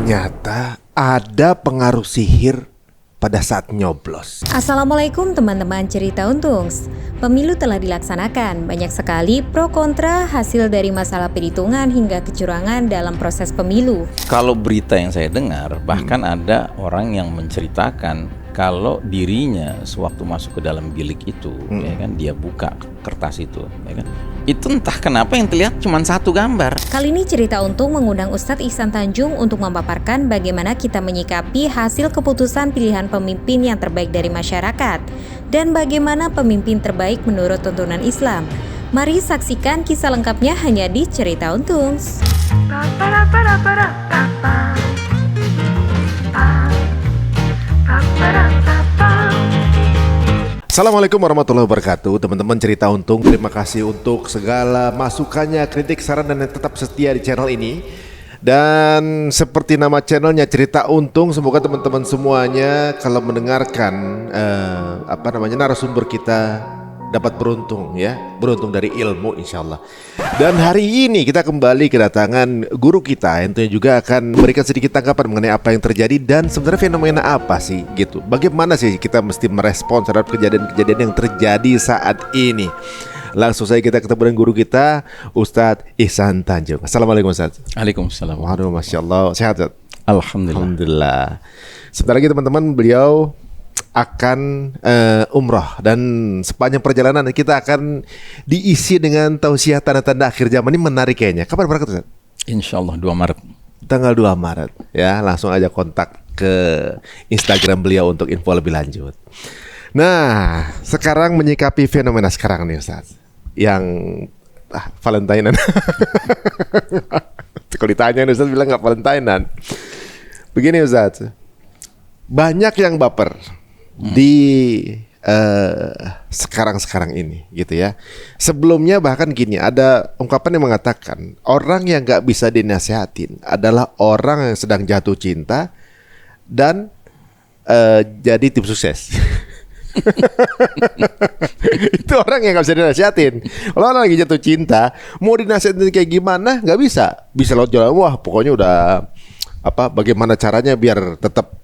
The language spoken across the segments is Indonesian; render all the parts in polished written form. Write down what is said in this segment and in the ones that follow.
Ternyata ada pengaruh sihir pada saat nyoblos. Assalamualaikum teman-teman cerita untungs. Pemilu telah dilaksanakan, banyak sekali pro kontra hasil dari masalah perhitungan hingga kecurangan dalam proses pemilu. Kalau berita yang saya dengar, bahkan ada orang yang menceritakan kalau dirinya sewaktu masuk ke dalam bilik itu, ya kan, dia buka kertas itu, ya kan, itu entah kenapa yang terlihat cuma satu gambar. Kali ini Cerita Untung mengundang Ustadz Ihsan Tanjung untuk memaparkan bagaimana kita menyikapi hasil keputusan pilihan pemimpin yang terbaik dari masyarakat dan bagaimana pemimpin terbaik menurut tuntunan Islam. Mari saksikan kisah lengkapnya hanya di Cerita Untung. Assalamualaikum warahmatullahi wabarakatuh. Teman-teman cerita untung, terima kasih untuk segala masukannya, kritik, saran, dan yang tetap setia di channel ini. Dan seperti nama channelnya Cerita Untung, semoga teman-teman semuanya kalau mendengarkan narasumber kita dapat beruntung, ya, beruntung dari ilmu insyaallah. Dan hari ini kita kembali kedatangan guru kita yang tentunya juga akan memberikan sedikit tanggapan mengenai apa yang terjadi dan sebenarnya fenomena apa sih gitu. Bagaimana sih kita mesti merespons terhadap kejadian-kejadian yang terjadi saat ini. Langsung saja kita ketemu dengan guru kita, Ustadz Ihsan Tanjung. Assalamualaikum Ustadz. Waalaikumsalam. Waduh, Masya Allah, sehat Ustadz? Alhamdulillah. Sebentar lagi teman-teman, beliau akan umroh dan sepanjang perjalanan kita akan diisi dengan tausiah tanda-tanda akhir zaman. Ini menarik kayaknya. Kapan berangkat Ustaz? Insyaallah 2 Maret. Tanggal 2 Maret ya, langsung aja kontak ke Instagram beliau untuk info lebih lanjut. Nah, sekarang menyikapi fenomena sekarang nih Ustaz, yang Valentinean. Kalau ditanya Ustaz bilang nggak Valentinean. Begini Ustaz, banyak yang baper di sekarang ini gitu ya. Sebelumnya bahkan gini, ada ungkapan yang mengatakan orang yang gak bisa dinasehatin adalah orang yang sedang jatuh cinta dan jadi tim sukses. Itu orang yang gak bisa dinasehatin. Kalau orang lagi jatuh cinta, mau dinasehatin kayak gimana gak bisa. Bisa lewat jalan, wah pokoknya udah bagaimana caranya biar tetap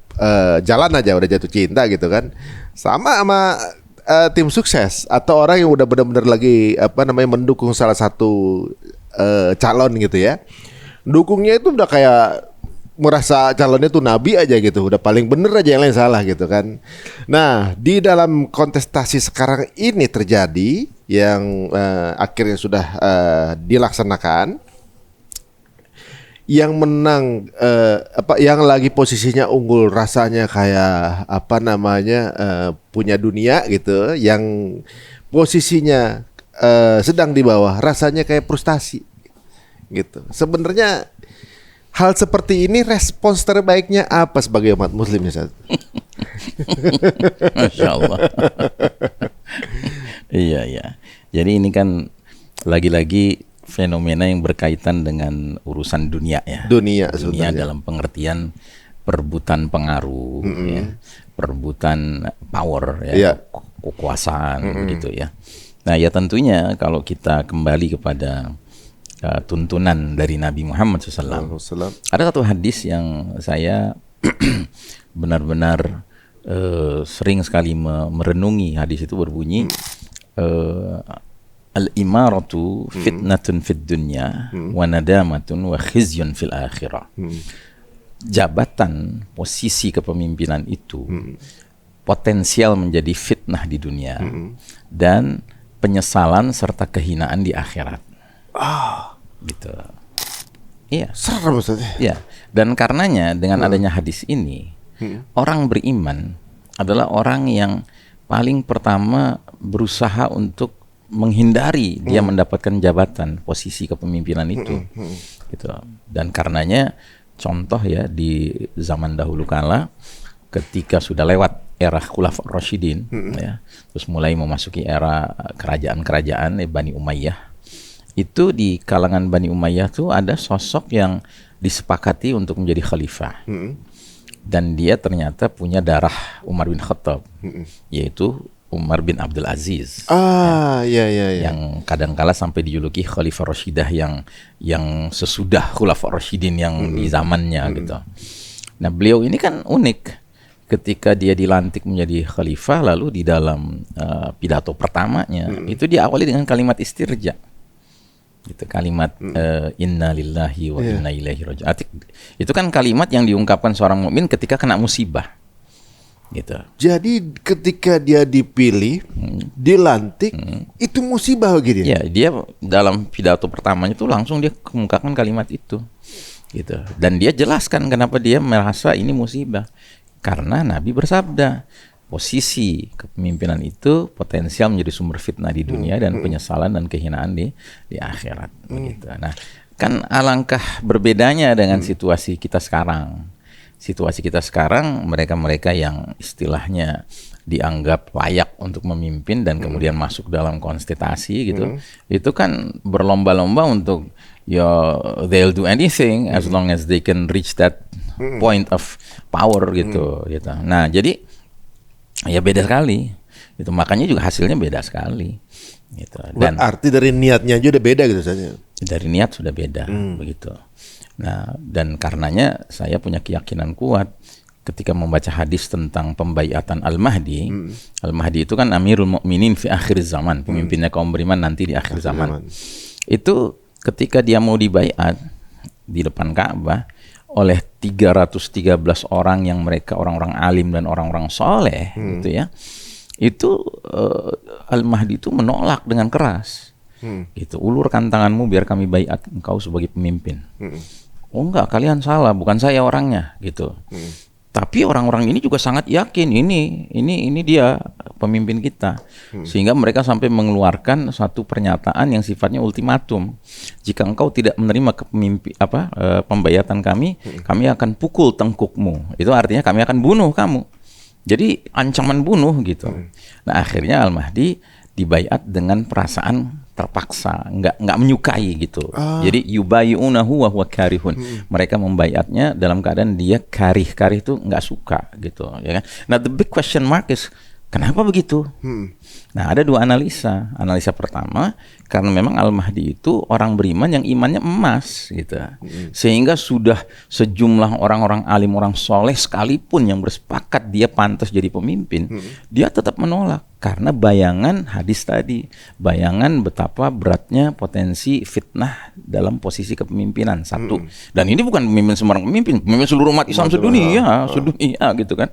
jalan aja, udah jatuh cinta gitu kan. Sama tim sukses atau orang yang udah benar-benar lagi mendukung salah satu calon gitu ya. Dukungnya itu udah kayak merasa calonnya tuh nabi aja gitu, udah paling bener aja, yang lain salah gitu kan. Nah, di dalam kontestasi sekarang ini terjadi yang akhirnya sudah dilaksanakan. Yang menang yang lagi posisinya unggul rasanya kayak punya dunia gitu, yang posisinya sedang di bawah rasanya kayak frustasi gitu. Sebenarnya hal seperti ini respons terbaiknya apa sebagai umat muslim ya? Masya Allah. Iya. Jadi ini kan lagi-lagi fenomena yang berkaitan dengan urusan dunia ya. Dunia dalam pengertian perebutan pengaruh, ya, perebutan power, ya, kekuasaan, begitu ya. Nah, ya tentunya kalau kita kembali kepada tuntunan dari Nabi Muhammad SAW, ada satu hadis yang saya benar-benar sering sekali merenungi. Hadis itu berbunyi, al-imaratu fitnatun fid dunya wa nadamatun wa khizyun fil akhirah. Jabatan, posisi kepemimpinan itu potensial menjadi fitnah di dunia dan penyesalan serta kehinaan di akhirat. Gitu. Iya. Serem Ustaz. Iya. Dan karenanya dengan adanya hadis ini, orang beriman adalah orang yang paling pertama berusaha untuk menghindari dia mendapatkan jabatan, posisi kepemimpinan itu, gitu. Dan karenanya contoh ya, di zaman dahulu kala ketika sudah lewat era Khulafaur Rasyidin, ya, terus mulai memasuki era kerajaan-kerajaan Bani Umayyah, itu di kalangan Bani Umayyah tuh ada sosok yang disepakati untuk menjadi khalifah, dan dia ternyata punya darah Umar bin Khattab, yaitu Umar bin Abdul Aziz. Iya. Yang kadangkala sampai dijuluki Khalifah Rashidah yang sesudah Khulafaur Rasyidin yang di zamannya gitu. Nah, beliau ini kan unik. Ketika dia dilantik menjadi khalifah, lalu di dalam pidato pertamanya itu diawali dengan kalimat istirja. Gitu, kalimat inna lillahi wa inna ilaihi raji'un. Itu kan kalimat yang diungkapkan seorang mukmin ketika kena musibah. Gitu. Jadi ketika dia dipilih, dilantik, itu musibah bagi dia. Ya, dia dalam pidato pertamanya itu langsung dia kemukakan kalimat itu. Gitu. Dan dia jelaskan kenapa dia merasa ini musibah. Karena Nabi bersabda, posisi kepemimpinan itu potensial menjadi sumber fitnah di dunia dan penyesalan dan kehinaan di akhirat. Begitu. Nah, kan alangkah berbedanya dengan situasi kita sekarang. Situasi kita sekarang, mereka-mereka yang istilahnya dianggap layak untuk memimpin dan kemudian masuk dalam konstitusi gitu, itu kan berlomba-lomba untuk they'll do anything as long as they can reach that point of power gitu. Nah, jadi ya beda sekali. Itu makanya juga hasilnya beda sekali. Gitu. Dan arti dari niatnya aja udah beda gitu saja. Dari niat sudah beda begitu. Nah, dan karenanya saya punya keyakinan kuat ketika membaca hadis tentang pembaiatan Al-Mahdi. Al-Mahdi itu kan Amirul Mukminin fi akhir zaman, pemimpinnya kaum beriman nanti di akhir zaman. Itu ketika dia mau dibaiat di depan Ka'bah oleh 313 orang yang mereka orang-orang alim dan orang-orang soleh gitu ya. Itu Al-Mahdi itu menolak dengan keras. Gitu, ulurkan tanganmu biar kami baiat engkau sebagai pemimpin. Oh enggak, kalian salah, bukan saya orangnya gitu. Tapi orang-orang ini juga sangat yakin ini dia pemimpin kita. Sehingga mereka sampai mengeluarkan satu pernyataan yang sifatnya ultimatum. Jika engkau tidak menerima pembaiatan kami akan pukul tengkukmu. Itu artinya kami akan bunuh kamu. Jadi ancaman bunuh gitu. Nah, akhirnya Al-Mahdi dibaiat dengan perasaan terpaksa, nggak menyukai gitu. Jadi yubayi'unahu wa huwa karihun. Mereka membaiatnya dalam keadaan dia karih itu nggak suka gitu, ya kan. Nah, the big question mark is kenapa begitu? Nah, ada dua analisa. Analisa pertama, karena memang Al-Mahdi itu orang beriman yang imannya emas gitu. Sehingga sudah sejumlah orang-orang alim, orang soleh sekalipun yang bersepakat dia pantas jadi pemimpin, dia tetap menolak. Karena bayangan hadis tadi, bayangan betapa beratnya potensi fitnah dalam posisi kepemimpinan satu. Dan ini bukan pemimpin sembarang pemimpin seluruh umat Islam sedunia gitu kan.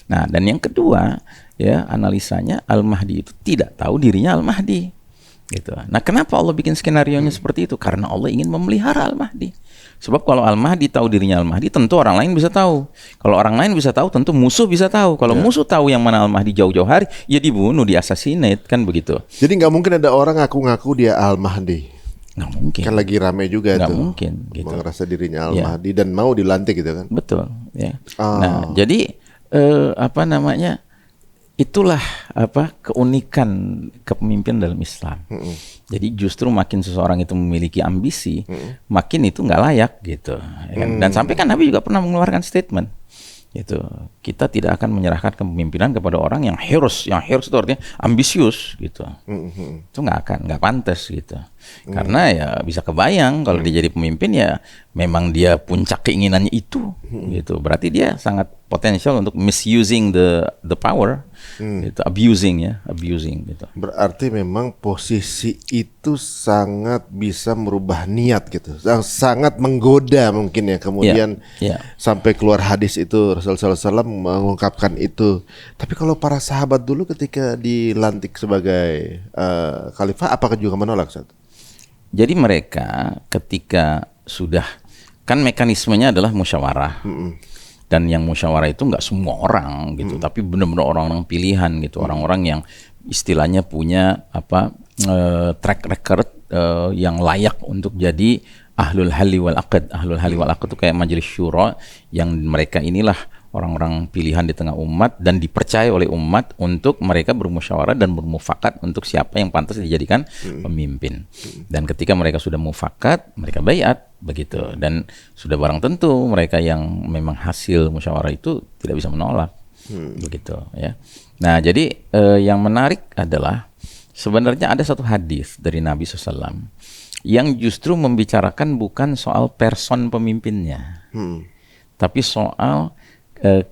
Nah, dan yang kedua, ya analisanya Al-Mahdi itu tidak tahu dirinya Al-Mahdi. Gitu. Nah, kenapa Allah bikin skenarionya seperti itu? Karena Allah ingin memelihara Al-Mahdi. Sebab kalau Al-Mahdi tahu dirinya Al-Mahdi, tentu orang lain bisa tahu. Kalau orang lain bisa tahu, tentu musuh bisa tahu. Kalau musuh tahu yang mana Al-Mahdi jauh-jauh hari, ya dibunuh, diassassinate, kan begitu. Jadi nggak mungkin ada orang ngaku-ngaku dia Al-Mahdi. Nggak mungkin. Kan lagi rame juga nggak tuh. Mungkin. Gitu. Merasa dirinya Al-Mahdi dan mau dilantik gitu kan. Betul. Ya. Nah, jadi itulah keunikan kepemimpinan dalam Islam. Jadi justru makin seseorang itu memiliki ambisi, makin itu nggak layak gitu. Ya kan? Dan sampai kan Nabi juga pernah mengeluarkan statement, gitu. Kita tidak akan menyerahkan kepemimpinan kepada orang yang heros itu artinya ambisius gitu. Itu nggak pantas gitu. Karena ya bisa kebayang kalau dia jadi pemimpin ya memang dia puncak keinginannya itu, gitu. Berarti dia sangat potensial untuk misusing the power. Itu abusing gitu. Berarti memang posisi itu sangat bisa merubah niat gitu, sangat menggoda mungkin ya. Kemudian sampai keluar hadis itu Rasulullah SAW mengungkapkan itu. Tapi kalau para sahabat dulu ketika dilantik sebagai khalifah, apakah juga menolak Ustaz? Jadi mereka ketika sudah, kan mekanismenya adalah musyawarah. Dan yang musyawarah itu nggak semua orang gitu, tapi benar-benar orang-orang pilihan gitu, orang-orang yang istilahnya punya track record yang layak untuk jadi ahlul halli wal aqd. Ahlul halli wal aqd itu kayak majelis syura, yang mereka inilah orang-orang pilihan di tengah umat dan dipercaya oleh umat untuk mereka bermusyawarah dan bermufakat untuk siapa yang pantas dijadikan pemimpin. Dan ketika mereka sudah mufakat, mereka baiat begitu. Dan sudah barang tentu mereka yang memang hasil musyawarah itu tidak bisa menolak. begitu ya. Nah, jadi yang menarik adalah sebenarnya ada satu hadis dari Nabi SAW yang justru membicarakan bukan soal person pemimpinnya, tapi soal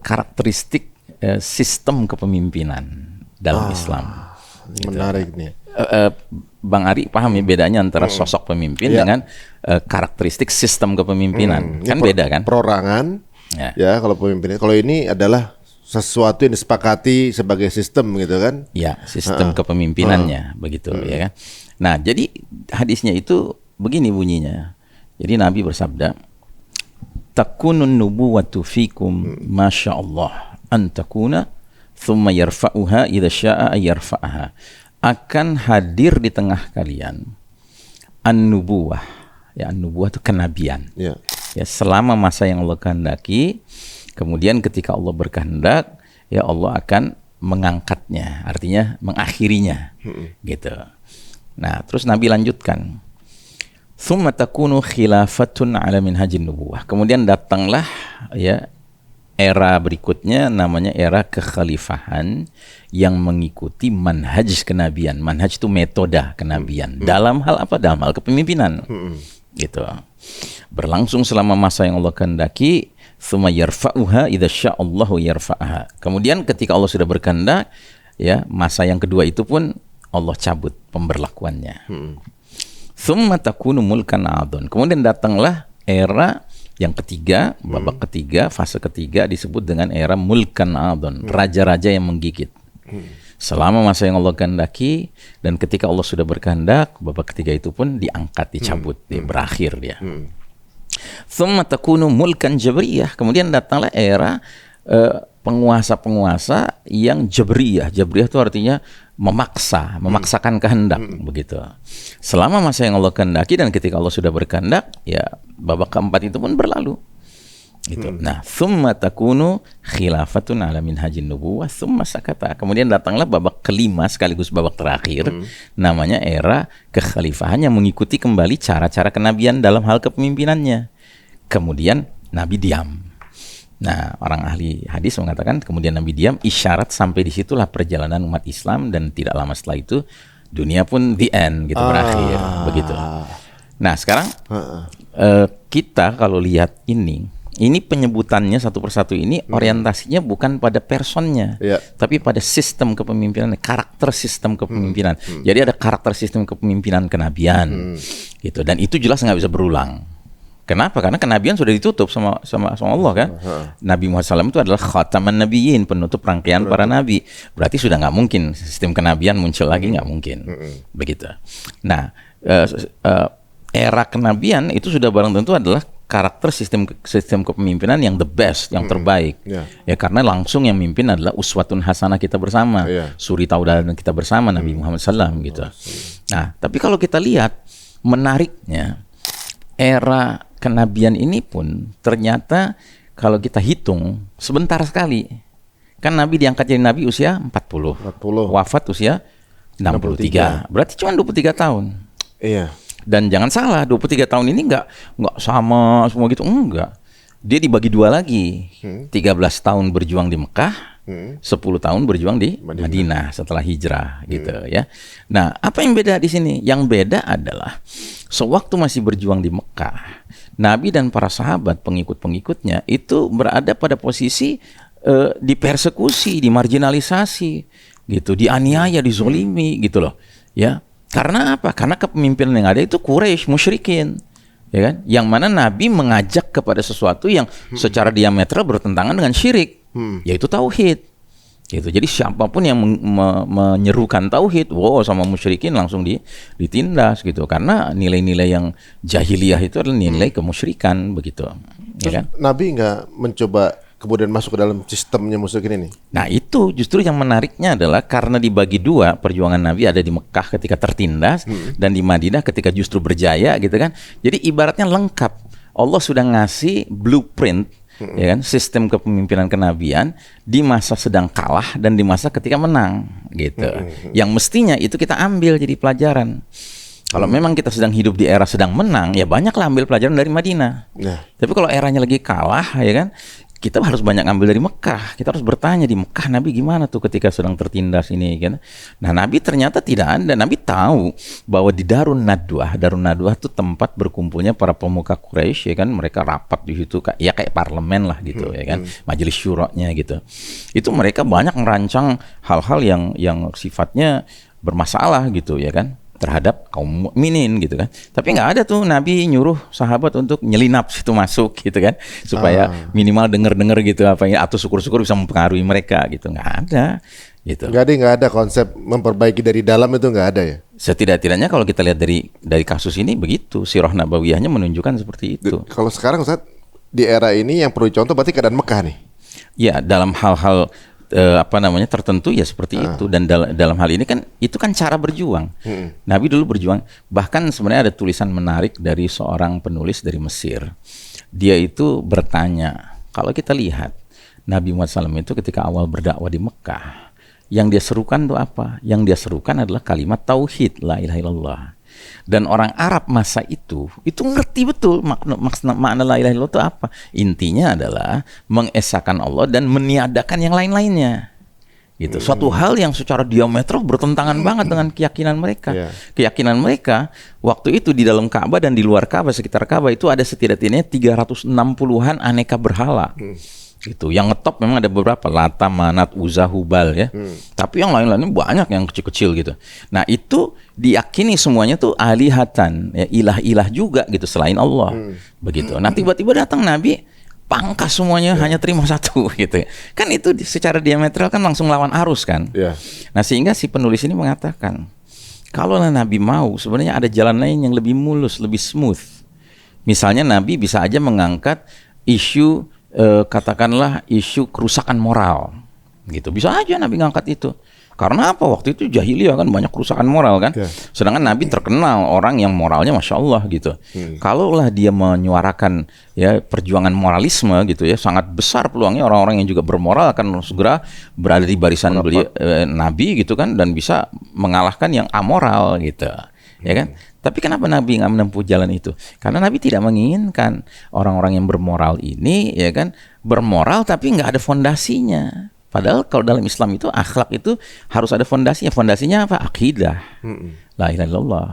karakteristik sistem kepemimpinan dalam Islam. Menarik nih. Bang Ari paham ya bedanya antara sosok pemimpin dengan karakteristik sistem kepemimpinan, kan beda kan? Perorangan, ya kalau pemimpinnya. Kalau ini adalah sesuatu yang disepakati sebagai sistem gitu kan? Ya, sistem kepemimpinannya begitu ya kan. Nah, jadi hadisnya itu begini bunyinya. Jadi Nabi bersabda, "Takunun nubuwatu fikum masyaallah an takuna thumma yarfa'uha idza syaa yarfa'aha." Akan hadir di tengah kalian an-nubuwah. Ya, an-nubuwah itu kenabian. Ya, selama masa yang Allah kehendaki, kemudian ketika Allah berkehendak, ya Allah akan mengangkatnya, artinya mengakhirinya. Gitu. Nah, terus Nabi lanjutkan, "Tsumma takunu khilafatun 'ala minhajin nubuwah." Kemudian datanglah ya era berikutnya, namanya era kekhalifahan yang mengikuti manhaj kenabian. Manhaj itu metode kenabian. Dalam hal apa? Dalam hal kepemimpinan. Gitu. Berlangsung selama masa yang Allah kehendaki, tsumma yarfa'uha idza sya'allahu yarfa'aha. Kemudian ketika Allah sudah berkehendak, ya, masa yang kedua itu pun Allah cabut pemberlakuannya. Tsumma takunu mulkan 'adun. Kemudian datanglah era yang ketiga, babak ketiga, fase ketiga disebut dengan era mulkan 'adun, raja-raja yang menggigit. Selama masa yang Allah kehendaki, dan ketika Allah sudah berkehendak, babak ketiga itu pun diangkat, dicabut, berakhir dia. Tsumma takunu mulkan jabriyah. Kemudian datanglah era penguasa-penguasa yang jabriyah. Jabriyah itu artinya memaksakan kehendak, begitu. Selama masa yang Allah kehendaki dan ketika Allah sudah berkehendak, ya babak keempat itu pun berlalu. Gitu. Nah, tsumma takunu khilafatun 'ala minhajin nubuwah tsumma sakata. Kemudian datanglah babak kelima sekaligus babak terakhir, namanya era kekhalifahan yang mengikuti kembali cara-cara kenabian dalam hal kepemimpinannya. Kemudian Nabi diam. Nah, orang ahli hadis mengatakan kemudian Nabi diam, isyarat sampai disitulah perjalanan umat Islam, dan tidak lama setelah itu dunia pun the end gitu, berakhir begitu. Nah, sekarang kita kalau lihat ini penyebutannya satu persatu ini orientasinya bukan pada personnya, tapi pada sistem kepemimpinan, karakter sistem kepemimpinan. Jadi ada karakter sistem kepemimpinan kenabian, gitu. Dan itu jelas nggak bisa berulang. Kenapa? Karena kenabian sudah ditutup sama Allah kan. Nabi Muhammad SAW itu adalah khataman nabiyyin, penutup rangkaian para nabi. Berarti sudah nggak mungkin sistem kenabian muncul lagi, nggak mungkin. Begitu. Nah, era kenabian itu sudah barang tentu adalah karakter sistem kepemimpinan yang the best, yang terbaik. Ya, karena langsung yang mimpin adalah uswatun hasanah kita bersama, suri tauladan kita bersama, Nabi Muhammad SAW gitu. Nah, tapi kalau kita lihat, menariknya era kenabian ini pun ternyata kalau kita hitung sebentar sekali. Kan Nabi diangkat jadi Nabi usia 40. Wafat usia 63. Berarti cuma 23 tahun. Iya. Dan jangan salah, 23 tahun ini nggak sama semua gitu, enggak. Dia dibagi dua lagi. 13 tahun berjuang di Mekah, 10 tahun berjuang di Madinah setelah hijrah gitu ya. Nah, apa yang beda di sini? Yang beda adalah sewaktu masih berjuang di Mekah, Nabi dan para sahabat pengikut-pengikutnya itu berada pada posisi dipersekusi, dimarginalisasi gitu, dianiaya, dizolimi gitu loh. Ya. Karena apa? Karena kepemimpinan yang ada itu Quraisy, musyrikin, ya kan? Yang mana Nabi mengajak kepada sesuatu yang secara diametral bertentangan dengan syirik, yaitu tauhid. Gitu. Jadi siapapun yang menyerukan tauhid, sama musyrikin langsung ditindas gitu. Karena nilai-nilai yang jahiliyah itu adalah nilai kemusyrikan begitu. Ya kan? Nabi nggak mencoba kemudian masuk ke dalam sistemnya musyrikin ini. Nah, itu justru yang menariknya adalah karena dibagi dua, perjuangan Nabi ada di Mekah ketika tertindas dan di Madinah ketika justru berjaya gitu kan. Jadi ibaratnya lengkap. Allah sudah ngasih blueprint ya kan, sistem kepemimpinan kenabian di masa sedang kalah dan di masa ketika menang gitu. Yang mestinya itu kita ambil jadi pelajaran. Kalau memang kita sedang hidup di era sedang menang, ya banyaklah ambil pelajaran dari Madinah. Tapi kalau eranya lagi kalah ya kan, kita harus banyak ngambil dari Mekah. Kita harus bertanya di Mekah Nabi gimana tuh ketika sedang tertindas ini kan. Nah, Nabi ternyata tidak ada. Nabi tahu bahwa di Darun Nadwah itu tempat berkumpulnya para pemuka Quraisy ya kan. Mereka rapat di situ ya kayak parlemen lah gitu ya kan. Majelis syuranya gitu. Itu mereka banyak merancang hal-hal yang sifatnya bermasalah gitu ya kan, terhadap kaum mukminin gitu kan. Tapi nggak ada tuh Nabi nyuruh sahabat untuk nyelinap situ masuk gitu kan, supaya minimal denger gitu apa ya, atau syukur-syukur bisa mempengaruhi mereka gitu. Nggak ada gitu. Nggak ada konsep memperbaiki dari dalam, itu nggak ada ya. Setidak-tidaknya kalau kita lihat dari kasus ini begitu, sirah nabawiyahnya menunjukkan seperti itu. Kalau sekarang Ustaz, di era ini yang perlu contoh berarti keadaan Mekah nih. Ya, dalam hal-hal tertentu ya seperti itu. Dan dalam hal ini kan itu kan cara berjuang. Nabi dulu berjuang. Bahkan sebenarnya ada tulisan menarik dari seorang penulis dari Mesir. Dia itu bertanya, kalau kita lihat Nabi Muhammad SAW itu ketika awal berdakwah di Mekah, yang dia serukan itu apa? Yang dia serukan adalah kalimat tauhid, la ilaha illallah. Dan orang Arab masa itu ngerti betul makna la ilaha illallah itu apa. Intinya adalah mengesahkan Allah dan meniadakan yang lain-lainnya gitu. Suatu hal yang secara diametral bertentangan banget dengan keyakinan mereka. Keyakinan mereka waktu itu di dalam Ka'bah dan di luar Ka'bah, sekitar Ka'bah itu ada setidaknya 360-an aneka berhala. Gitu. Yang ngetop memang ada beberapa, Lata, Manat, Uzza, Hubal ya. Tapi yang lain-lainnya banyak yang kecil-kecil gitu. Nah, itu diyakini semuanya tuh alihatan, ya, ilah-ilah juga gitu selain Allah. Begitu. Nah, tiba-tiba datang Nabi pangkas semuanya, hanya terima satu gitu. Kan itu secara diametral kan langsung lawan arus kan. Nah, sehingga si penulis ini mengatakan, kalau Nabi mau sebenarnya ada jalan lain yang lebih mulus, lebih smooth. Misalnya Nabi bisa aja mengangkat isu katakanlah isu kerusakan moral gitu, bisa aja Nabi ngangkat itu. Karena apa? Waktu itu jahiliyah kan banyak kerusakan moral kan. Sedangkan Nabi terkenal orang yang moralnya Masya Allah gitu. Kalaulah dia menyuarakan ya perjuangan moralisme gitu ya, sangat besar peluangnya orang-orang yang juga bermoral akan segera berada di barisan beliau, Nabi gitu kan, dan bisa mengalahkan yang amoral gitu ya kan. Tapi kenapa Nabi nggak menempuh jalan itu? Karena Nabi tidak menginginkan orang-orang yang bermoral ini, ya kan, bermoral tapi nggak ada fondasinya. Padahal kalau dalam Islam itu akhlak itu harus ada fondasinya. Fondasinya apa? Akidah. La ilaha illallah.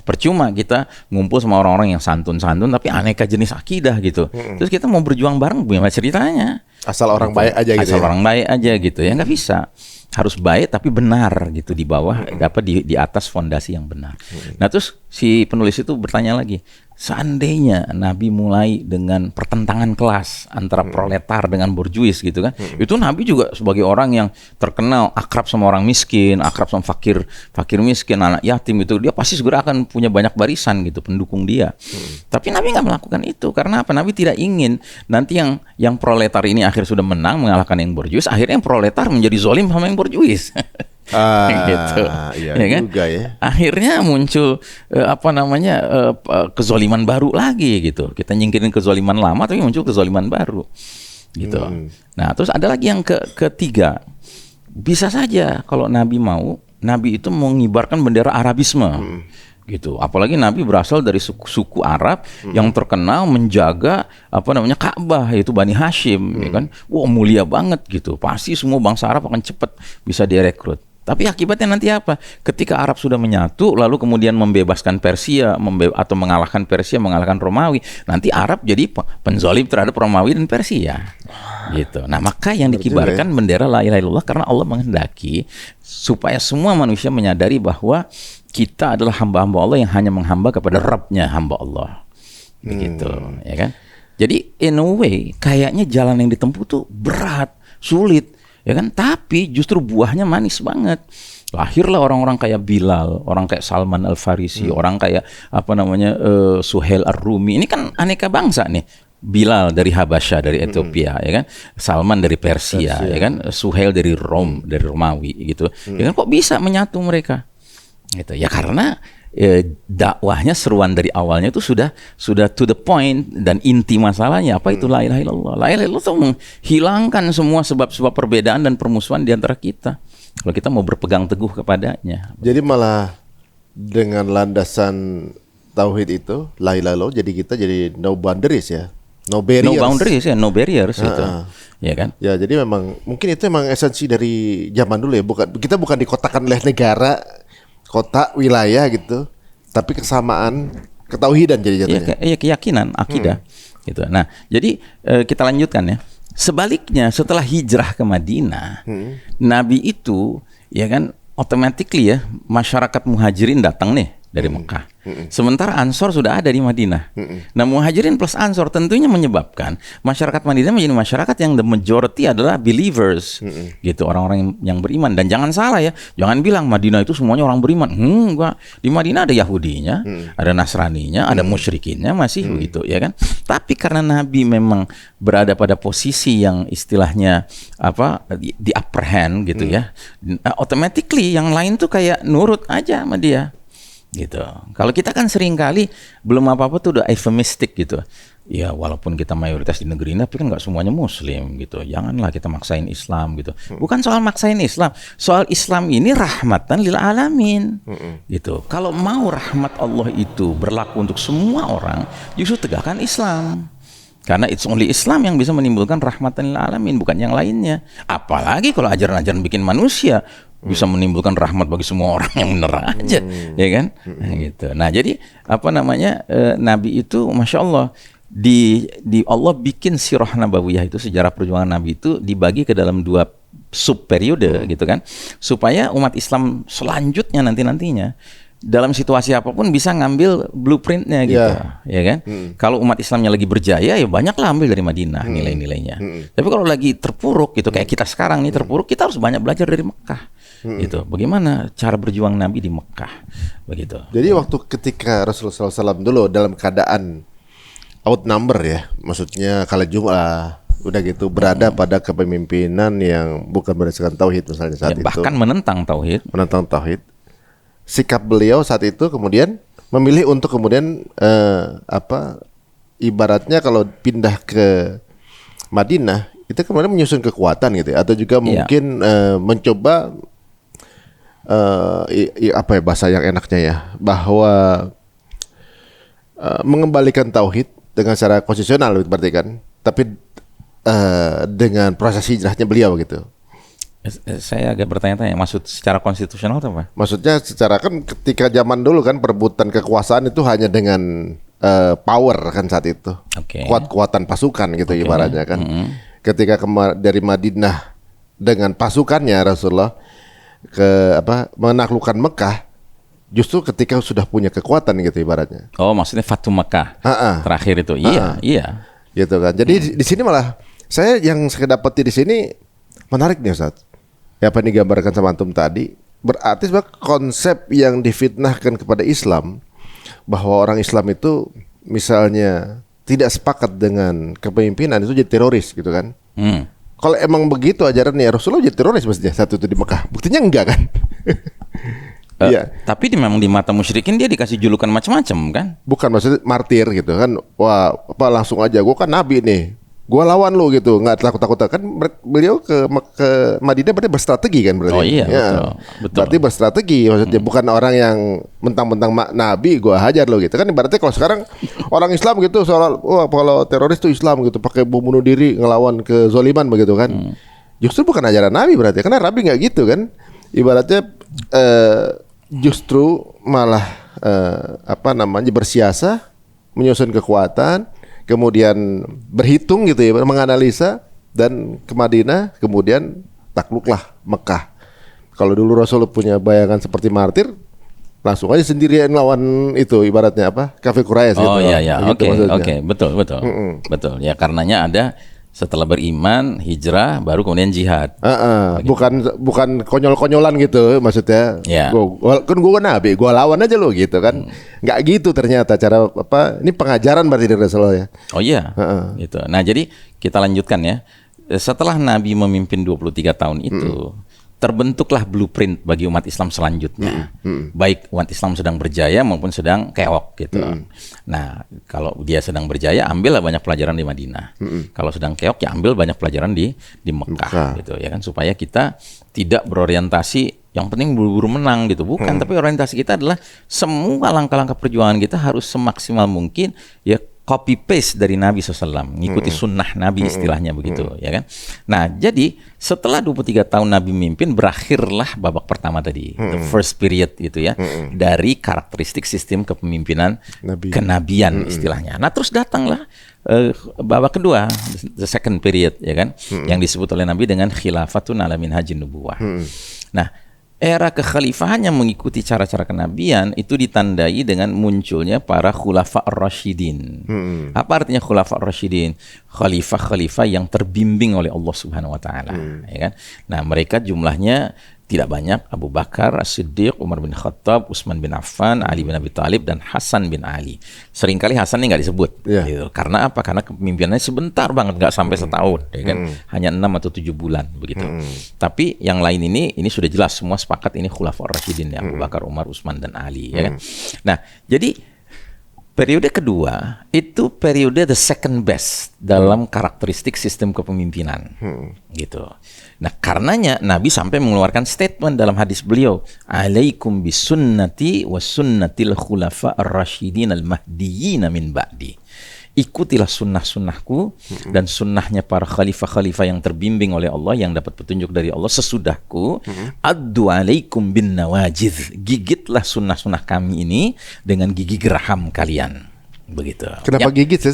Percuma kita ngumpul sama orang-orang yang santun-santun tapi aneka jenis akidah gitu. Terus kita mau berjuang bareng, gimana ceritanya? Asal orang baik aja gitu. Asal orang baik aja gitu ya, nggak bisa. Harus baik tapi benar gitu, di bawah di atas fondasi yang benar. Nah, terus si penulis itu bertanya lagi, seandainya Nabi mulai dengan pertentangan kelas antara proletar dengan borjuis gitu kan, itu Nabi juga sebagai orang yang terkenal akrab sama orang miskin, akrab sama fakir miskin, anak yatim, itu dia pasti segera akan punya banyak barisan gitu pendukung dia. Tapi Nabi nggak melakukan itu. Karena apa? Nabi tidak ingin nanti yang proletar ini akhir sudah menang mengalahkan yang borjuis, akhirnya yang proletar menjadi zolim sama yang borjuis. Gitu. Iya ya kan? juga ya. Akhirnya muncul kezoliman baru lagi gitu. Kita nyingkirin kezoliman lama tapi muncul kezoliman baru gitu. Nah, terus ada lagi yang ketiga. Bisa saja kalau Nabi mau, Nabi itu mengibarkan bendera Arabisme. Gitu. Apalagi Nabi berasal dari suku Arab yang terkenal menjaga Ka'bah, yaitu Bani Hashim, ya kan? Wah, mulia banget gitu. Pasti semua bangsa Arab akan cepat bisa direkrut. Tapi akibatnya nanti apa? Ketika Arab sudah menyatu, lalu kemudian membebaskan Persia, atau mengalahkan Persia, mengalahkan Romawi, nanti Arab jadi penzolim terhadap Romawi dan Persia. Gitu. Nah, maka yang dikibarkan bendera la ilaha illallah karena Allah menghendaki supaya semua manusia menyadari bahwa kita adalah hamba-hamba Allah yang hanya menghamba kepada Rabb-nya hamba Allah. Begitu, ya kan? Jadi in a way kayaknya jalan yang ditempuh tuh berat, sulit, ya kan? Tapi justru buahnya manis banget. Lahirlah orang-orang kayak Bilal, orang kayak Salman Al-Farisi, orang kayak Suhail Ar-Rumi. Ini kan aneka bangsa nih. Bilal dari Habasyah, dari Ethiopia, ya kan? Salman dari Persia, ya kan? Suhail dari Rom, dari Romawi gitu. Ya kan, kok bisa menyatu mereka? Gitu. Ya karena dakwahnya, seruan dari awalnya itu sudah to the point, dan inti masalahnya apa itu la ilaha illallah. La ilaha illallah itu menghilangkan semua sebab-sebab perbedaan dan permusuhan di antara kita. Kalau kita mau berpegang teguh kepadanya. Jadi malah dengan landasan tauhid itu, la ilaha illallah, jadi kita jadi no boundaries ya. No barriers. No boundaries ya, no barriers gitu. Ya kan? Ya, jadi memang mungkin itu memang esensi dari zaman dulu ya. Kita bukan dikotakan oleh negara, kota, wilayah gitu, tapi kesamaan ketauhidan jadi jatuhnya. Iya, keyakinan, akidah gitu. Nah, jadi kita lanjutkan ya. Sebaliknya setelah hijrah ke Madinah, Nabi itu ya kan automatically ya masyarakat muhajirin datang nih dari Mekah. Sementara Ansor sudah ada di Madinah. Nah, Muhajirin plus Ansor tentunya menyebabkan masyarakat Madinah menjadi masyarakat yang the majority adalah believers, gitu, orang-orang yang beriman. Dan jangan salah ya, jangan bilang Madinah itu semuanya orang beriman. Enggak, di Madinah ada Yahudinya, ada Nasraninya, ada musyrikinnya masih begitu, ya kan? Tapi karena Nabi memang berada pada posisi yang istilahnya apa di upper hand gitu ya, automatically yang lain tuh kayak nurut aja sama dia. Gitu. Kalau kita kan sering kali belum apa-apa tuh udah euphemistic gitu. Ya walaupun kita mayoritas di negeri ini, tapi kan nggak semuanya Muslim gitu. Janganlah kita maksain Islam gitu. Bukan soal maksain Islam, soal Islam ini rahmatan lil alamin. Gitu. Kalau mau rahmat Allah itu berlaku untuk semua orang, justru tegakkan Islam. Karena it's only Islam yang bisa menimbulkan rahmatan lil alamin, bukan yang lainnya. Apalagi kalau ajaran-ajaran bikin manusia bisa menimbulkan rahmat bagi semua orang yang bener aja, ya kan? Nah, gitu. Nah, jadi apa namanya Nabi itu, masya Allah, di Allah bikin sirah nabawiyah itu, sejarah perjuangan Nabi itu dibagi ke dalam 2 sub periode, gitu kan? Supaya umat Islam selanjutnya nantinya dalam situasi apapun bisa ngambil blueprintnya gitu, ya kan? Kalau umat Islamnya lagi berjaya, ya banyaklah ambil dari Madinah nilai-nilainya. Tapi kalau lagi terpuruk gitu, kayak kita sekarang nih terpuruk, kita harus banyak belajar dari Mekah. Gitu. Bagaimana cara berjuang Nabi di Mekah, begitu. Jadi waktu ketika Rasulullah SAW dulu dalam keadaan outnumber ya, maksudnya kalah jumlah, udah gitu berada pada kepemimpinan yang bukan berdasarkan tauhid misalnya saat itu. Bahkan menentang tauhid. Sikap beliau saat itu kemudian memilih untuk kemudian ibaratnya kalau pindah ke Madinah itu kemudian menyusun kekuatan gitu ya, atau juga mungkin mencoba apa ya bahasa yang enaknya ya, bahwa mengembalikan tauhid dengan secara konstitusional berarti kan, tapi dengan proses hijrahnya beliau gitu. Saya agak bertanya-tanya, maksud secara konstitusional itu apa? Maksudnya secara kan ketika zaman dulu kan perebutan kekuasaan itu hanya dengan power kan saat itu, kuat-kuatan pasukan gitu ibaratnya kan. Ketika dari Madinah dengan pasukannya Rasulullah menaklukkan Mekah, justru ketika sudah punya kekuatan gitu ibaratnya. Oh, maksudnya Fatu Mekah terakhir itu, iya. Gitu kan. Jadi di sini malah saya yang saya dapati di sini menarik nih Ustaz. Ya, apa yang digambarkan sama antum tadi, berarti sebab konsep yang difitnahkan kepada Islam, bahwa orang Islam itu misalnya tidak sepakat dengan kepemimpinan itu jadi teroris gitu kan. Kalau emang begitu ajarannya Rasulullah jadi teroris mestinya satu itu di Mekah. Buktinya enggak kan? Iya. Tapi memang di mata musyrikin dia dikasih julukan macam-macam kan? Bukan, maksudnya martir gitu kan. Wah, apa langsung aja gue kan nabi nih, gue lawan lu gitu, nggak takut-takut kan. Beliau ke Madinah berarti berstrategi kan berarti. Oh iya, ya, betul. Berarti berstrategi maksudnya, bukan orang yang mentang-mentang nabi gue hajar lo gitu kan. Berarti kalau sekarang orang Islam gitu soal kalau teroris tuh Islam gitu, pakai bom bunuh diri ngelawan kezoliman begitu kan. Justru bukan ajaran Nabi berarti, karena Nabi nggak gitu kan. Ibaratnya justru malah bersiasa, menyusun kekuatan, kemudian berhitung gitu ya, menganalisa, dan ke Madinah, kemudian takluklah Mekah. Kalau dulu Rasul punya bayangan seperti martir, langsung aja sendirian lawan itu, ibaratnya kafir Quraisy gitu. Oh iya, gitu oke, betul. Betul. Ya karenanya ada setelah beriman, hijrah, baru kemudian jihad. Bukan konyol-konyolan gitu maksudnya. Gue nabi, gue lawan aja lo gitu kan. Nggak gitu ternyata cara ini pengajaran berarti dari Rasulullah ya. Oh iya. Gitu. Nah, jadi kita lanjutkan ya. Setelah Nabi memimpin 23 tahun itu, terbentuklah blueprint bagi umat Islam selanjutnya. Baik umat Islam sedang berjaya maupun sedang keok gitu. Nah, kalau dia sedang berjaya, ambillah banyak pelajaran di Madinah. Kalau sedang keok, ya ambil banyak pelajaran di Mekah gitu ya kan, supaya kita tidak berorientasi yang penting buru-buru menang gitu. Bukan, tapi orientasi kita adalah semua langkah-langkah perjuangan kita harus semaksimal mungkin ya copy paste dari Nabi SAW, mengikuti sunnah Nabi istilahnya begitu, ya kan? Nah, jadi setelah 23 tahun Nabi mimpin, berakhirlah babak pertama tadi, the first period gitu ya, dari karakteristik sistem kepemimpinan kenabian istilahnya. Nah, terus datanglah babak kedua, the second period, ya kan, yang disebut oleh Nabi dengan khilafatun ala minhajin nubuwah. Nah, era kekhalifahan yang mengikuti cara-cara kenabian itu ditandai dengan munculnya para khulafa ar-rasyidin. Apa artinya khulafa ar-rasyidin? Khalifah-khalifah yang terbimbing oleh Allah Subhanahu wa taala, ya kan? Nah, mereka jumlahnya tidak banyak: Abu Bakar As-Siddiq, Umar bin Khattab, Utsman bin Affan, Ali bin Abi Thalib, dan Hasan bin Ali. Seringkali Hasan ini nggak disebut, gitu. Karena apa? Karena kepemimpinannya sebentar banget, nggak sampai setahun, ya kan? Hanya 6 atau 7 bulan begitu. Tapi yang lain ini sudah jelas semua sepakat ini Khulafaur Rasyidin, ya, Abu Bakar, Umar, Utsman, dan Ali, ya kan? Nah, jadi periode kedua itu periode the second best dalam karakteristik sistem kepemimpinan, gitu. Nah, karenanya Nabi sampai mengeluarkan statement dalam hadis beliau, "Alaikum bisunnati wa sunnatil khulafa ar-rasyidin al-mahdiyyin min ba'di." Ikutilah sunnah-sunnahku dan sunnahnya para khalifah-khalifah yang terbimbing oleh Allah, yang dapat petunjuk dari Allah sesudahku. Addu alaikum bin nawajidh. Gigitlah sunnah-sunnah kami ini dengan gigi geraham kalian. Begitu. Kenapa Ya. gigit sih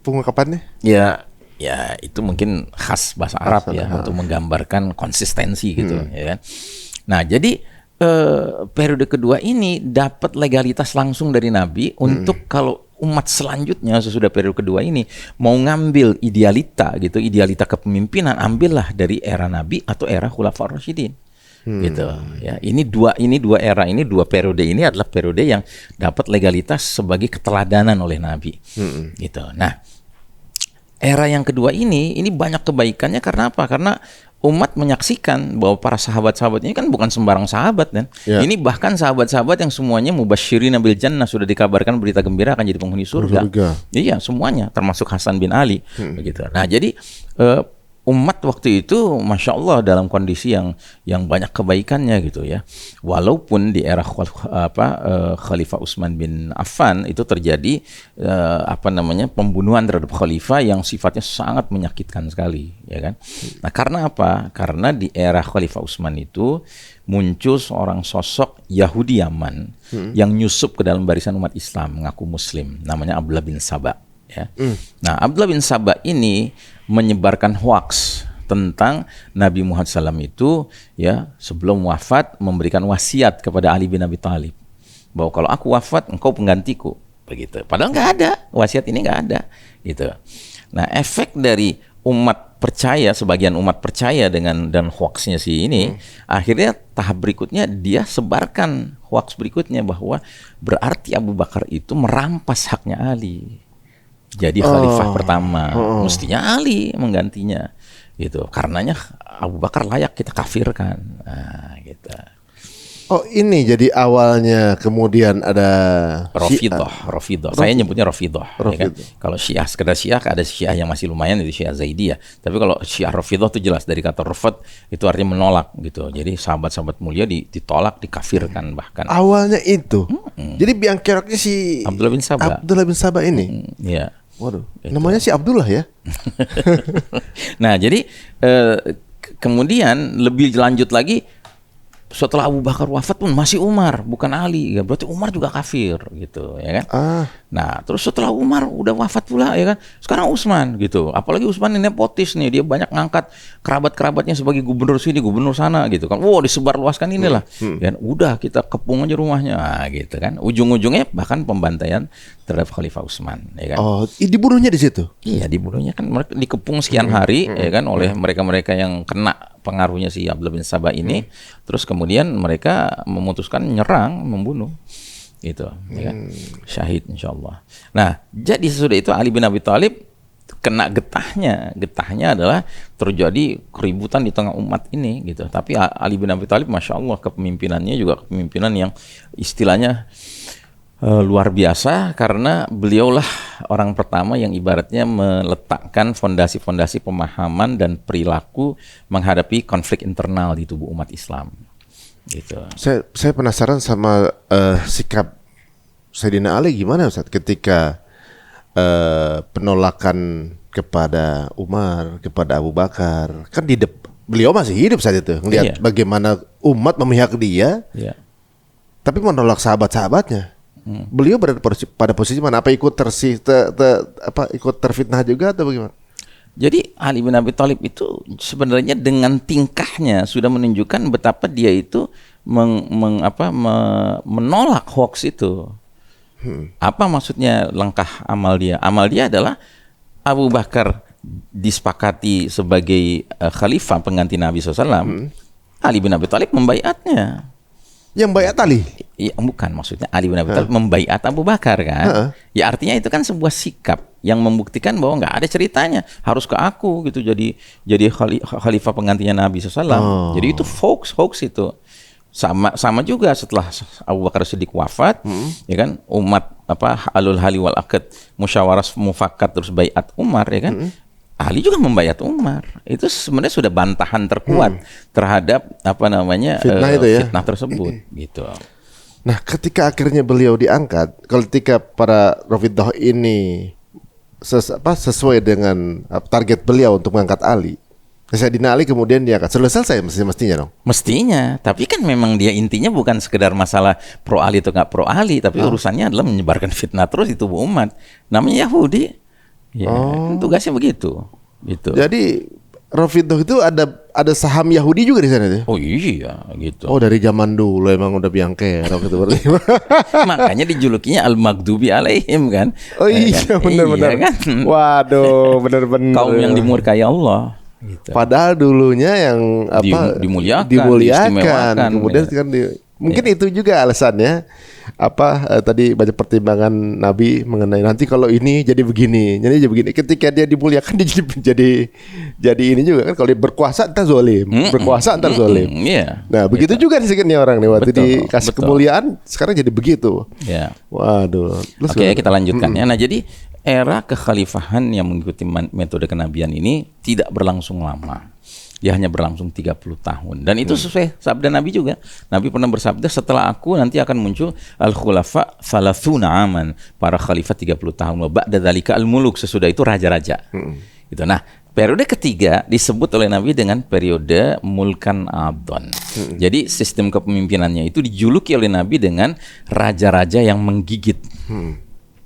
pengungkapannya? Ya itu mungkin khas bahasa Arab ya, untuk menggambarkan konsistensi gitu, ya kan. Nah, jadi periode kedua ini dapat legalitas langsung dari Nabi untuk kalau umat selanjutnya sesudah periode kedua ini mau ngambil idealita gitu, idealita kepemimpinan, ambillah dari era Nabi atau era Khulafaur Rasyidin. Gitu ya. Ini dua era ini, dua periode ini adalah periode yang dapat legalitas sebagai keteladanan oleh Nabi. Gitu. Nah, era yang kedua ini banyak kebaikannya karena apa? Karena umat menyaksikan bahwa para sahabat-sahabat ini kan bukan sembarang sahabat kan. Ini bahkan sahabat-sahabat yang semuanya mubasysyirina bil jannah, sudah dikabarkan berita gembira akan jadi penghuni surga. Iya, semuanya termasuk Hasan bin Ali begitu. Nah, jadi umat waktu itu Masya Allah dalam kondisi yang banyak kebaikannya gitu ya. Walaupun di era Khalifah Utsman bin Affan itu terjadi pembunuhan terhadap khalifah yang sifatnya sangat menyakitkan sekali, ya kan. Nah, karena apa? Karena di era Khalifah Utsman itu muncul seorang sosok Yahudi Yaman yang nyusup ke dalam barisan umat Islam, mengaku muslim, namanya Abdullah bin Saba, ya. Nah, Abdullah bin Saba ini menyebarkan hoaks tentang Nabi Muhammad SAW itu, ya, sebelum wafat memberikan wasiat kepada Ali bin Abi Thalib bahwa kalau aku wafat engkau penggantiku, begitu. Padahal nggak ada, wasiat ini nggak ada, gitu. Nah, efek dari umat percaya, sebagian umat percaya dan hoaxnya si ini, akhirnya tahap berikutnya dia sebarkan hoax berikutnya bahwa berarti Abu Bakar itu merampas haknya Ali. Jadi khalifah pertama, mestinya Ali menggantinya, gitu. Karenanya Abu Bakar layak kita kafirkan, nah, gitu. Oh, ini jadi awalnya kemudian ada Rafidhah. Saya nyebutnya Rafidhah. Ya kan? Kalau Syiah, sekedar Syiah, ada Syiah yang masih lumayan, itu Syiah Zaidiyah. Tapi kalau Syiah Rafidhah itu jelas dari kata rafad, itu artinya menolak gitu. Jadi sahabat-sahabat mulia ditolak, dikafirkan bahkan. Awalnya itu. Jadi biang keroknya si Abdullah bin Saba ini. Iya. Waduh, namanya si Abdullah ya. Nah, jadi kemudian lebih lanjut lagi, setelah Abu Bakar wafat pun masih Umar, bukan Ali, ya, berarti Umar juga kafir gitu, ya kan. Nah, terus setelah Umar udah wafat pula, ya kan, sekarang Utsman gitu. Apalagi Utsman ini nepotis nih, dia banyak ngangkat kerabat-kerabatnya sebagai gubernur sini, gubernur sana gitu kan. Wow, disebarluaskan inilah. Dan udah kita kepung aja rumahnya, nah, gitu kan. Ujung-ujungnya bahkan pembantaian terhadap Khalifah Utsman, ya kan. Oh, dibunuhnya di situ. Iya, dibunuhnya kan, mereka dikepung sekian hari, ya kan, oleh mereka-mereka yang kena pengaruhnya si Abdullah bin Saba ini. Terus kemudian mereka memutuskan nyerang, membunuh, gitu, ya kan? Syahid insyaallah. Nah, jadi sesudah itu Ali bin Abi Thalib kena getahnya adalah terjadi keributan di tengah umat ini, gitu. Tapi Ali bin Abi Thalib Masya Allah kepemimpinannya juga kepemimpinan yang istilahnya luar biasa, karena beliaulah orang pertama yang ibaratnya meletakkan fondasi-fondasi pemahaman dan perilaku menghadapi konflik internal di tubuh umat Islam, gitu. Saya penasaran sama sikap Sayyidina Ali gimana Ustaz ketika penolakan kepada Umar, kepada Abu Bakar, kan beliau masih hidup saat itu, ngelihat bagaimana umat memihak dia, tapi menolak sahabat-sahabatnya. Beliau berada pada posisi mana? Apa ikut ikut terfitnah juga atau bagaimana? Jadi Ali bin Abi Thalib itu sebenarnya dengan tingkahnya sudah menunjukkan betapa dia itu menolak hoax itu. Apa maksudnya langkah amal dia? Amal dia adalah Abu Bakar disepakati sebagai khalifah pengganti Nabi SAW. Ali bin Abi Thalib membaiatnya. Yang baiat Ali? Ya, bukan, maksudnya Ali bin Abi Thalib membaiat Abu Bakar kan. Ya artinya itu kan sebuah sikap yang membuktikan bahwa nggak ada ceritanya harus ke aku gitu jadi khalifah penggantinya Nabi SAW. Jadi itu hoax itu. Sama juga setelah Abu Bakar Siddiq wafat, ya kan, umat alul hali wal akad musyawarah mufakat terus baiat Umar, ya kan. Ali juga membaiat Umar. Itu sebenarnya sudah bantahan terkuat terhadap fitnah tersebut gitu. Nah, ketika akhirnya beliau diangkat, ketika para Rafidhah ini sesuai dengan target beliau untuk mengangkat Ali, Sayyidina Ali kemudian diangkat. Selesai mestinya dong. Mestinya, tapi kan memang dia intinya bukan sekedar masalah pro Ali atau nggak pro Ali, tapi urusannya adalah menyebarkan fitnah terus di tubuh umat. Namanya Yahudi. Ya, tugasnya begitu. Gitu. Jadi Rafidhah itu ada saham Yahudi juga di sana tuh. Oh iya, gitu. Oh, dari zaman dulu emang udah biangkerok gitu berarti. Makanya dijulukinya Al-Maghdubi alaihim kan. Oh iya, benar-benar. Iya, kan? Waduh, benar-benar. Kaum yang dimurkai Allah. Gitu. Padahal dulunya yang dimuliakan. Kemudian kan mungkin itu juga alasannya tadi baca pertimbangan Nabi mengenai nanti kalau ini jadi begini. Ketika dia dimuliakan dia jadi ini juga kan, kalau dia berkuasa entar zalim, Nah, begitu juga di sini orang nih waktu dikasih kemuliaan sekarang jadi begitu. Ya. Waduh. Oke, kita lanjutkan ya. Nah, jadi era kekhalifahan yang mengikuti metode kenabian ini tidak berlangsung lama. Dia hanya berlangsung 30 tahun. Dan itu sesuai sabda Nabi juga. Nabi pernah bersabda, setelah aku nanti akan muncul al-khulafa thalathuna aman, para khalifah 30 tahun. Wa ba'da dzalika al-muluk, sesudah itu raja-raja. Gitu. Nah, periode ketiga disebut oleh Nabi dengan periode mulkan adon. Jadi sistem kepemimpinannya itu dijuluki oleh Nabi dengan raja-raja yang menggigit.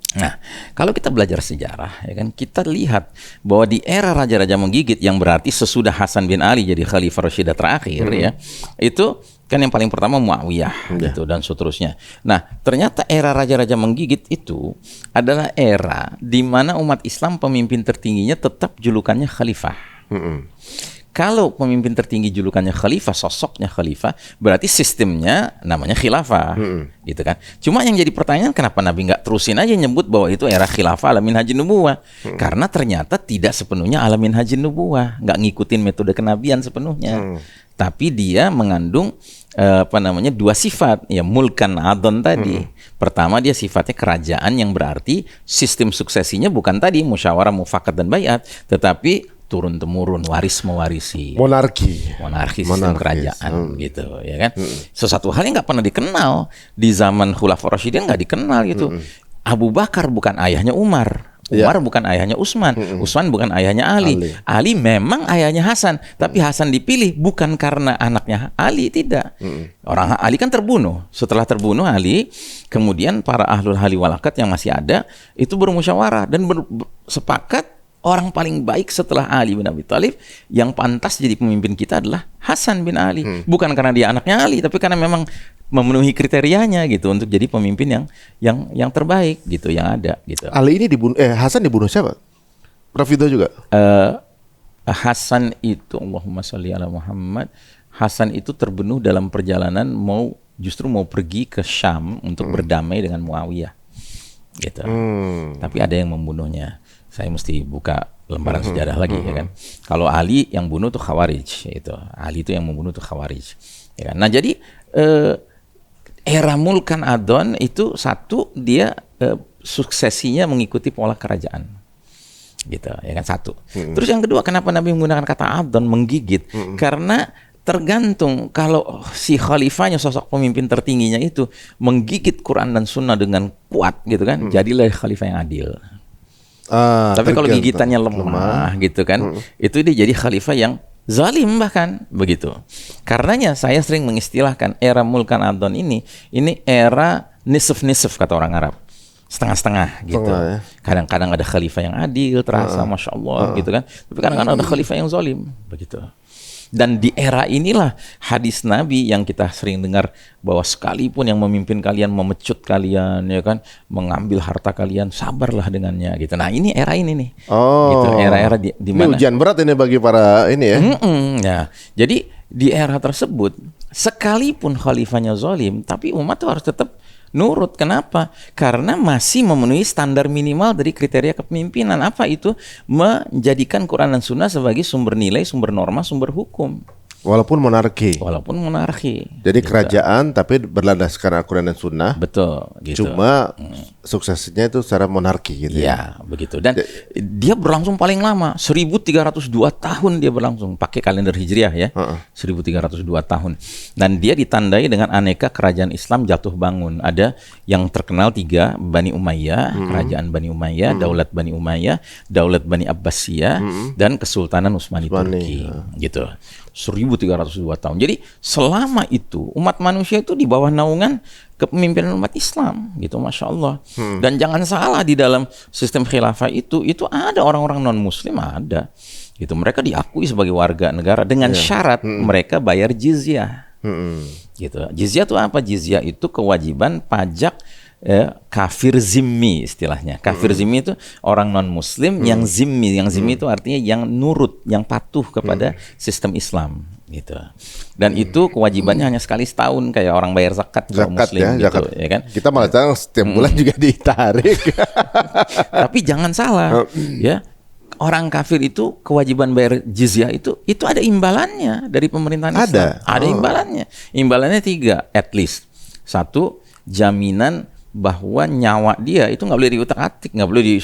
Nah, kalau kita belajar sejarah, ya kan, kita lihat bahwa di era raja-raja menggigit yang berarti sesudah Hasan bin Ali jadi Khalifah Rashidah terakhir, ya, itu kan yang paling pertama Muawiyah, gitu, dan seterusnya. Nah, ternyata era raja-raja menggigit itu adalah era di mana umat Islam pemimpin tertingginya tetap julukannya Khalifah. Kalau pemimpin tertinggi julukannya khalifah, sosoknya khalifah, berarti sistemnya namanya khilafah, gitu kan. Cuma yang jadi pertanyaan, kenapa Nabi nggak terusin aja nyebut bahwa itu era khilafah ala minhajin nubuwah? Karena ternyata tidak sepenuhnya ala minhajin nubuwah, nggak ngikutin metode kenabian sepenuhnya. Tapi dia mengandung dua sifat, ya, mulkan adon tadi. Pertama, dia sifatnya kerajaan yang berarti sistem suksesinya bukan tadi musyawarah mufakat dan baiat, tetapi turun temurun, waris mewarisi, monarki sistem kerajaan, gitu, ya kan. Sesuatu hal yang nggak pernah dikenal di zaman Khulafaur Rasyidin, nggak dikenal gitu. Abu Bakar bukan ayahnya Umar bukan ayahnya Utsman, Utsman bukan ayahnya Ali memang ayahnya Hasan, tapi Hasan dipilih bukan karena anaknya Ali, tidak. Orang Ali kan terbunuh. Setelah terbunuh Ali, kemudian para ahlul hali wal akad yang masih ada itu bermusyawarah dan sepakat orang paling baik setelah Ali bin Abi Thalib yang pantas jadi pemimpin kita adalah Hasan bin Ali. Bukan karena dia anaknya Ali, tapi karena memang memenuhi kriterianya gitu untuk jadi pemimpin yang terbaik gitu yang ada gitu. Ali ini Hasan dibunuh siapa? Rafidhah juga. Hasan itu, Allahumma sholli ala Muhammad, Hasan itu terbunuh dalam perjalanan justru mau pergi ke Syam untuk berdamai dengan Muawiyah gitu. Tapi ada yang membunuhnya. Saya mesti buka lembaran sejarah lagi, ya kan. Kalau Ali yang bunuh tuh Khawarij, itu Ali itu yang membunuh tuh Khawarij, ya kan? Nah, jadi era mulkan adon itu satu, dia suksesinya mengikuti pola kerajaan, gitu, ya kan, satu. Terus yang kedua, kenapa Nabi menggunakan kata adon, menggigit? Karena tergantung kalau si khalifahnya, sosok pemimpin tertingginya itu menggigit Quran dan Sunnah dengan kuat, gitu kan, jadilah khalifah yang adil. Tapi kalau tergantung. gigitannya lemah gitu kan, itu dia jadi khalifah yang zalim bahkan begitu. Karenanya saya sering mengistilahkan era Mulkan Adon ini era nisf-nisf kata orang Arab. Setengah-setengah gitu. Setengah, ya. Kadang-kadang ada khalifah yang adil, terasa Masya Allah gitu kan. Tapi kadang-kadang ada khalifah yang zalim begitu. Dan di era inilah hadis Nabi yang kita sering dengar bahwa sekalipun yang memimpin kalian memecut kalian ya kan, mengambil harta kalian, sabarlah dengannya gitu. Nah, ini era ini nih. Gitu, era-era di Ini mana ujian berat ini bagi para ini ya. ya. Jadi di era tersebut sekalipun khalifahnya zalim, tapi umat tuh harus tetap nurut. Kenapa? Karena masih memenuhi standar minimal dari kriteria kepemimpinan. Apa itu? Menjadikan Quran dan Sunnah sebagai sumber nilai, sumber norma, sumber hukum. Walaupun monarki. Walaupun monarki. Jadi gitu. kerajaan tapi berlandaskan Al-Quran dan Sunnah. Betul. Gitu. Cuma suksesnya itu secara monarki gitu ya. Ya, begitu. Dan dia berlangsung paling lama, 1302 tahun dia berlangsung. Pakai kalender Hijriah ya, 1302 tahun. Dan dia ditandai dengan aneka kerajaan Islam jatuh bangun. Ada yang terkenal 3, Bani Umayyah, kerajaan Bani Umayyah, Daulat Bani Umayyah, Daulat Bani Abbasiyah, dan Kesultanan Utsmani Turki. Gitu. 1302 tahun. Jadi selama itu umat manusia itu di bawah naungan kepemimpinan umat Islam gitu, Masya Allah. Dan jangan salah, di dalam sistem khilafah itu ada orang-orang non muslim, ada gitu. Mereka diakui sebagai warga negara dengan syarat mereka bayar jizyah gitu. Jizyah itu apa? Jizyah itu kewajiban pajak kafir zimmi istilahnya. Kafir zimmi itu orang non muslim yang zimmi. Yang zimmi itu artinya yang nurut, yang patuh kepada sistem Islam gitu. Dan itu kewajibannya hanya sekali setahun, kayak orang bayar zakat kalau muslim ya, gitu, zakat. ya kan? Kita malah sekarang setiap bulan juga ditarik. Tapi jangan salah, ya. Orang kafir itu kewajiban bayar jizyah itu ada imbalannya dari pemerintahan Islam. Ada imbalannya. Imbalannya 3 at least. 1, jaminan bahwa nyawa dia itu nggak boleh diutak-atik, nggak boleh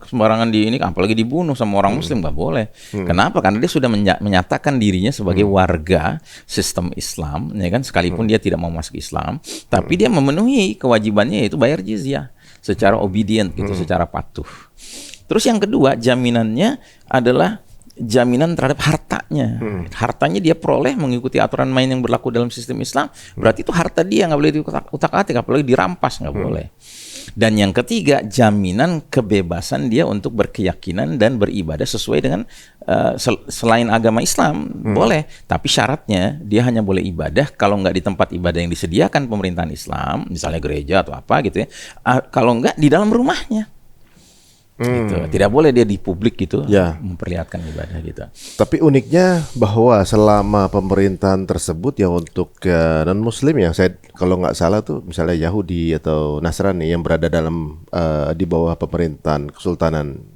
sembarangan di ini, apalagi dibunuh sama orang muslim, nggak boleh. Kenapa? Karena dia sudah menyatakan dirinya sebagai warga sistem Islam, ya kan, sekalipun dia tidak mau masuk Islam, tapi dia memenuhi kewajibannya, yaitu bayar jizyah secara obedient gitu, secara patuh. Terus yang kedua, jaminannya adalah jaminan terhadap hartanya. Hartanya dia peroleh mengikuti aturan main yang berlaku dalam sistem Islam. Berarti itu harta dia, nggak boleh diutak-atik, apalagi dirampas, nggak boleh. Dan yang ketiga, jaminan kebebasan dia untuk berkeyakinan dan beribadah sesuai dengan selain agama Islam. Boleh, tapi syaratnya dia hanya boleh ibadah kalau nggak di tempat ibadah yang disediakan pemerintahan Islam, misalnya gereja atau apa gitu ya. Kalau nggak di dalam rumahnya. Gitu. Tidak boleh dia di publik gitu memperlihatkan ibadah gitu. Tapi uniknya bahwa selama pemerintahan tersebut ya untuk non muslim ya, saya kalau nggak salah tuh misalnya Yahudi atau Nasrani yang berada dalam di bawah pemerintahan Kesultanan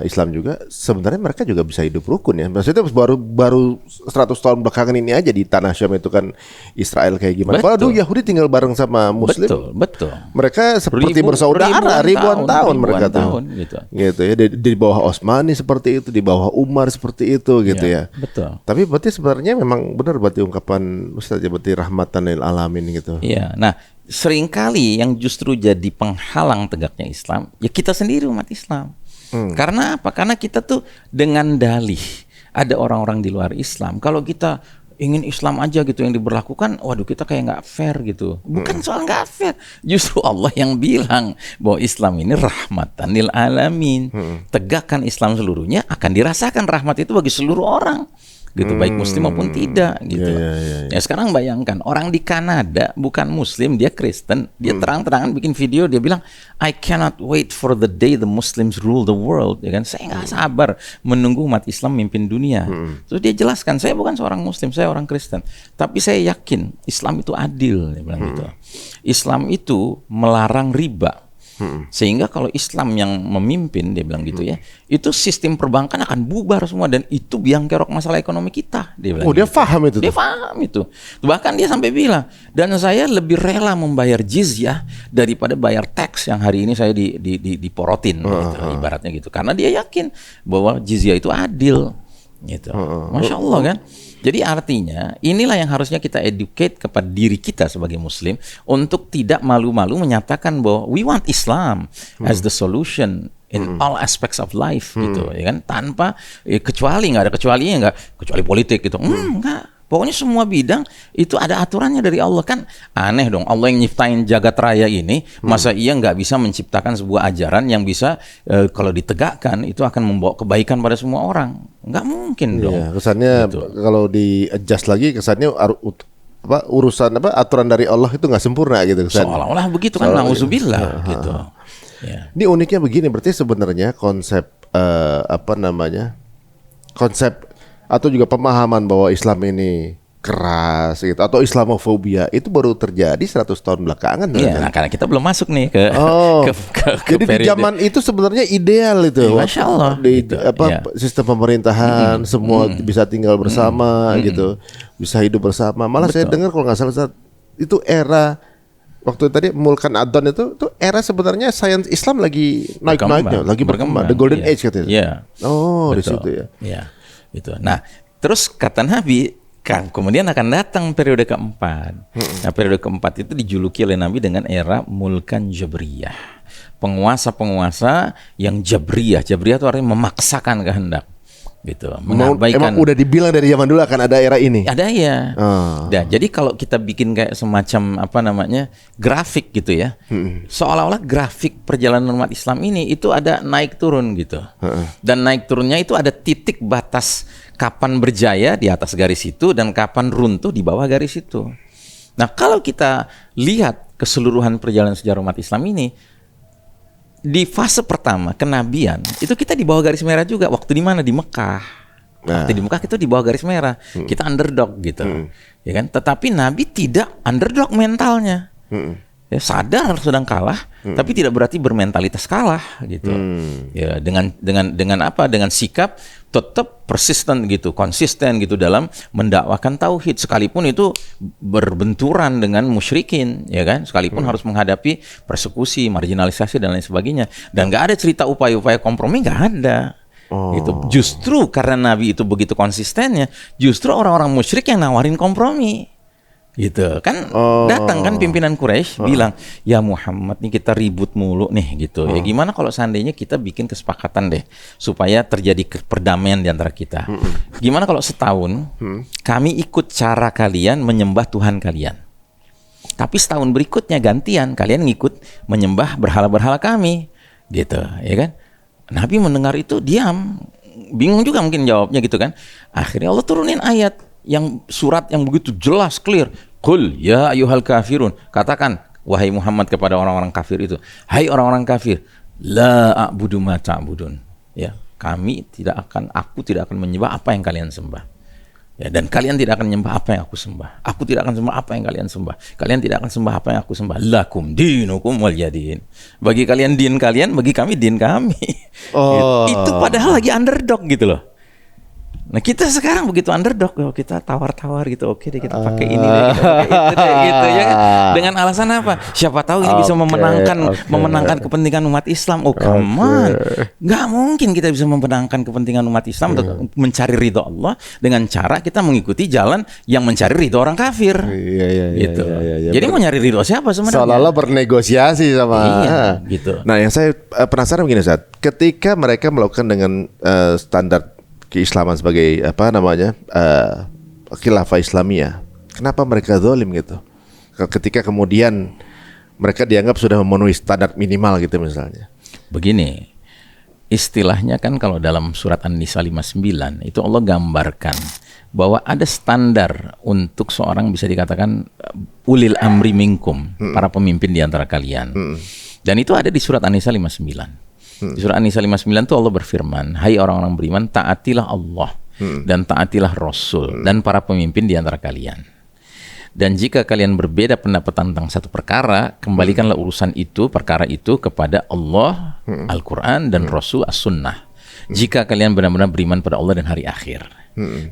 Islam juga, sebenarnya mereka juga bisa hidup rukun ya. Maksudnya baru 100 tahun belakangan ini aja di tanah Syam itu kan Israel kayak gimana. Kalau dulu Yahudi tinggal bareng sama Muslim, betul. Mereka seperti bersaudara ribuan tahun mereka tuh. Gitu ya, di bawah Utsmani seperti itu, di bawah Umar seperti itu gitu ya. Betul. Tapi berarti sebenarnya memang benar berarti ungkapan Ustaz ya, berarti rahmatan lil alamin gitu. Iya. Nah, seringkali yang justru jadi penghalang tegaknya Islam ya kita sendiri umat Islam. Karena apa? Karena kita tuh dengan dalih ada orang-orang di luar Islam. Kalau kita ingin Islam aja gitu yang diberlakukan, waduh kita kayak nggak fair gitu. Bukan soal nggak fair, justru Allah yang bilang bahwa Islam ini rahmatan lil alamin. Tegakkan Islam seluruhnya, akan dirasakan rahmat itu bagi seluruh orang. Gitu, baik muslim maupun tidak gitu. Ya sekarang bayangkan orang di Kanada bukan muslim, dia Kristen, dia terang-terangan bikin video, dia bilang I cannot wait for the day the Muslims rule the world, ya kan, saya nggak sabar menunggu umat Islam mimpin dunia. Terus dia jelaskan, saya bukan seorang muslim, saya orang Kristen, tapi saya yakin Islam itu adil, dia bilang gitu. Islam itu melarang riba. Sehingga kalau Islam yang memimpin, dia bilang gitu ya, itu sistem perbankan akan bubar semua, dan itu biang kerok masalah ekonomi kita, dia bilang. Dia paham itu. Dia paham itu. Bahkan dia sampai bilang, dan saya lebih rela membayar jizyah daripada bayar tax yang hari ini saya diporotin, gitu, ibaratnya gitu. Karena dia yakin bahwa jizyah itu adil, gitu. Masya Allah kan. Jadi artinya inilah yang harusnya kita educate kepada diri kita sebagai muslim, untuk tidak malu-malu menyatakan bahwa we want Islam as the solution in all aspects of life gitu, ya kan, tanpa kecuali, nggak ada kecualinya, nggak kecuali politik gitu, nggak. Pokoknya semua bidang itu ada aturannya dari Allah. Kan aneh dong, Allah yang nyiptain jagat raya ini, masa ia nggak bisa menciptakan sebuah ajaran yang bisa kalau ditegakkan itu akan membawa kebaikan pada semua orang? Nggak mungkin dong. Iya, kesannya Gitu. kalau di adjust lagi kesannya urusan aturan dari Allah itu nggak sempurna gitu kesannya. Seolah-olah begitu kan, Seolah-olah nauzubillah gitu. gitu. Ya. Ini uniknya begini, berarti sebenarnya konsep konsep atau juga pemahaman bahwa Islam ini keras gitu atau Islamofobia itu baru terjadi 100 tahun belakangan. Iya, nah karena kita belum masuk nih ke ke jadi di periode. zaman itu sebenarnya ideal itu. Iya, Masya Allah, Di gitu. Iya. sistem pemerintahan semua bisa tinggal bersama gitu, bisa hidup bersama. Malah saya dengar kalau nggak salah Ustaz, itu era waktu tadi Mulkan Adon itu era sebenarnya sains Islam lagi naik-naiknya, lagi berkembang. The Golden Iya. Age katanya. Iya. Oh, di Betul. situ ya. Iya. Gitu. Nah, terus kata Nabi kan kemudian akan datang periode keempat. Nah, periode keempat itu dijuluki oleh Nabi dengan era Mulkan Jabriyah. Penguasa-penguasa yang Jabriyah. Jabriyah itu artinya memaksakan kehendak. Gitu. Mengabaikan. Emang udah dibilang dari zaman dulu akan ada era ini. Ada ya. Oh. Nah, jadi kalau kita bikin kayak semacam grafik gitu ya, seolah-olah grafik perjalanan umat Islam ini itu ada naik turun gitu, dan naik turunnya itu ada titik batas kapan berjaya di atas garis itu dan kapan runtuh di bawah garis itu. Nah, kalau kita lihat keseluruhan perjalanan sejarah umat Islam ini, di fase pertama kenabian itu kita di bawah garis merah juga. Waktu di mana? Di Mekah. Waktu di Mekah kita di bawah garis merah. Kita underdog gitu, ya kan? Tetapi Nabi tidak underdog mentalnya. Ya, sadar sedang kalah, tapi tidak berarti bermentalitas kalah gitu. Ya, dengan apa? Dengan sikap tetap persisten gitu, konsisten gitu dalam mendakwakan tauhid, sekalipun itu berbenturan dengan musyrikin, ya kan? Sekalipun harus menghadapi persekusi, marginalisasi dan lain sebagainya. Dan nggak ada cerita upaya-upaya kompromi, nggak ada. Gitu. Justru karena Nabi itu begitu konsistennya, justru orang-orang musyrik yang nawarin kompromi. Gitu kan, datang kan pimpinan Quraisy bilang, ya Muhammad nih kita ribut mulu nih gitu. Ya gimana kalau seandainya kita bikin kesepakatan deh supaya terjadi perdamaian di antara kita. Gimana kalau setahun kami ikut cara kalian menyembah Tuhan kalian, tapi setahun berikutnya gantian kalian ngikut menyembah berhala-berhala kami, gitu, ya kan? Nabi mendengar itu diam, bingung juga mungkin jawabnya gitu kan. Akhirnya Allah turunin ayat yang surat yang begitu jelas, clear. Qul ya ayyuhal kafirun, katakan wahai Muhammad kepada orang-orang kafir itu, hai orang-orang kafir, la a'budu ma ta'budun. Ya, aku tidak akan menyembah apa yang kalian sembah. Ya, dan kalian tidak akan menyembah apa yang aku sembah. Aku tidak akan sembah apa yang kalian sembah. Kalian tidak akan sembah apa yang aku sembah. Lakum dinukum waliyadin. Bagi kalian din kalian, bagi kami din kami. Itu padahal lagi underdog gitu loh. Nah, kita sekarang begitu underdog, kita tawar-tawar gitu, oke deh kita pakai ini deh, kita pakai itu deh, gitu ya kan? Dengan alasan apa? Siapa tahu ini bisa memenangkan kepentingan umat Islam. Oh, come on. Nggak mungkin kita bisa memenangkan kepentingan umat Islam untuk mencari ridho Allah dengan cara kita mengikuti jalan yang mencari ridho orang kafir. Gitu. Jadi mau nyari ridho siapa sebenarnya? Seolah-olah bernegosiasi sama. Gitu. Nah, yang saya penasaran begini Ustaz, ketika mereka melakukan dengan standar keislaman sebagai khilafah Islamiyah, kenapa mereka zalim gitu? Ketika kemudian mereka dianggap sudah memenuhi standar minimal gitu misalnya. Begini, istilahnya kan kalau dalam surat An-Nisa 59 itu Allah gambarkan bahwa ada standar untuk seorang bisa dikatakan ulil amri minkum, para pemimpin di antara kalian. Dan itu ada di surat An-Nisa 59. Di surah An-Nisa 59 itu Allah berfirman, hai orang-orang beriman, taatilah Allah dan taatilah Rasul dan para pemimpin di antara kalian. Dan jika kalian berbeda pendapat tentang satu perkara, kembalikanlah perkara itu kepada Allah, Al-Quran dan Rasul As-Sunnah. Jika kalian benar-benar beriman pada Allah dan hari akhir.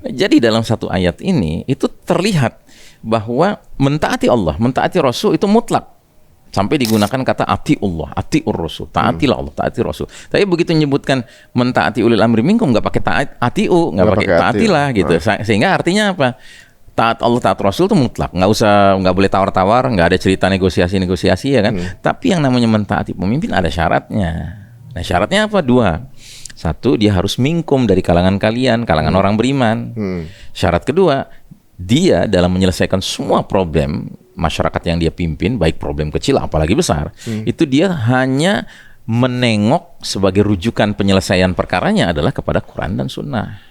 Jadi dalam satu ayat ini itu terlihat bahwa mentaati Allah, mentaati Rasul itu mutlak. Sampai digunakan kata atiullah, atiur rasul, taatilah Allah, taati rasul. Tapi begitu menyebutkan mentaati ulil amri minkum, nggak pakai atiu, nggak pakai taatilah gitu. Sehingga artinya apa? Taat Allah, taat Rasul itu mutlak, nggak boleh tawar-tawar, nggak ada cerita negosiasi ya kan. Tapi yang namanya mentaati pemimpin ada syaratnya. Nah, syaratnya apa? 2. 1, dia harus mingkum dari kalangan kalian, kalangan orang beriman. Syarat kedua, dia dalam menyelesaikan semua problem masyarakat yang dia pimpin, baik problem kecil apalagi besar, itu dia hanya menengok sebagai rujukan penyelesaian perkaranya adalah kepada Quran dan Sunnah.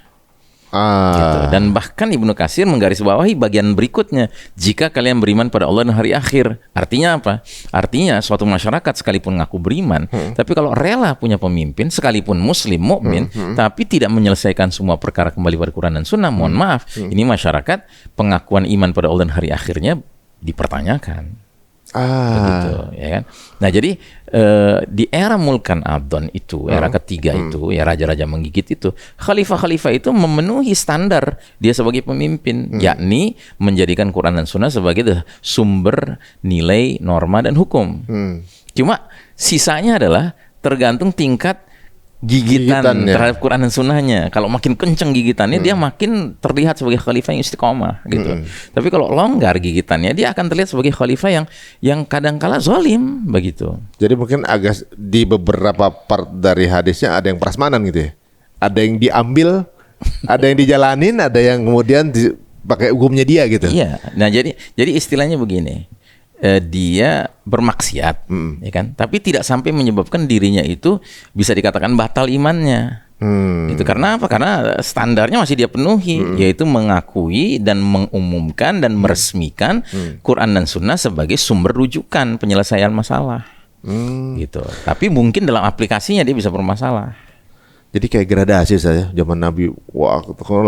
Gitu. Dan bahkan Ibnu Katsir menggarisbawahi bagian berikutnya, jika kalian beriman pada Allah dan hari akhir. Artinya apa? Artinya suatu masyarakat sekalipun ngaku beriman, tapi kalau rela punya pemimpin sekalipun muslim mukmin, tapi tidak menyelesaikan semua perkara kembali pada Quran dan Sunnah, mohon maaf, ini masyarakat pengakuan iman pada Allah dan hari akhirnya dipertanyakan. Begitu, ya kan? Nah, jadi di era Mulkan Abdon itu, era ketiga itu, ya raja-raja menggigit itu, khalifah-khalifah itu memenuhi standar dia sebagai pemimpin, yakni menjadikan Quran dan Sunnah sebagai sumber nilai, norma dan hukum. Cuma sisanya adalah tergantung tingkat gigitan terhadap Quran dan Sunnahnya. Kalau makin kenceng gigitannya, dia makin terlihat sebagai khalifah yang istiqomah gitu. Tapi kalau longgar gigitannya, dia akan terlihat sebagai khalifah yang kadangkala zalim begitu. Jadi mungkin agak di beberapa part dari hadisnya ada yang prasmanan gitu ya. Ada yang diambil, ada yang dijalanin, ada yang kemudian pakai hukumnya dia gitu. Iya. Nah, jadi istilahnya begini. Dia bermaksiat, ya kan? Tapi tidak sampai menyebabkan dirinya itu bisa dikatakan batal imannya. Itu karena apa? Karena standarnya masih dia penuhi, yaitu mengakui dan mengumumkan dan meresmikan Quran dan Sunnah sebagai sumber rujukan penyelesaian masalah. Gitu. Tapi mungkin dalam aplikasinya dia bisa bermasalah. Jadi kayak gradasi saya zaman Nabi, wah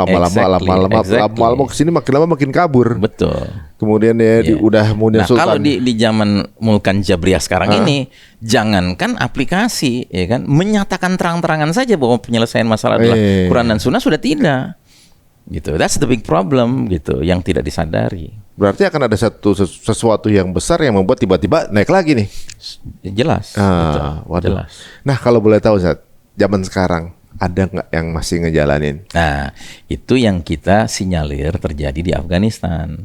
lama-lama kesini makin lama makin kabur. Betul. Kemudian udah Nah, Sultan. Kalau di zaman Mulkan Jabriyah sekarang ini, jangankan aplikasi, ya kan, menyatakan terang-terangan saja bahwa penyelesaian masalah adalah Quran dan Sunnah sudah tidak. Gitu. That's the big problem gitu, yang tidak disadari. Berarti akan ada sesuatu yang besar yang membuat tiba-tiba naik lagi nih. Jelas. Waduh. Jelas. Nah, kalau boleh tahu Ustaz, zaman sekarang ada nggak yang masih ngejalanin? Nah, itu yang kita sinyalir terjadi di Afghanistan.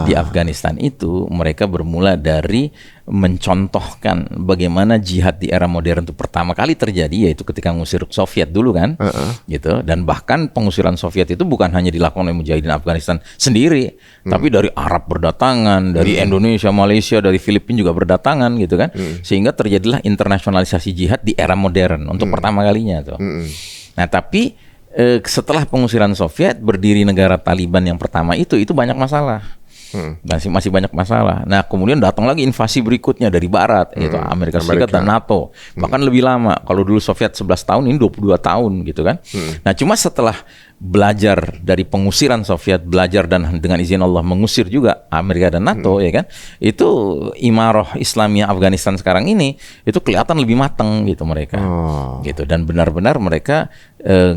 Di Afghanistan itu mereka bermula dari mencontohkan bagaimana jihad di era modern itu pertama kali terjadi, yaitu ketika mengusir Soviet dulu kan, gitu. Dan bahkan pengusiran Soviet itu bukan hanya dilakukan oleh mujahidin Afghanistan sendiri, tapi dari Arab berdatangan, dari Indonesia, Malaysia, dari Filipina juga berdatangan, gitu kan, sehingga terjadilah internasionalisasi jihad di era modern untuk pertama kalinya tuh. Nah, tapi setelah pengusiran Soviet, berdiri negara Taliban yang pertama itu banyak masalah. Masih banyak masalah. Nah, kemudian datang lagi invasi berikutnya dari barat, yaitu Amerika Serikat dan NATO. Bahkan lebih lama. Kalau dulu Soviet 11 tahun, ini 22 tahun gitu kan. Nah, cuma setelah belajar dari pengusiran Soviet, belajar dan dengan izin Allah mengusir juga Amerika dan NATO, ya kan, itu Imarah Islamiyah Afghanistan sekarang ini itu kelihatan lebih matang gitu mereka, gitu. Dan benar-benar mereka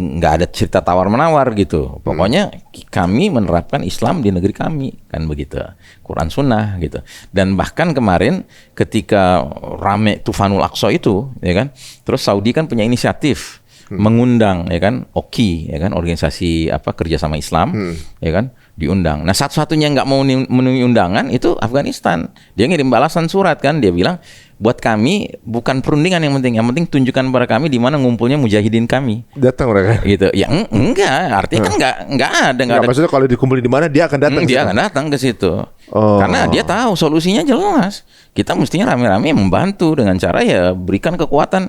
nggak ada cerita tawar menawar gitu. Pokoknya kami menerapkan Islam di negeri kami, kan begitu, Quran Sunnah gitu. Dan bahkan kemarin ketika rame Tufanul Aqsa itu, ya kan, terus Saudi kan punya inisiatif mengundang, ya kan, OKI, ya kan, organisasi kerjasama Islam, ya kan, diundang. Nah, satu-satunya yang nggak mau memenuhi undangan itu Afghanistan. Dia ngirim balasan surat kan, dia bilang, buat kami bukan perundingan yang penting tunjukkan kepada kami di mana ngumpulnya mujahidin kami. Datang mereka. Gitu. Ya enggak, artinya kan enggak ada. Maksudnya kalau dikumpulin di mana dia akan datang. Dia akan datang ke situ. Karena dia tahu solusinya jelas. Kita mestinya rame-rame membantu dengan cara ya berikan kekuatan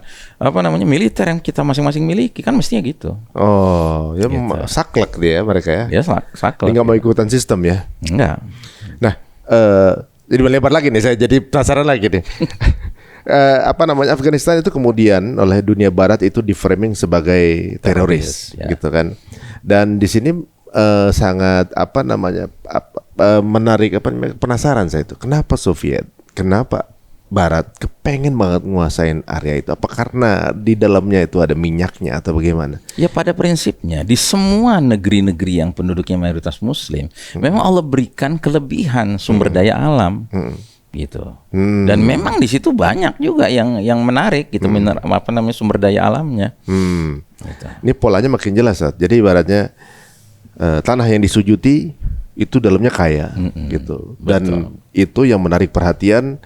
militer yang kita masing-masing miliki, kan mestinya gitu. Ya gitu. Saklek dia mereka ya. Ya saklek. Dia nggak mau ikutan sistem ya. Enggak. Nah, jadi melebar lagi nih, saya jadi penasaran lagi nih. Afghanistan itu kemudian oleh dunia barat itu di-framing sebagai teroris ya. Gitu kan. Dan di sini sangat menarik penasaran saya itu. Kenapa Soviet? Kenapa Barat kepengen banget nguasain area itu? Apa karena di dalamnya itu ada minyaknya atau bagaimana? Ya, pada prinsipnya di semua negeri-negeri yang penduduknya mayoritas Muslim, memang Allah berikan kelebihan sumber daya alam, gitu. Dan memang di situ banyak juga yang menarik, gitu, sumber daya alamnya. Gitu. Ini polanya makin jelas, Sat. Jadi ibaratnya tanah yang disujuti itu dalamnya kaya, gitu. Dan itu yang menarik perhatian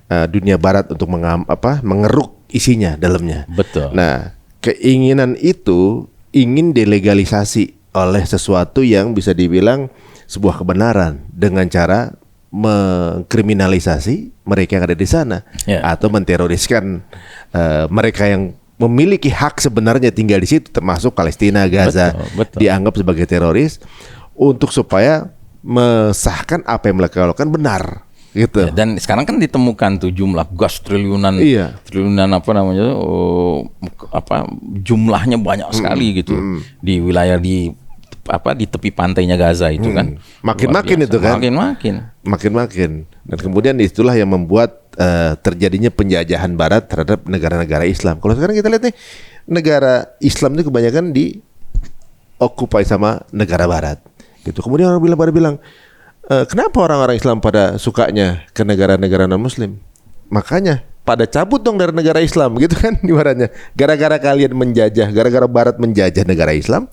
dunia barat untuk mengeruk isinya dalamnya. Betul. Nah, keinginan itu ingin delegalisasi oleh sesuatu yang bisa dibilang sebuah kebenaran dengan cara mengkriminalisasi mereka yang ada di sana atau menteroriskan mereka yang memiliki hak sebenarnya tinggal di situ, termasuk Palestina, Gaza, betul. Dianggap sebagai teroris untuk supaya mesahkan apa yang mereka lakukan benar. Gitu. Dan sekarang kan ditemukan tuh jumlah gas triliunan, triliunan jumlahnya banyak sekali gitu di wilayah di tepi pantainya Gaza itu kan. Makin-makin itu kan. Makin-makin. Dan kemudian itulah yang membuat terjadinya penjajahan Barat terhadap negara-negara Islam. Kalau sekarang kita lihat nih, negara Islam itu kebanyakan diokupai sama negara Barat. Gitu. Kemudian orang bilang, kenapa orang-orang Islam pada sukanya ke negara-negara non-Muslim? Makanya pada cabut dong dari negara Islam, gitu kan ibaratnya. Gara-gara kalian menjajah, gara-gara Barat menjajah negara Islam,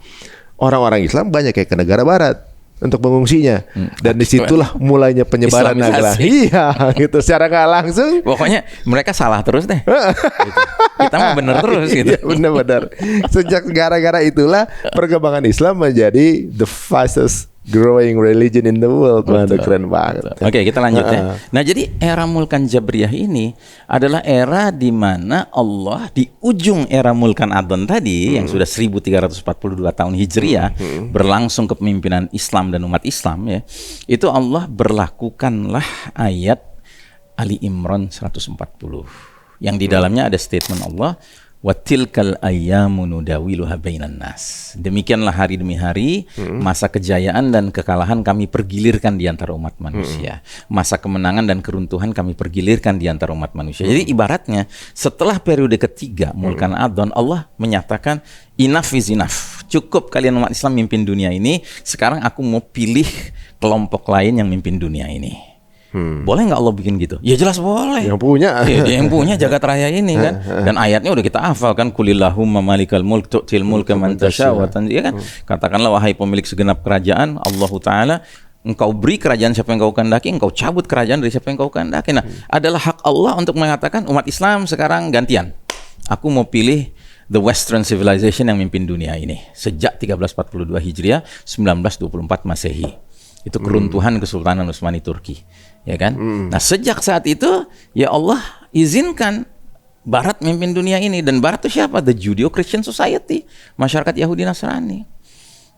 orang-orang Islam banyak kayak ke negara Barat untuk mengungsinya. Dan disitulah mulainya penyebaran agama. Iya, gitu. Secara nggak langsung. Pokoknya mereka salah terus deh. Gitu. Kita mah bener terus gitu. Iya, benar-benar. Sejak gara-gara itulah perkembangan Islam menjadi the fastest growing religion in the world. Betul, keren banget. Oke, kita lanjut ya. Nah, jadi era Mulkan Jabriyah ini adalah era di mana Allah di ujung era Mulkan Adhan tadi yang sudah 1342 tahun Hijriah berlangsung kepemimpinan Islam dan umat Islam ya. Itu Allah berlakukanlah ayat Ali Imran 140 yang di dalamnya ada statement Allah, wa tilkal ayyamu nudawiluha bainan nas. Demikianlah hari demi hari, masa kejayaan dan kekalahan kami pergilirkan di antara umat manusia. Masa kemenangan dan keruntuhan kami pergilirkan di antara umat manusia. Jadi ibaratnya setelah periode ketiga Mulkan Adhan, Allah menyatakan enough is enough. Cukup kalian umat Islam mimpin dunia ini. Sekarang aku mau pilih kelompok lain yang mimpin dunia ini. Boleh nggak Allah bikin gitu? Ya jelas boleh. Yang punya, yang punya jagat raya ini kan. Dan ayatnya udah kita hafal kan. Kulillahumma malikal mulk tu'til mulka man tasha wa tanzi, kan. Katakanlah wahai pemilik segenap kerajaan, Allahu Ta'ala, engkau beri kerajaan siapa yang kau kehendaki, engkau cabut kerajaan dari siapa yang kau kehendaki. Nah, adalah hak Allah untuk mengatakan umat Islam sekarang gantian. Aku mau pilih the Western civilization yang mimpin dunia ini sejak 1342 Hijriah, 1924 Masehi. Itu keruntuhan Kesultanan Utsmani Turki, ya kan? Nah, sejak saat itu ya Allah izinkan Barat mimpin dunia ini, dan Barat itu siapa? The Judeo-Christian Society, masyarakat Yahudi Nasrani.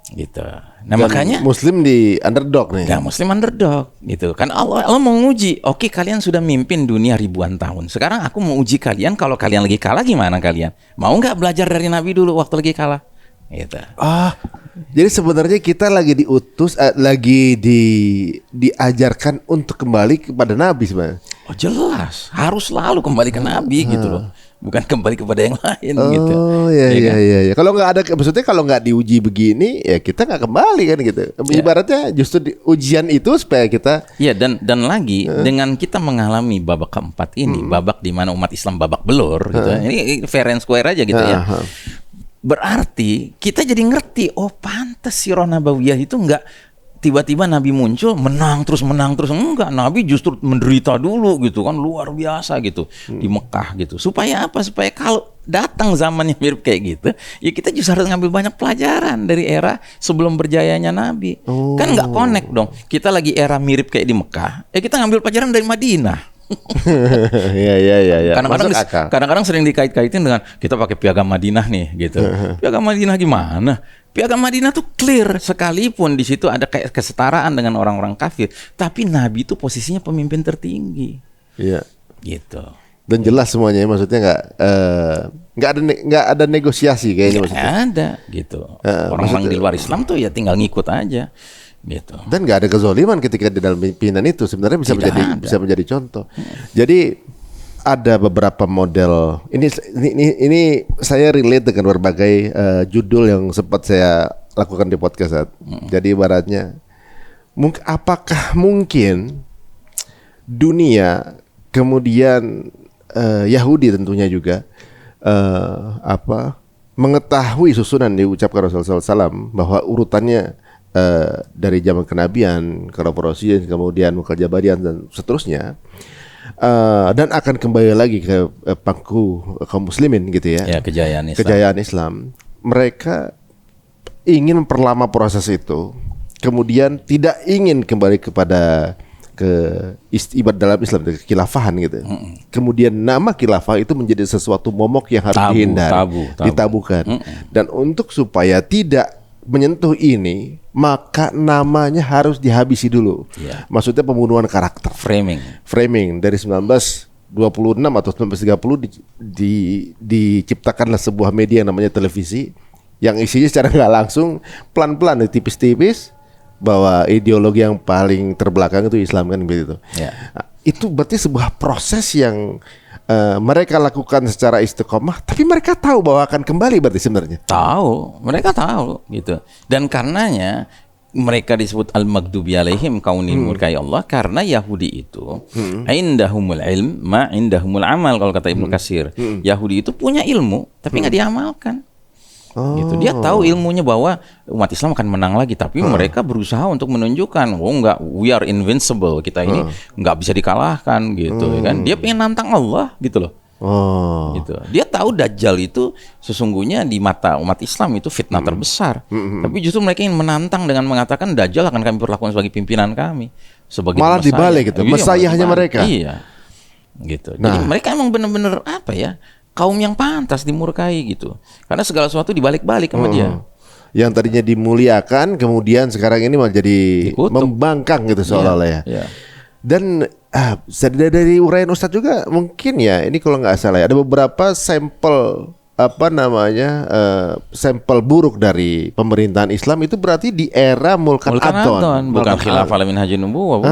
Gitu. Nah, dan makanya Muslim di underdog nih. Ya, Muslim underdog gitu. Kan Allah mau nguji. Oke, kalian sudah mimpin dunia ribuan tahun. Sekarang aku mau uji kalian, kalau kalian lagi kalah gimana kalian? Mau nggak belajar dari Nabi dulu waktu lagi kalah? Gitu. Jadi sebenarnya kita lagi diutus, diajarkan untuk kembali kepada Nabi sebenarnya. Oh jelas, harus selalu kembali ke Nabi gitu loh, bukan kembali kepada yang lain gitu. Oh iya. Kalau nggak ada, maksudnya kalau nggak diuji begini, ya kita nggak kembali kan gitu. Ibaratnya justru ujian itu supaya kita. Iya, dan lagi dengan kita mengalami babak keempat ini, babak di mana umat Islam babak belur gitu. Ini fair and square aja gitu ya. Berarti kita jadi ngerti, oh pantas sirah nabawiyah itu enggak tiba-tiba Nabi muncul menang terus, enggak. Nabi justru menderita dulu gitu kan, luar biasa gitu di Mekah gitu. Supaya apa? Supaya kalau datang zaman yang mirip kayak gitu, ya kita justru harus ngambil banyak pelajaran dari era sebelum berjayanya Nabi. Kan nggak connect dong. Kita lagi era mirip kayak di Mekah, ya kita ngambil pelajaran dari Madinah. Iya. Kadang-kadang sering dikait-kaitin dengan kita pakai piagam Madinah nih gitu. Piagam Madinah gimana? Piagam Madinah tuh clear, sekalipun di situ ada kayak kesetaraan dengan orang-orang kafir, tapi Nabi itu posisinya pemimpin tertinggi. Iya. Gitu. Dan jelas semuanya, maksudnya nggak ada negosiasi kayaknya maksudnya. Nggak ada gitu. Orang-orang di luar Islam tuh ya tinggal ngikut aja. Gitu. Dan nggak ada kezoliman ketika di dalam pimpinan itu, sebenarnya bisa menjadi contoh. Jadi ada beberapa model ini saya relate dengan berbagai judul yang sempat saya lakukan di podcast. Jadi ibaratnya apakah mungkin dunia kemudian Yahudi tentunya juga mengetahui susunan diucapkan Rasulullah SAW bahwa urutannya dari zaman kenabian, keroporosian, kemudian Mulkan Jabriyah dan seterusnya, dan akan kembali lagi ke pangku kaum muslimin gitu ya. Ya, kejayaan Islam. Kejayaan Islam. Mereka ingin memperlama proses itu, kemudian tidak ingin kembali kepada ibadah dalam Islam, ke khilafahan gitu. Kemudian nama khilafah itu menjadi sesuatu momok yang harus dihindari, ditabukan. Dan untuk supaya tidak menyentuh ini, maka namanya harus dihabisi dulu. Maksudnya pembunuhan karakter. Framing dari 1926 atau 1930 diciptakanlah sebuah media yang namanya televisi, yang isinya secara nggak langsung pelan-pelan tipis-tipis bahwa ideologi yang paling terbelakang itu Islam kan begitu. Nah, itu berarti sebuah proses yang mereka lakukan secara istiqomah, tapi mereka tahu bahwa akan kembali berarti sebenarnya. Mereka tahu gitu. Dan karenanya mereka disebut al-maghdubi alaihim, kaum dimurkai Allah, karena Yahudi itu indahumul ilm ma indahumul amal, kalau kata Ibnu Katsir. Yahudi itu punya ilmu tapi nggak diamalkan. Gitu. Dia tahu ilmunya bahwa umat Islam akan menang lagi, tapi mereka berusaha untuk menunjukkan, we are invincible, kita ini nggak bisa dikalahkan gitu, ya kan? Dia pengen nantang Allah gitu loh. Gitu. Dia tahu Dajjal itu sesungguhnya di mata umat Islam itu fitnah terbesar, tapi justru mereka ingin menantang dengan mengatakan Dajjal akan kami perlakukan sebagai pimpinan kami, sebagai malah dibalik gitu, mesayahnya mereka. Iya, gitu. Jadi mereka emang benar-benar apa ya? Kaum yang pantas dimurkai gitu, karena segala sesuatu dibalik-balik sama dia. Yang tadinya dimuliakan, kemudian sekarang ini malah jadi membangkang gitu seolah-olah ya. Dan dari uraian Ustadz juga mungkin ya, ini kalau nggak salah ya, ada beberapa sampel sampel buruk dari pemerintahan Islam itu berarti di era Mulkan Adon, bukan khilafah min hajin nubuwah.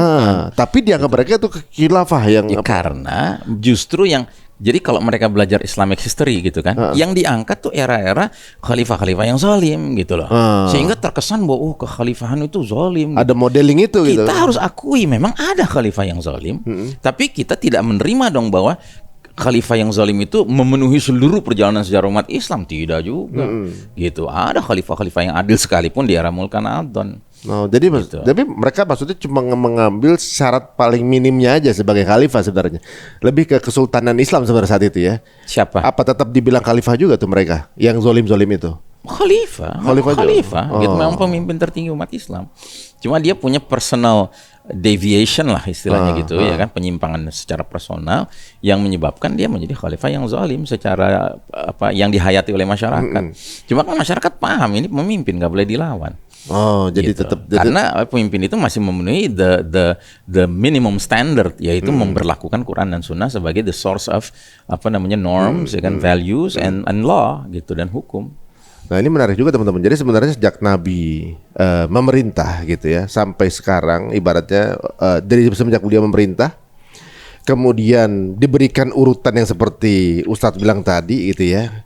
Tapi dianggap mereka itu khilafah yang karena justru yang jadi kalau mereka belajar Islamic history gitu kan, yang diangkat tuh era-era khalifah-khalifah yang zalim gitu loh. Sehingga terkesan bahwa kekhalifahan itu zalim. Ada modeling itu gitu. Kita harus akui memang ada khalifah yang zalim, tapi kita tidak menerima dong bahwa khalifah yang zalim itu memenuhi seluruh perjalanan sejarah umat Islam. Tidak juga. Gitu. Ada khalifah-khalifah yang adil sekalipun di era Mulkan Adon. Jadi mereka maksudnya cuma mengambil syarat paling minimnya aja sebagai khalifah sebenarnya. Lebih ke kesultanan Islam sebenarnya saat itu ya. Siapa? Apa tetap dibilang khalifah juga tuh mereka yang zolim-zolim itu? Khalifah gitu, memang pemimpin tertinggi umat Islam. Cuma dia punya personal deviation lah istilahnya gitu ya kan, penyimpangan secara personal yang menyebabkan dia menjadi khalifah yang zalim secara yang dihayati oleh masyarakat. Cuma kan masyarakat paham ini pemimpin nggak boleh dilawan. Jadi gitu. tetap karena pemimpin itu masih memenuhi the minimum standard, yaitu memberlakukan Quran dan Sunnah sebagai the source of norms, ya kan, values and law gitu, dan hukum. Nah ini menarik juga teman-teman. Jadi sebenarnya sejak Nabi memerintah gitu ya sampai sekarang, ibaratnya dari semenjak beliau memerintah, kemudian diberikan urutan yang seperti Ustadz bilang tadi gitu ya.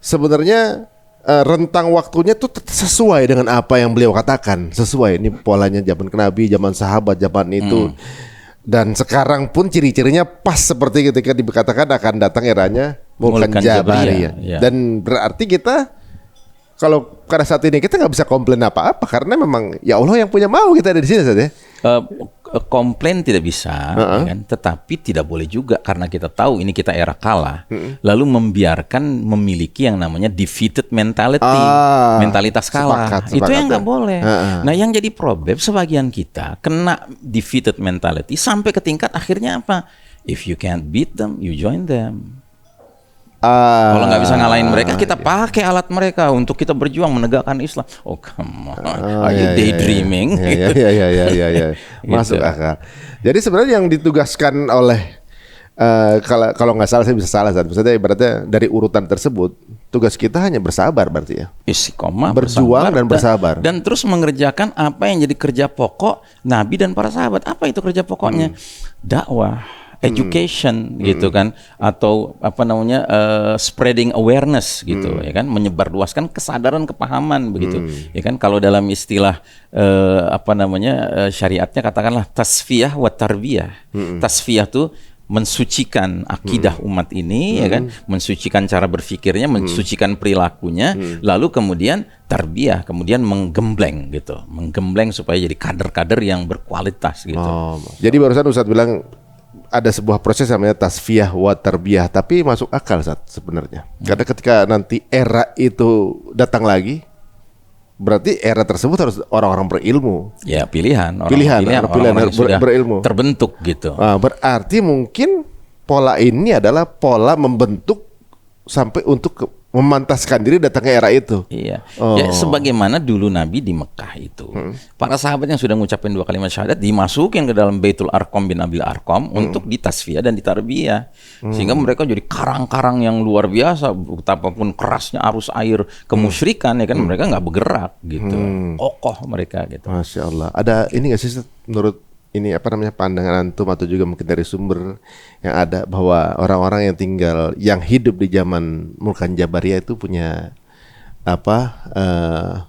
Sebenarnya rentang waktunya tuh sesuai dengan apa yang beliau katakan, sesuai ini polanya zaman Nabi, zaman sahabat, zaman itu. Dan sekarang pun ciri-cirinya pas seperti ketika dikatakan akan datang eranya Mulkan Jabariyah. Dan berarti kita kalau pada saat ini kita nggak bisa komplain apa-apa karena memang ya Allah yang punya mau kita ada di sini saja. Komplain tidak bisa, ya kan? Tetapi tidak boleh juga karena kita tahu ini kita era kalah, lalu membiarkan memiliki yang namanya defeated mentality, mentalitas kalah. Sepakat, itu yang nggak boleh. Nah, yang jadi problem sebagian kita kena defeated mentality sampai ke tingkat akhirnya apa? If you can't beat them, you join them. Kalau nggak bisa ngalahin mereka, kita pakai alat mereka untuk kita berjuang menegakkan Islam. Oh come on, are you daydreaming? Iya. Masuk akal. Jadi sebenarnya yang ditugaskan oleh kalau nggak salah, saya bisa salah, maksudnya ibaratnya dari urutan tersebut, tugas kita hanya bersabar berarti ya. Istiqomah, berjuang dan bersabar. Dan terus mengerjakan apa yang jadi kerja pokok Nabi dan para sahabat. Apa itu kerja pokoknya? Dakwah, education gitu kan, atau spreading awareness gitu, ya kan, menyebarluaskan kesadaran, kepahaman begitu, ya kan. Kalau dalam istilah syariatnya katakanlah tasfiyah wa tarbiyah. Tasfiyah tuh mensucikan akidah umat ini, ya kan, mensucikan cara berpikirnya, mensucikan perilakunya, lalu kemudian tarbiyah, kemudian menggembleng gitu, menggembleng supaya jadi kader-kader yang berkualitas gitu. Jadi barusan Ustadz bilang ada sebuah proses namanya tasfiyah wa tarbiyah, tapi masuk akal sebenarnya. Karena ketika nanti era itu datang lagi, berarti era tersebut harus orang-orang berilmu. Ya pilihan Pilihan orang-orang yang sudah berilmu. terbentuk gitu. Berarti mungkin pola ini adalah pola membentuk sampai untuk memantaskan diri datangnya era itu. Iya. Ya sebagaimana dulu Nabi di Mekah itu, para sahabat yang sudah ngucapin 2 kalimat syahadat dimasukin ke dalam Baitul Arqam bin Abil Arqam untuk ditasfiyah dan ditarbiyah. Sehingga mereka jadi karang-karang yang luar biasa, betapapun kerasnya arus air kemusyrikan ya kan, mereka nggak bergerak gitu. Kokoh mereka gitu. Masya Allah. Ada ini nggak sih menurut ini pandangan antum atau juga mungkin dari sumber yang ada bahwa orang-orang yang hidup di zaman Mulkan Jabariyah itu punya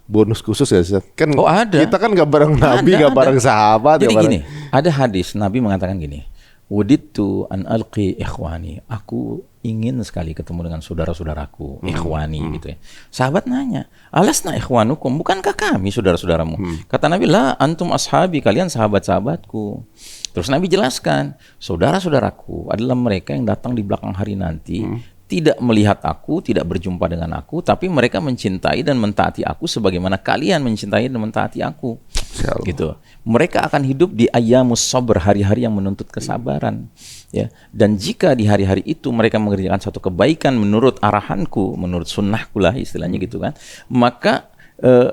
bonus khusus ya Ustaz? Kan ada. Kita kan gak bareng Nabi, gak bareng sahabat. Jadi gini, ada hadis Nabi mengatakan gini, wudittu an alqi ikhwani, aku ingin sekali ketemu dengan saudara-saudaraku, ikhwani gitu ya. Sahabat nanya, alasna ikhwanukum, bukankah kami saudara-saudaramu? Kata Nabi, la antum ashabi, kalian sahabat-sahabatku. Terus Nabi jelaskan, saudara-saudaraku adalah mereka yang datang di belakang hari nanti, tidak melihat aku, tidak berjumpa dengan aku, tapi mereka mencintai dan mentaati aku sebagaimana kalian mencintai dan mentaati aku. Gitu. Mereka akan hidup di ayyamus sabr, hari-hari yang menuntut kesabaran. Ya. Dan jika di hari-hari itu mereka mengerjakan satu kebaikan menurut arahanku, menurut sunnahku lah istilahnya gitu kan, maka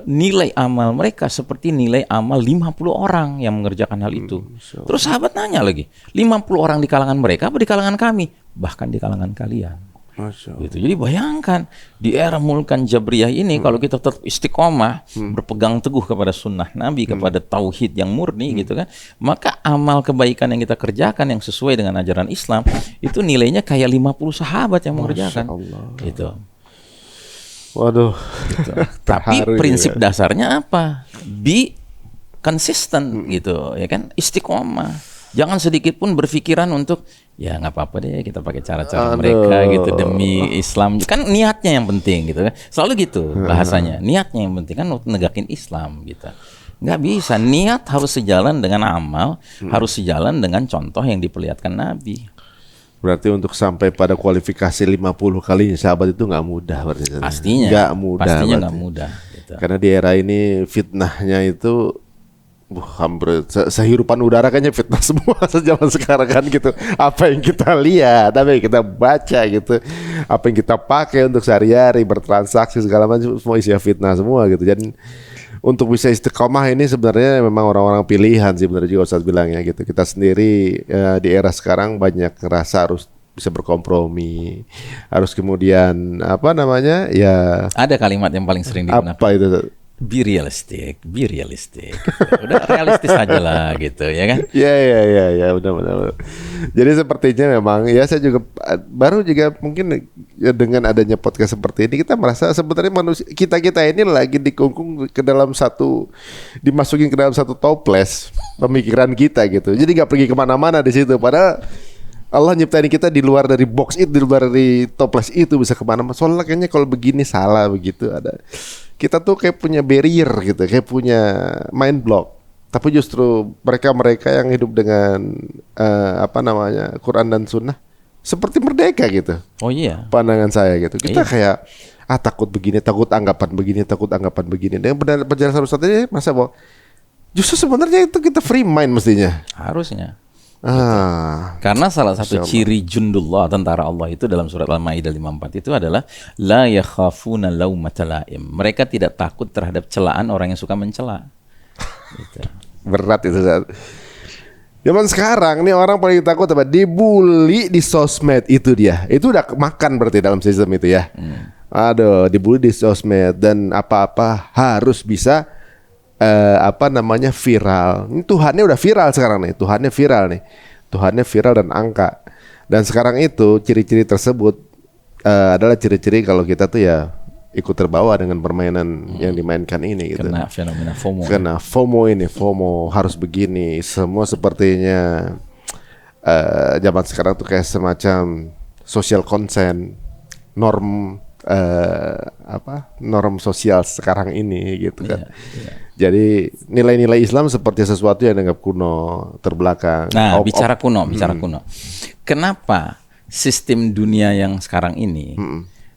nilai amal mereka seperti nilai amal 50 orang yang mengerjakan hal itu. Terus sahabat nanya lagi, 50 orang di kalangan mereka apa di kalangan kami? Bahkan di kalangan kalian. Gitu. Jadi bayangkan di era Mulkan Jabriyah ini kalau kita tetap istiqomah, berpegang teguh kepada sunnah Nabi, kepada tauhid yang murni gitu kan, maka amal kebaikan yang kita kerjakan yang sesuai dengan ajaran Islam itu nilainya kayak 50 sahabat yang mengerjakan. Gitu. Waduh. Gitu. Tapi prinsip dasarnya apa? Be consistent gitu, ya kan? Istiqomah. Jangan sedikit pun berpikiran untuk ya nggak apa-apa deh kita pakai cara-cara mereka gitu demi Islam. Kan niatnya yang penting gitu kan. Selalu gitu bahasanya. Niatnya yang penting kan untuk negakin Islam gitu. Nggak bisa. Niat harus sejalan dengan amal, harus sejalan dengan contoh yang diperlihatkan Nabi. Berarti untuk sampai pada kualifikasi 50 kali sahabat itu nggak mudah berarti. Pastinya. Nggak mudah. Pastinya nggak mudah. Gitu. Karena di era ini fitnahnya itu hampir sehirupan udara kayaknya fitnah semua zaman sekarang kan gitu. Apa yang kita lihat, apa yang kita baca gitu, apa yang kita pakai untuk sehari-hari bertransaksi segala macam semua isinya fitnah semua gitu. Dan untuk bisa istiqomah ini sebenarnya memang orang-orang pilihan sih benar juga Ustaz bilang ya gitu. Kita sendiri di era sekarang banyak ngerasa harus bisa berkompromi, harus kemudian ya ada kalimat yang paling sering digunakan. Apa itu? Be realistic. Udah realistis aja lah gitu ya kan? Ya benar. Jadi sepertinya memang ya saya juga baru juga mungkin ya dengan adanya podcast seperti ini kita merasa sebenarnya manusia kita ini lagi dikungkung ke dalam dimasukin ke dalam satu toples pemikiran kita gitu. Jadi nggak pergi kemana-mana di situ. Padahal Allah nyiptain kita di luar dari box itu, di luar dari toples itu bisa kemana-mana. Soalnya kayaknya kalau begini salah begitu ada. Kita tuh kayak punya barrier gitu, kayak punya mind block. Tapi justru mereka yang hidup dengan Quran dan Sunnah seperti merdeka gitu. Oh iya. Pandangan saya gitu. Kita kayak takut begini, takut anggapan begini. Dengan penjelasan Ustaz ini masa bahwa justru sebenarnya itu kita free mind mestinya. Harusnya. Karena salah satu ciri jundullah, tentara Allah itu dalam surat Al-Maidah 54 itu adalah la yakhafuna laumata laim. Mereka tidak takut terhadap celaan orang yang suka mencela. Gitu. Berat itu. Zaman sekarang nih orang paling takut apa? Dibully di sosmed itu dia. Itu udah makan berarti dalam sistem itu ya. Aduh, dibully di sosmed dan apa-apa harus bisa viral. Ini Tuhannya udah viral sekarang nih. Tuhannya viral dan angka. Dan sekarang itu ciri-ciri tersebut adalah ciri-ciri kalau kita tuh ya ikut terbawa dengan permainan yang dimainkan ini gitu. Kena fenomena FOMO. Kena FOMO harus begini. Semua sepertinya zaman sekarang tuh kayak semacam social consent, norm norm sosial sekarang ini gitu kan. Iya. Jadi nilai-nilai Islam seperti sesuatu yang dianggap kuno, terbelakang. Nah, bicara kuno. Kenapa sistem dunia yang sekarang ini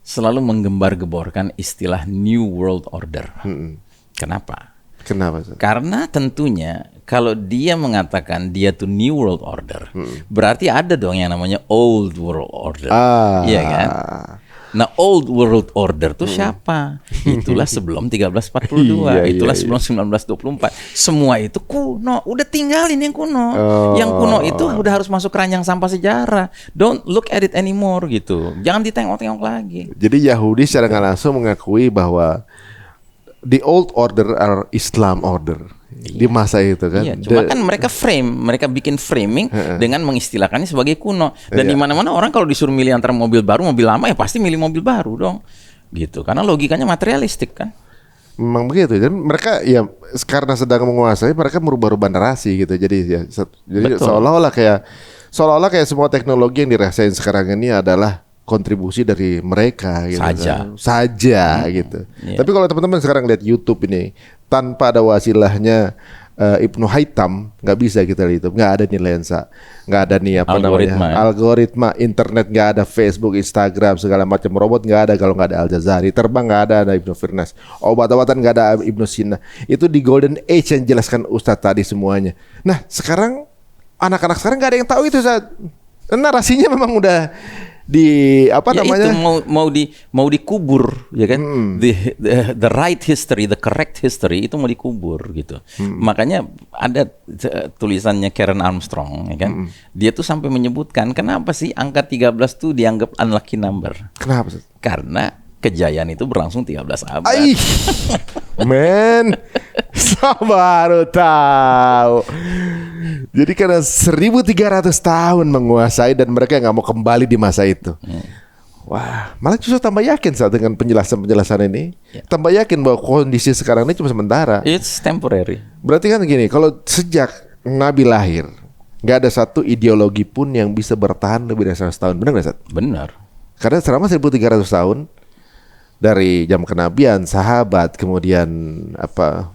selalu menggembar-geborkan istilah New World Order? Kenapa? Kenapa? Ustaz? Karena tentunya kalau dia mengatakan dia tuh New World Order, berarti ada dong yang namanya Old World Order. Iya kan? Nah, Old World Order tuh siapa? Itulah sebelum 1342, itulah sebelum 1924. Semua itu kuno. Udah tinggalin yang kuno. Yang kuno itu udah harus masuk keranjang sampah sejarah. Don't look at it anymore gitu. Jangan ditengok-tengok lagi. Jadi Yahudi secara nggak langsung mengakui bahwa the old order are Islam order di masa itu kan. Iya, cuma kan mereka bikin framing dengan mengistilahkannya sebagai kuno. Dan di mana-mana orang kalau disuruh milih antara mobil baru, mobil lama, ya pasti milih mobil baru dong. Gitu. Karena logikanya materialistik kan. Memang begitu. Dan mereka ya karena sedang menguasai, mereka merubah-rubah narasi gitu. Jadi seolah-olah kayak semua teknologi yang dirasain sekarang ini adalah kontribusi dari mereka gitu saja gitu. Tapi kalau teman-teman sekarang lihat YouTube ini tanpa ada wasilahnya Ibnu Haytham nggak bisa kita lihat, nggak ada nih lensa, nggak ada nih algoritma internet, nggak ada Facebook, Instagram, segala macam robot nggak ada kalau nggak ada Al Jazari, terbang nggak ada Ibnu Firnas, obat-obatan nggak ada Ibnu Sina. Itu di Golden Age yang jelaskan Ustadz tadi semuanya. Nah sekarang anak-anak sekarang nggak ada yang tahu itu saat narasinya memang udah namanya itu mau dikubur ya kan. The right history, the correct history itu mau dikubur gitu. Makanya ada tulisannya Karen Armstrong ya kan. Dia tuh sampai menyebutkan kenapa sih angka 13 tuh dianggap unlucky number. Kenapa? Karena kejayaan itu berlangsung 13 abad. Men, saya baru tahu. Jadi karena 1300 tahun menguasai dan mereka nggak mau kembali di masa itu. Wah, malah justru tambah yakin saat dengan penjelasan ini, tambah yakin bahwa kondisi sekarang ini cuma sementara. It's temporary. Berarti kan gini, kalau sejak Nabi lahir, nggak ada satu ideologi pun yang bisa bertahan lebih dari 100 tahun, benar nggak Sat? Benar. Karena selama 1300 tahun dari jam kenabian, sahabat, kemudian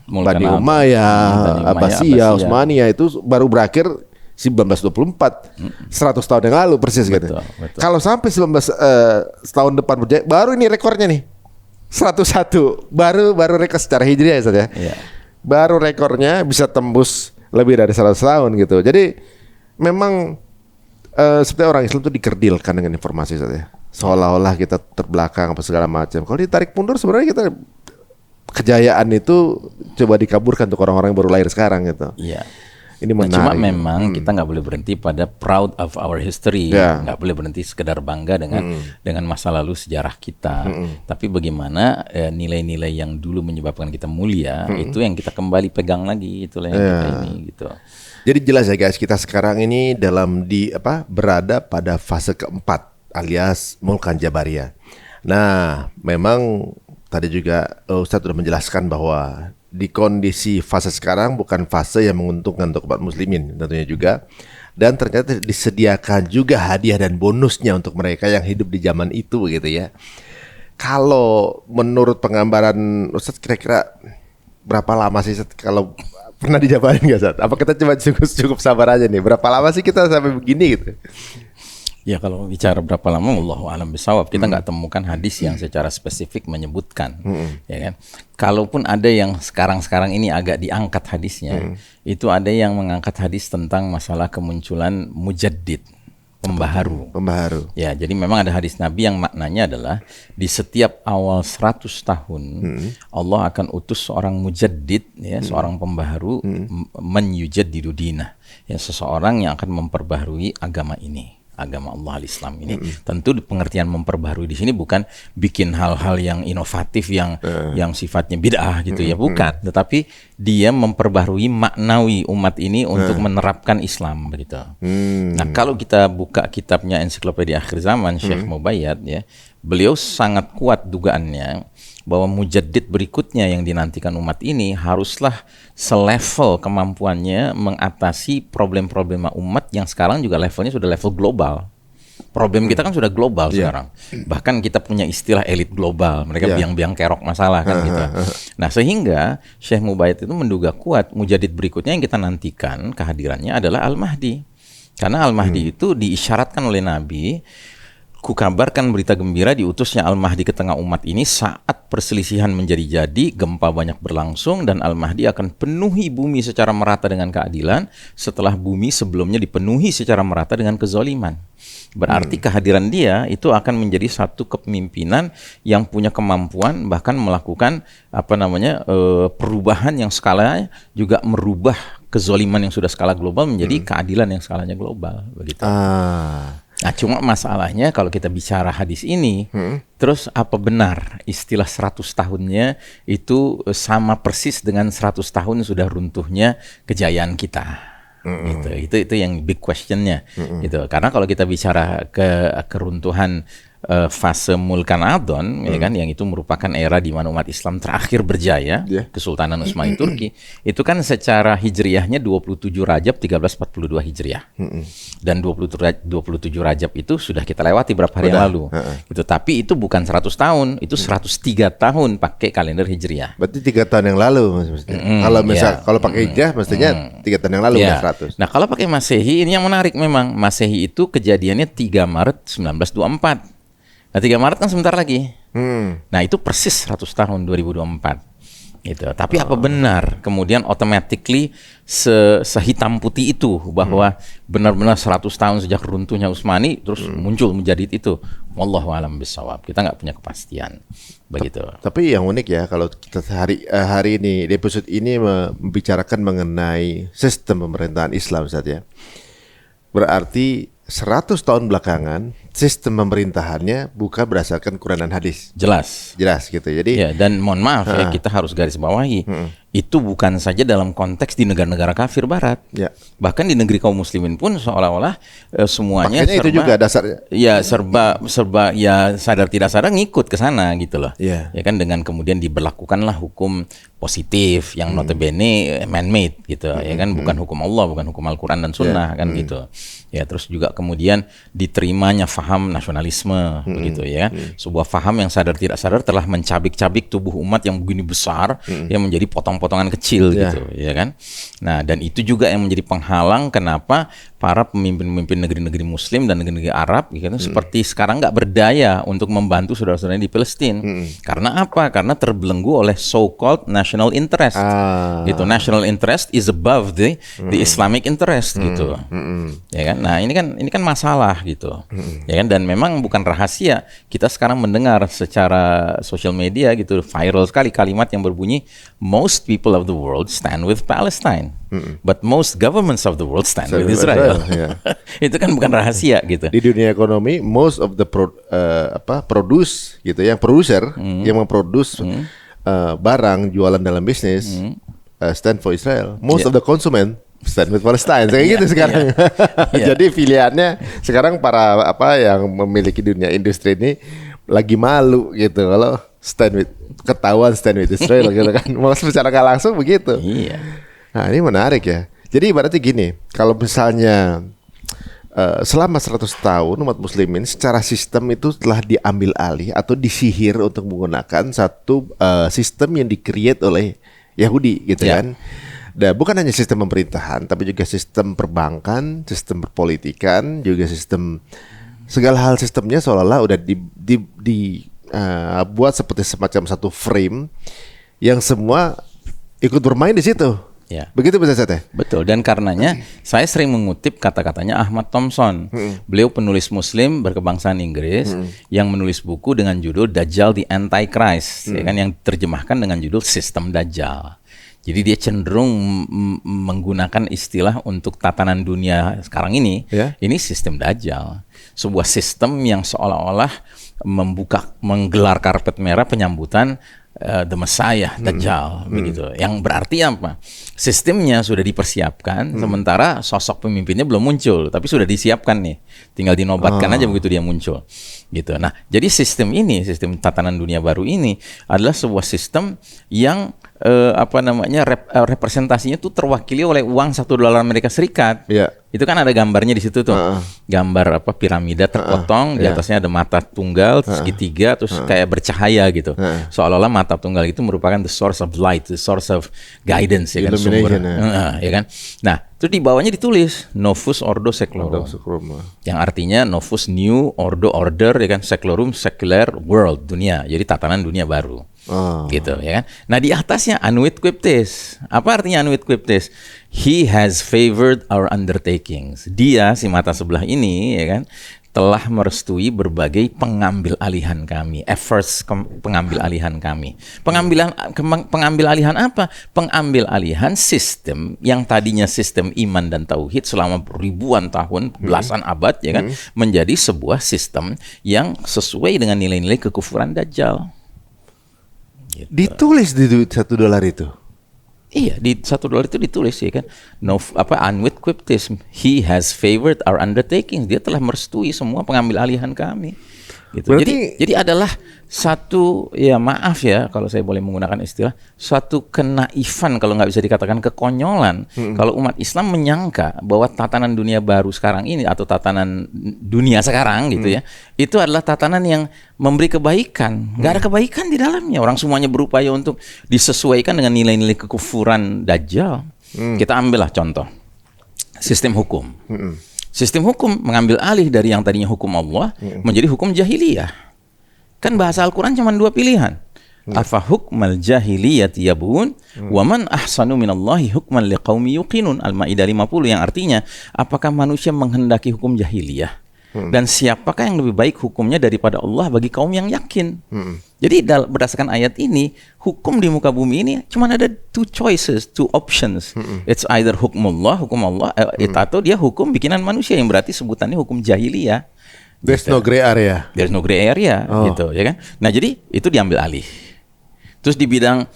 Bani Umayyah, Abbasiyah, Utsmaniyah itu baru berakhir 1924, 100 tahun yang lalu persis gitu. Betul. Kalau sampai 19 tahun depan berjaya, baru ini rekornya nih 101, baru rekor secara hijriah ya. Baru rekornya bisa tembus lebih dari 100 tahun gitu. Jadi memang seperti orang Islam itu dikerdilkan dengan informasi saja. Seolah-olah kita terbelakang apa segala macam. Kalau ditarik mundur sebenarnya kita kejayaan itu coba dikaburkan untuk orang-orang yang baru lahir sekarang gitu. Iya. Ini menarik. Cuma memang kita nggak boleh berhenti pada proud of our history. Nggak boleh berhenti sekedar bangga dengan masa lalu sejarah kita. Tapi bagaimana nilai-nilai yang dulu menyebabkan kita mulia itu yang kita kembali pegang lagi, itulah yang kita ini gitu. Jadi jelas ya guys, kita sekarang ini berada pada fase keempat alias Mulkan Jabariyah. Nah, memang tadi juga Ustadz sudah menjelaskan bahwa di kondisi fase sekarang bukan fase yang menguntungkan untuk umat muslimin tentunya juga. Dan ternyata disediakan juga hadiah dan bonusnya untuk mereka yang hidup di zaman itu gitu ya. Kalau menurut penggambaran Ustadz kira-kira berapa lama sih Ustadz, kalau pernah dijabarin nggak Ustadz? Apa kita coba cukup sabar aja nih? Berapa lama sih kita sampai begini gitu? Ya kalau bicara berapa lama, wallahu a'lam bishawab, kita nggak temukan hadis yang secara spesifik menyebutkan, ya kan. Kalaupun ada yang sekarang ini agak diangkat hadisnya, itu ada yang mengangkat hadis tentang masalah kemunculan mujaddid, pembaharu. Ya, jadi memang ada hadis Nabi yang maknanya adalah di setiap awal 100 tahun Allah akan utus seorang mujaddid, ya, seorang pembaharu, menyujaddidu dinah, ya, seseorang yang akan memperbaharui agama ini. Agama Allah al-Islam ini. Tentu pengertian memperbaharui di sini bukan bikin hal-hal yang inovatif yang sifatnya bid'ah gitu ya, bukan, tetapi dia memperbaharui maknawi umat ini untuk menerapkan Islam begitu. Nah, kalau kita buka kitabnya Ensiklopedia Akhir Zaman Syekh Mubayyad ya, beliau sangat kuat dugaannya bahwa mujaddid berikutnya yang dinantikan umat ini haruslah selevel kemampuannya mengatasi problem-problema umat yang sekarang juga levelnya sudah level global. Problem kita kan sudah global sekarang. Bahkan kita punya istilah elit global. Mereka biang-biang kerok masalah kan gitu. Nah, sehingga Syekh Mubayyad itu menduga kuat mujadid berikutnya yang kita nantikan kehadirannya adalah Al-Mahdi. Karena Al-Mahdi itu diisyaratkan oleh Nabi, kukabarkan berita gembira diutusnya Al-Mahdi ke tengah umat ini saat perselisihan menjadi-jadi, gempa banyak berlangsung, dan Al-Mahdi akan penuhi bumi secara merata dengan keadilan setelah bumi sebelumnya dipenuhi secara merata dengan kezaliman. Berarti kehadiran dia itu akan menjadi satu kepemimpinan yang punya kemampuan bahkan melakukan perubahan yang skalanya juga merubah kezaliman yang sudah skala global menjadi keadilan yang skalanya global, begitu. Nah, cuma masalahnya kalau kita bicara hadis ini, terus apa benar istilah 100 tahunnya itu sama persis dengan 100 tahun sudah runtuhnya kejayaan kita? Gitu. Itu yang big questionnya. Gitu. Karena kalau kita bicara keruntuhan fase Mulkan Adon, ya kan, yang itu merupakan era di mana umat Islam terakhir berjaya, Kesultanan Utsmani Turki, itu kan secara hijriyahnya 27 Rajab 1342 Hijriah. Dan 27 Rajab itu sudah kita lewati berapa hari yang lalu. Gitu. Tapi itu bukan 100 tahun, itu 103 tahun pakai kalender hijriyah. Berarti 3 tahun yang lalu maksudnya. Kalau kalau pakai hijrah mestinya 3 tahun yang lalu bukan 100. Nah, kalau pakai Masehi ini yang menarik memang. Masehi itu kejadiannya 3 Maret 1924. Nah, 3 Maret kan sebentar lagi. Nah, itu persis 100 tahun 2024. Gitu. Tapi apa benar kemudian automatically sehitam putih itu bahwa benar-benar 100 tahun sejak runtuhnya Utsmani terus muncul menjadi itu? Wallahu a'lam bishawab. Kita nggak punya kepastian. Begitu. Tapi yang unik ya kalau kita hari ini di episode ini membicarakan mengenai sistem pemerintahan Islam saja. Berarti 100 tahun belakangan sistem pemerintahannya bukan berdasarkan Quran dan hadis. Jelas gitu. Jadi dan mohon maaf ya, kita harus garis bawahi. Itu bukan saja dalam konteks di negara-negara kafir barat. Bahkan di negeri kaum muslimin pun seolah-olah semuanya makanya itu juga dasarnya. Ya serba ya sadar tidak sadar ngikut ke sana gitu loh. Ya kan, dengan kemudian diberlakukanlah hukum positif yang notabene man-made gitu. Ya kan, bukan hukum Allah, bukan hukum Al-Qur'an dan Sunnah kan gitu. Ya, terus juga kemudian diterimanya faham nasionalisme begitu ya. Sebuah faham yang sadar tidak sadar telah mencabik-cabik tubuh umat yang begini besar yang menjadi potongan kecil gitu ya kan. Nah, dan itu juga yang menjadi penghalang kenapa para pemimpin-pemimpin negeri-negeri muslim dan negeri-negeri Arab gitu, seperti sekarang nggak berdaya untuk membantu saudara-saudaranya di Palestina. Karena apa? Karena terbelenggu oleh so-called national interest. Gitu. National interest is above the Islamic interest gitu. Ya kan? Nah, ini kan masalah gitu. Ya kan, dan memang bukan rahasia. Kita sekarang mendengar secara sosial media gitu viral sekali kalimat yang berbunyi most people of the world stand with Palestine. But most governments of the world stand with Israel. Itu kan bukan rahasia gitu. Di dunia ekonomi, most of the produce gitu, yang produser yang memproduce barang jualan dalam bisnis stand for Israel. Most of the consumer stand with Palestine. Kayak gitu sekarang. Jadi pilihannya sekarang para yang memiliki dunia industri ini lagi malu gitu kalau ketahuan stand with Israel gitu kan. Malah secara nggak langsung begitu. Nah, ini menarik ya. Jadi ibaratnya gini, kalau misalnya selama 100 tahun umat muslimin secara sistem itu telah diambil alih atau disihir untuk menggunakan satu sistem yang di-create oleh Yahudi gitu kan. Dan bukan hanya sistem pemerintahan, tapi juga sistem perbankan, sistem perpolitikan, juga sistem segala hal sistemnya seolah-olah udah buat seperti semacam satu frame yang semua ikut bermain di situ. Begitu bisa saya. Betul, dan karenanya saya sering mengutip kata-katanya Ahmad Thompson. Beliau penulis muslim berkebangsaan Inggris yang menulis buku dengan judul Dajjal the Antichrist, ya kan, yang terjemahkan dengan judul Sistem Dajjal. Jadi dia cenderung menggunakan istilah untuk tatanan dunia sekarang ini, ini sistem Dajjal. Sebuah sistem yang seolah-olah menggelar karpet merah penyambutan the Messiah, Dajjal, begitu. Yang berarti apa? Sistemnya sudah dipersiapkan, sementara sosok pemimpinnya belum muncul, tapi sudah disiapkan nih. Tinggal dinobatkan aja begitu dia muncul. Gitu. Nah, jadi sistem ini, sistem tatanan dunia baru ini adalah sebuah sistem yang representasinya tuh terwakili oleh uang $1 Amerika Serikat. Iya. Itu kan ada gambarnya di situ tuh. Gambar piramida terpotong, di atasnya ada mata tunggal, segitiga, terus kayak bercahaya gitu. Seolah-olah mata tunggal itu merupakan the source of light, the source of guidance, ya kan, sumber. Ya kan. Nah, terus di bawahnya ditulis Novus Ordo Seclorum. Yang artinya Novus New Order, ya kan, Seclorum Secular World, dunia. Jadi tatanan dunia baru. Gitu, ya kan. Nah, di atasnya Annuit Quiptes. Apa artinya Annuit Quiptes? He has favored our undertakings. Dia, si mata sebelah ini, ya kan, telah merestui berbagai pengambil alihan kami, efforts pengambil alihan kami. Pengambil alihan apa? Pengambil alihan sistem yang tadinya sistem iman dan tauhid selama ribuan tahun, belasan abad, ya kan, menjadi sebuah sistem yang sesuai dengan nilai-nilai kekufuran Dajjal. Gitu. Ditulis di duit $1 itu. Iya, di $1 itu ditulis, ya kan. Annuit Quiptes, he has favored our undertaking. Dia telah merestui semua pengambil alihan kami. Gitu. Jadi adalah satu, ya maaf ya kalau saya boleh menggunakan istilah, suatu kenaifan, kalau nggak bisa dikatakan kekonyolan, kalau umat Islam menyangka bahwa tatanan dunia baru sekarang ini atau tatanan dunia sekarang gitu ya, itu adalah tatanan yang memberi kebaikan. Nggak ada kebaikan di dalamnya. Orang semuanya berupaya untuk disesuaikan dengan nilai-nilai kekufuran Dajjal. Kita ambillah contoh sistem hukum. Sistem hukum mengambil alih dari yang tadinya hukum Allah menjadi hukum jahiliyah. Kan bahasa Al-Quran cuma 2 pilihan. Afa hukmal jahiliyati yabun wa man ahsanu minallahi hukman liqaumi yuqinun. Al-Maidah 50, yang artinya apakah manusia menghendaki hukum jahiliyah? Dan siapakah yang lebih baik hukumnya daripada Allah bagi kaum yang yakin? Jadi berdasarkan ayat ini, hukum di muka bumi ini cuma ada 2 choices, 2 options. It's either hukum Allah, atau dia hukum bikinan manusia yang berarti sebutannya hukum jahiliyah. There's no gray area. There's no gray area, gitu, ya kan? Nah, jadi itu diambil alih. Terus di bidang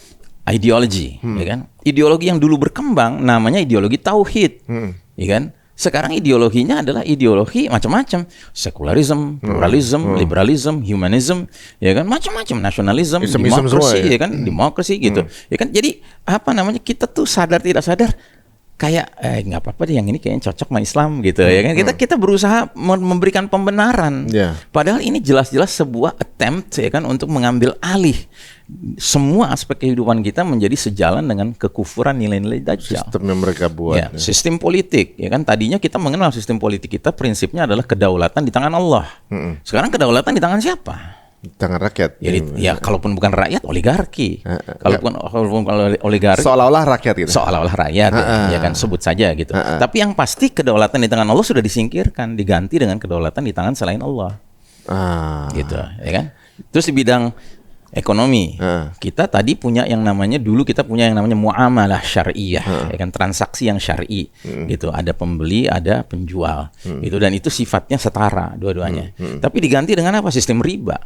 ideologi, ya kan? Ideologi yang dulu berkembang namanya ideologi tauhid, ya kan? Sekarang ideologinya adalah ideologi macam-macam, sekularisme, pluralisme, liberalisme, humanism, ya kan, macam-macam, nasionalisme, demokrasi, ya kan, demokrasi gitu, ya kan. Jadi kita tuh sadar tidak sadar kayak nggak apa-apa deh, yang ini kayaknya cocok sama Islam gitu, ya kan. Kita berusaha memberikan pembenaran, padahal ini jelas-jelas sebuah attempt, ya kan, untuk mengambil alih semua aspek kehidupan kita menjadi sejalan dengan kekufuran nilai-nilai Dajjal. Sistem yang mereka buat. Ya, sistem politik, ya kan. Tadinya kita mengenal sistem politik kita prinsipnya adalah kedaulatan di tangan Allah. Sekarang kedaulatan di tangan siapa? Tangan rakyat. Ya, kalaupun bukan rakyat, oligarki. Kalaupun oligarki, seolah-olah rakyat gitu. Seolah-olah rakyat, ya kan, sebut saja gitu. Tapi yang pasti kedaulatan di tangan Allah sudah disingkirkan, diganti dengan kedaulatan di tangan selain Allah. Gitu, ya kan. Terus di bidang ekonomi, kita tadi punya yang namanya, dulu kita punya yang namanya muamalah syariah, ya kan, transaksi yang syar'i, gitu. Ada pembeli, ada penjual, gitu, dan itu sifatnya setara dua-duanya. Tapi diganti dengan apa? Sistem riba.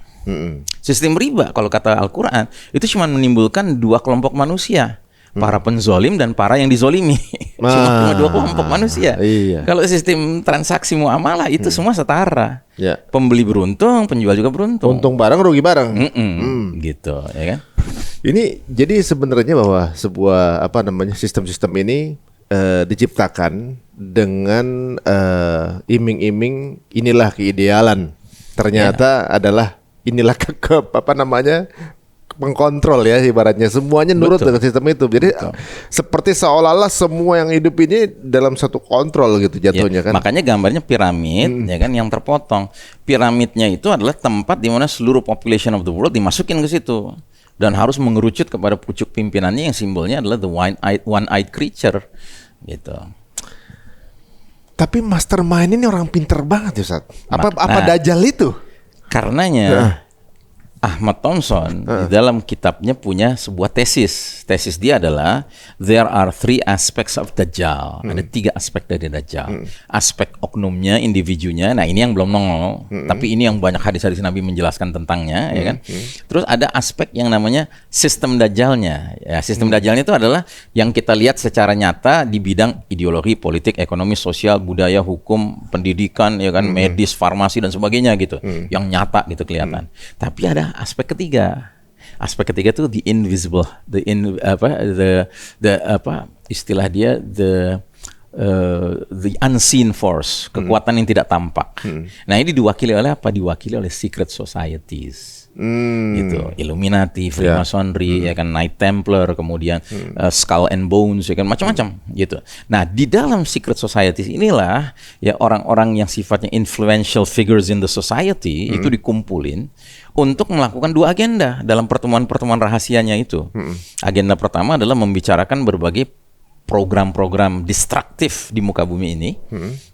Sistem riba, kalau kata Al-Quran, itu cuma menimbulkan 2 kelompok manusia, para penzolim dan para yang dizolimi. Cuma 2 kelompok manusia. Kalau sistem transaksi muamalah itu semua setara. Pembeli beruntung, penjual juga beruntung. Untung bareng, rugi bareng. Gitu, ya kan? Ini jadi sebenarnya bahwa sebuah sistem-sistem ini diciptakan dengan iming-iming inilah keidealan. Ternyata adalah inilah mengkontrol, ya, ibaratnya semuanya nurut dengan sistem itu. Jadi seperti seolah-olah semua yang hidup ini dalam satu kontrol gitu jatuhnya, kan. Makanya gambarnya piramid, ya kan, yang terpotong. Piramidnya itu adalah tempat di mana seluruh population of the world dimasukin ke situ dan harus mengerucut kepada pucuk pimpinannya yang simbolnya adalah the one-eyed creature, gitu. Tapi mastermind ini orang pinter banget ya, Ustaz. Apa Dajjal itu? Karenanya Ahmad Thompson di dalam kitabnya punya sebuah tesis. Tesis dia adalah there are 3 aspects of Dajjal. Ada 3 aspek dari Dajjal. Aspek oknumnya, individunya. Nah, ini yang belum nongol. Tapi ini yang banyak hadis-hadis Nabi menjelaskan tentangnya, ya kan. Terus ada aspek yang namanya sistem Dajjalnya. Ya, sistem Dajjalnya itu adalah yang kita lihat secara nyata di bidang ideologi, politik, ekonomi, sosial, budaya, hukum, pendidikan, ya kan, medis, farmasi dan sebagainya gitu. Yang nyata gitu kelihatan. Tapi ada aspek ketiga. aspek ketiga tuh the invisible, the apa istilah dia the unseen force, kekuatan yang tidak tampak. Nah, ini diwakili oleh apa? Diwakili oleh secret societies. Gitu, Illuminati, Freemasonry, ya kan, Knight Templar, kemudian Skull and Bones, ya kan, macam-macam gitu. Nah, di dalam secret societies inilah ya orang-orang yang sifatnya influential figures in the society itu dikumpulin untuk melakukan dua agenda dalam pertemuan-pertemuan rahasianya itu. Agenda pertama adalah membicarakan berbagai program-program destruktif di muka bumi ini,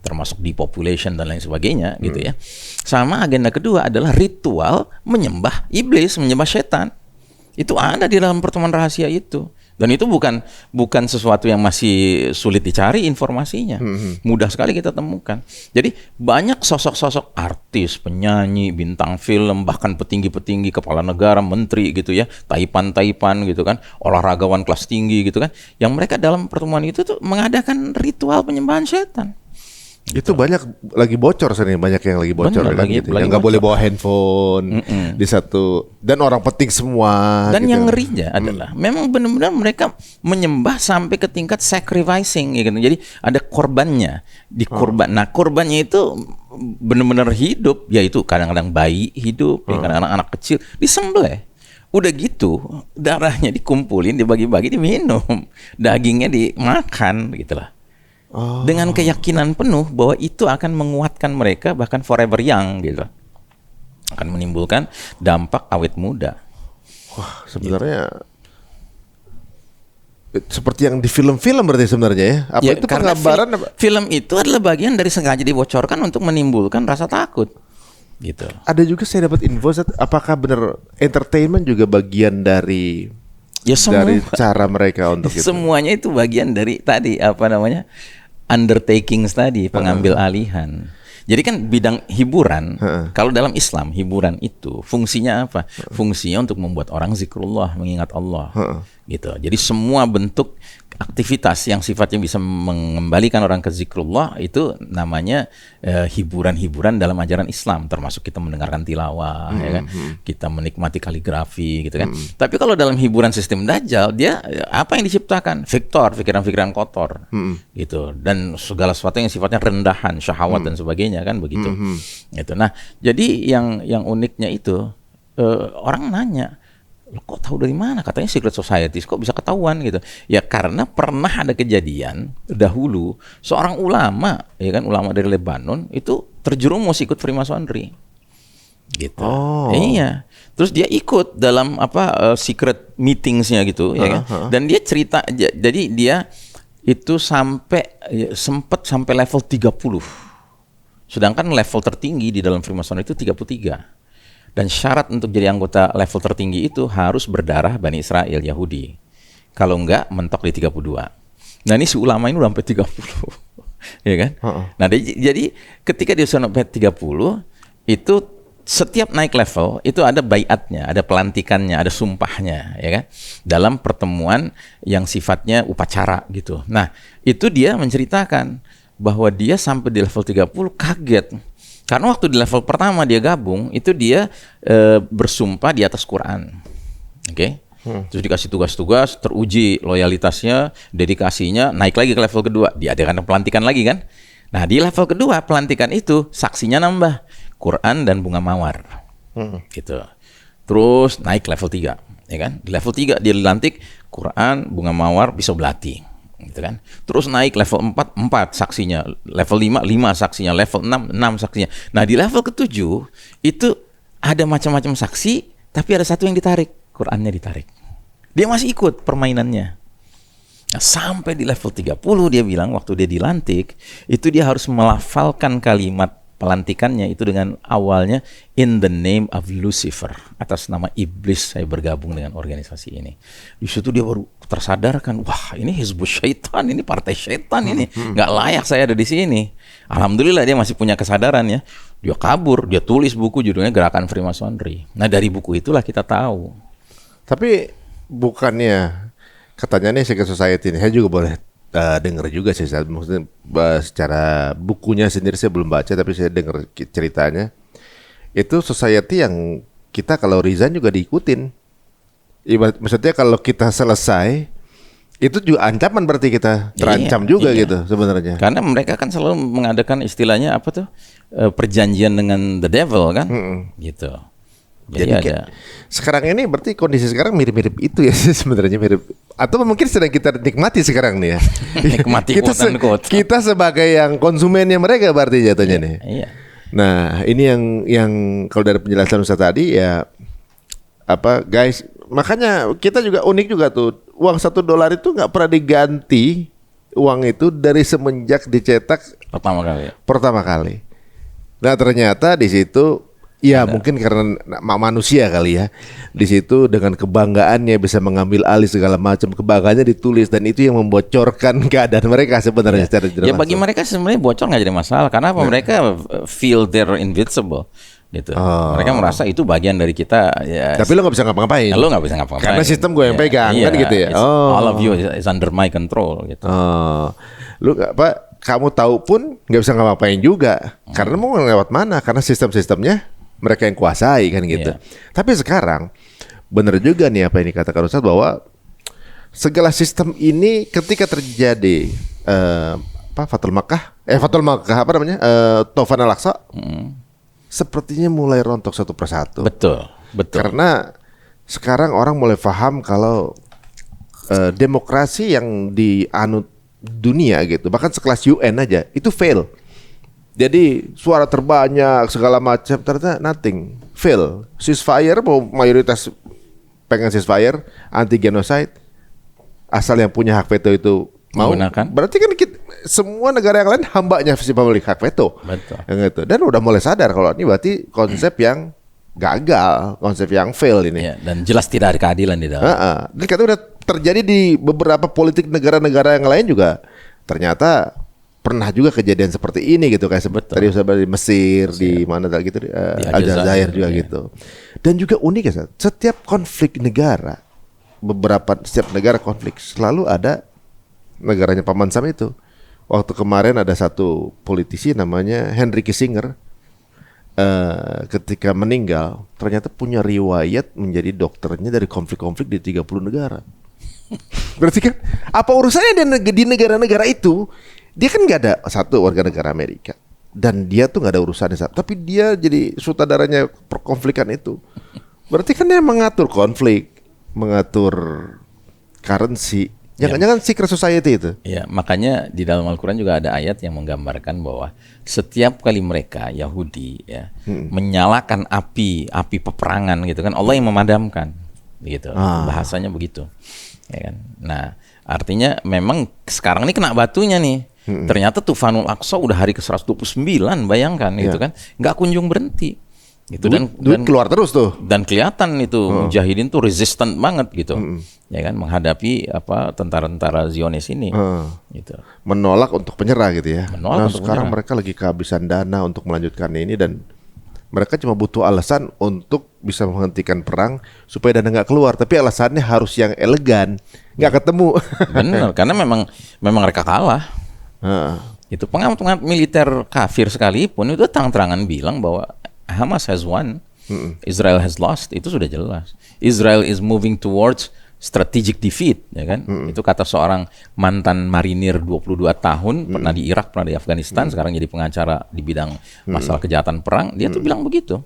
termasuk depopulation dan lain sebagainya, gitu ya. Sama agenda kedua adalah ritual menyembah iblis, menyembah setan. Itu ada di dalam pertemuan rahasia itu. Dan itu bukan sesuatu yang masih sulit dicari informasinya. Mudah sekali kita temukan. Jadi banyak sosok-sosok artis, penyanyi, bintang film, bahkan petinggi-petinggi, kepala negara, menteri gitu ya, taipan-taipan gitu kan, olahragawan kelas tinggi gitu kan, yang mereka dalam pertemuan itu tuh mengadakan ritual penyembahan setan. Itu banyak lagi bocor sini, banyak yang lagi bocor. Bener, kan, lagi gitu. Yang nggak boleh bawa handphone di satu, dan orang penting semua. Dan gitu. yang ngerinya adalah memang benar-benar mereka menyembah sampai ke tingkat sacrificing, gitu. Jadi ada korbannya di korban. Nah, korbannya itu benar-benar hidup, yaitu kadang-kadang bayi hidup, ya, kadang-kadang anak kecil disembelih. Udah gitu darahnya dikumpulin, dibagi-bagi, diminum, dagingnya dimakan, gitulah. Dengan keyakinan penuh bahwa itu akan menguatkan mereka bahkan forever young gitu. Akan menimbulkan dampak awet muda. Wah, sebenarnya seperti yang di film-film berarti sebenarnya ya. Apa Ya, itu karena penggambaran apa? film itu adalah bagian dari sengaja dibocorkan untuk menimbulkan rasa takut. Gitu. Ada juga saya dapat info, apakah benar entertainment juga bagian dari Ya, dari cara mereka untuk itu? Semuanya itu bagian dari tadi apa namanya? Undertakings tadi, pengambil alihan. Jadi kan bidang hiburan, kalau dalam Islam hiburan itu fungsinya apa? Fungsinya untuk membuat orang zikrullah, mengingat Allah. Gitu. Jadi semua bentuk aktivitas yang sifatnya bisa mengembalikan orang ke zikrullah itu namanya hiburan-hiburan dalam ajaran Islam, termasuk kita mendengarkan tilawah, ya kan? Kita menikmati kaligrafi, gitu kan. Tapi kalau dalam hiburan sistem Dajjal, dia apa yang diciptakan? Fiktor, pikiran-pikiran kotor, gitu. Dan segala sesuatu yang sifatnya rendahan, syahwat dan sebagainya, kan begitu. Gitu. Nah, jadi yang uniknya itu orang nanya, lo kok tahu dari mana? Katanya secret societies, kok bisa ketahuan gitu? Ya karena pernah ada kejadian dahulu seorang ulama, ya kan, ulama dari Lebanon itu terjerumus ikut Freemasonry, gitu. Iya. Terus dia ikut dalam secret meetingsnya gitu, ya kan? Dan dia cerita, jadi dia itu sempat sampai level 30. Sedangkan level tertinggi di dalam Freemasonry itu 33. Dan syarat untuk jadi anggota level tertinggi itu harus berdarah Bani Israel, Yahudi. Kalau enggak, mentok di 32. Nah, ini si ulama ini udah sampai 30. Ya kan? Nah, jadi ketika dia sampai 30, itu setiap naik level, itu ada baiatnya, ada pelantikannya, ada sumpahnya, ya kan? Dalam pertemuan yang sifatnya upacara gitu. Nah, itu dia menceritakan bahwa dia sampai di level 30 kaget. Karena waktu di level pertama dia gabung, itu dia bersumpah di atas Quran. Oke? Terus dikasih tugas-tugas, teruji loyalitasnya, dedikasinya, naik lagi ke level kedua. Diadakan pelantikan lagi kan? Nah, di level kedua pelantikan itu saksinya nambah, Quran dan bunga mawar. Gitu. Terus naik level 3, ya kan? Di level 3 dia dilantik, Quran, bunga mawar, pisau belati. Gitu kan. Terus naik level 4 saksinya, level 5 saksinya, level 6 saksinya. Nah, di level ke-7 itu ada macam-macam saksi, tapi ada satu yang ditarik, Qurannya ditarik. Dia masih ikut permainannya. Nah, sampai di level 30 dia bilang waktu dia dilantik, itu dia harus melafalkan kalimat pelantikannya itu dengan awalnya in the name of Lucifer, atas nama iblis saya bergabung dengan organisasi ini. Di situ dia baru tersadarkan, wah ini Hizbus Syaitan, ini partai syaitan ini, nggak layak saya ada di sini. Alhamdulillah dia masih punya kesadaran ya. Dia kabur, dia tulis buku judulnya Gerakan Freemasonry. Nah, dari buku itulah kita tahu. Tapi bukannya katanya nih secret society ini, saya juga boleh dengar juga sih, maksudnya secara bukunya sendiri saya belum baca, tapi saya dengar ceritanya itu society yang kita kalau resign juga diikutin. maksudnya kalau kita selesai itu juga ancaman, berarti kita terancam juga gitu sebenarnya. Karena mereka kan selalu mengadakan istilahnya apa tuh, perjanjian dengan the devil kan, gitu. Jadi ada. Sekarang ini berarti kondisi sekarang mirip-mirip itu ya sebenarnya, mirip. Atau mungkin sedang kita nikmati sekarang nih ya. Nikmati kita sebagai yang konsumennya mereka berarti jatuhnya nih. Iya. Nah ini yang kalau dari penjelasan Ustaz tadi ya, apa guys, makanya kita juga unik juga tuh, uang $1 itu nggak pernah diganti uang itu dari semenjak dicetak pertama kali. Nah ternyata di situ ya mungkin karena manusia kali ya, di situ dengan kebanggaannya bisa mengambil alih segala macam, kebanggaannya ditulis, dan itu yang membocorkan keadaan mereka sebenarnya secara jelas. Ya bagi mereka sebenarnya bocor nggak jadi masalah, karena apa, mereka feel they're invincible gitu. Mereka merasa itu bagian dari kita ya. Tapi lo nggak bisa ngapa-ngapain. Lo nggak bisa ngapa-ngapain. Karena sistem gue yang pegang kan gitu ya. All of you is under my control gitu. Lu kamu tahu pun nggak bisa ngapa-ngapain juga. Karena mau lewat mana? Karena sistem-sistemnya mereka yang kuasai kan gitu. Tapi sekarang benar juga nih apa yang dikatakan Ustaz, bahwa segala sistem ini ketika terjadi Fathul Makkah apa namanya, Taufan Al-Aqsa, sepertinya mulai rontok satu persatu. Betul. Karena sekarang orang mulai paham kalau demokrasi yang dianut dunia gitu, bahkan sekelas UN aja itu fail. Jadi suara terbanyak segala macam, ternyata nothing, fail. Ceasefire, mayoritas pengen ceasefire, anti genocide, asal yang punya hak veto itu mau menggunakan. Berarti kan semua negara yang lain hambanya si pemilik hak veto. Betul. Yang itu. Dan udah mulai sadar kalau ini berarti konsep yang gagal, konsep yang fail ini. Ya, dan jelas tidak ada keadilan di dalam. Dan katanya udah terjadi di beberapa politik negara-negara yang lain juga. Ternyata pernah juga kejadian seperti ini gitu, kayak tadi di Mesir, di mana gitu, di Aljazair juga gitu. Dan juga unik ya, setiap konflik negara, setiap negara konflik selalu ada negaranya Paman Sam itu. Waktu kemarin ada satu politisi namanya Henry Kissinger, ketika meninggal ternyata punya riwayat menjadi dokternya dari konflik-konflik di 30 negara. Berarti kan apa urusannya di negara-negara itu? Dia kan nggak ada satu warga negara Amerika, dan dia tuh nggak ada urusannya, tapi dia jadi sutradaranya perkonflikan itu. Berarti kan dia mengatur konflik, mengatur currency. Jangan-jangan secret society itu. Ya, makanya di dalam Al-Quran juga ada ayat yang menggambarkan bahwa setiap kali mereka Yahudi menyalakan api peperangan gitu kan, Allah yang memadamkan, gitu. Bahasanya begitu, ya kan. Nah, artinya memang sekarang ini kena batunya nih. Ternyata Tufanul Aqsa udah hari ke-129, bayangkan gitu kan, nggak kunjung berhenti. Gitu. Dan keluar terus tuh. Dan kelihatan itu mujahidin tuh resistant banget gitu. Ya kan, menghadapi tentara-tentara Zionis ini. Gitu. Menolak untuk menyerah gitu ya. Sekarang menyerah. mereka lagi kehabisan dana untuk melanjutkan ini, dan mereka cuma butuh alasan untuk bisa menghentikan perang supaya dana nggak keluar, tapi alasannya harus yang elegan, nggak ketemu. Benar, karena memang mereka kalah. Itu pengamat militer kafir sekalipun itu terang-terangan bilang bahwa Hamas has won, Israel has lost. Itu sudah jelas. Israel is moving towards strategic defeat, ya kan? Itu kata seorang mantan marinir 22 tahun, pernah di Irak, pernah di Afghanistan, sekarang jadi pengacara di bidang masalah kejahatan perang. Dia tuh bilang begitu.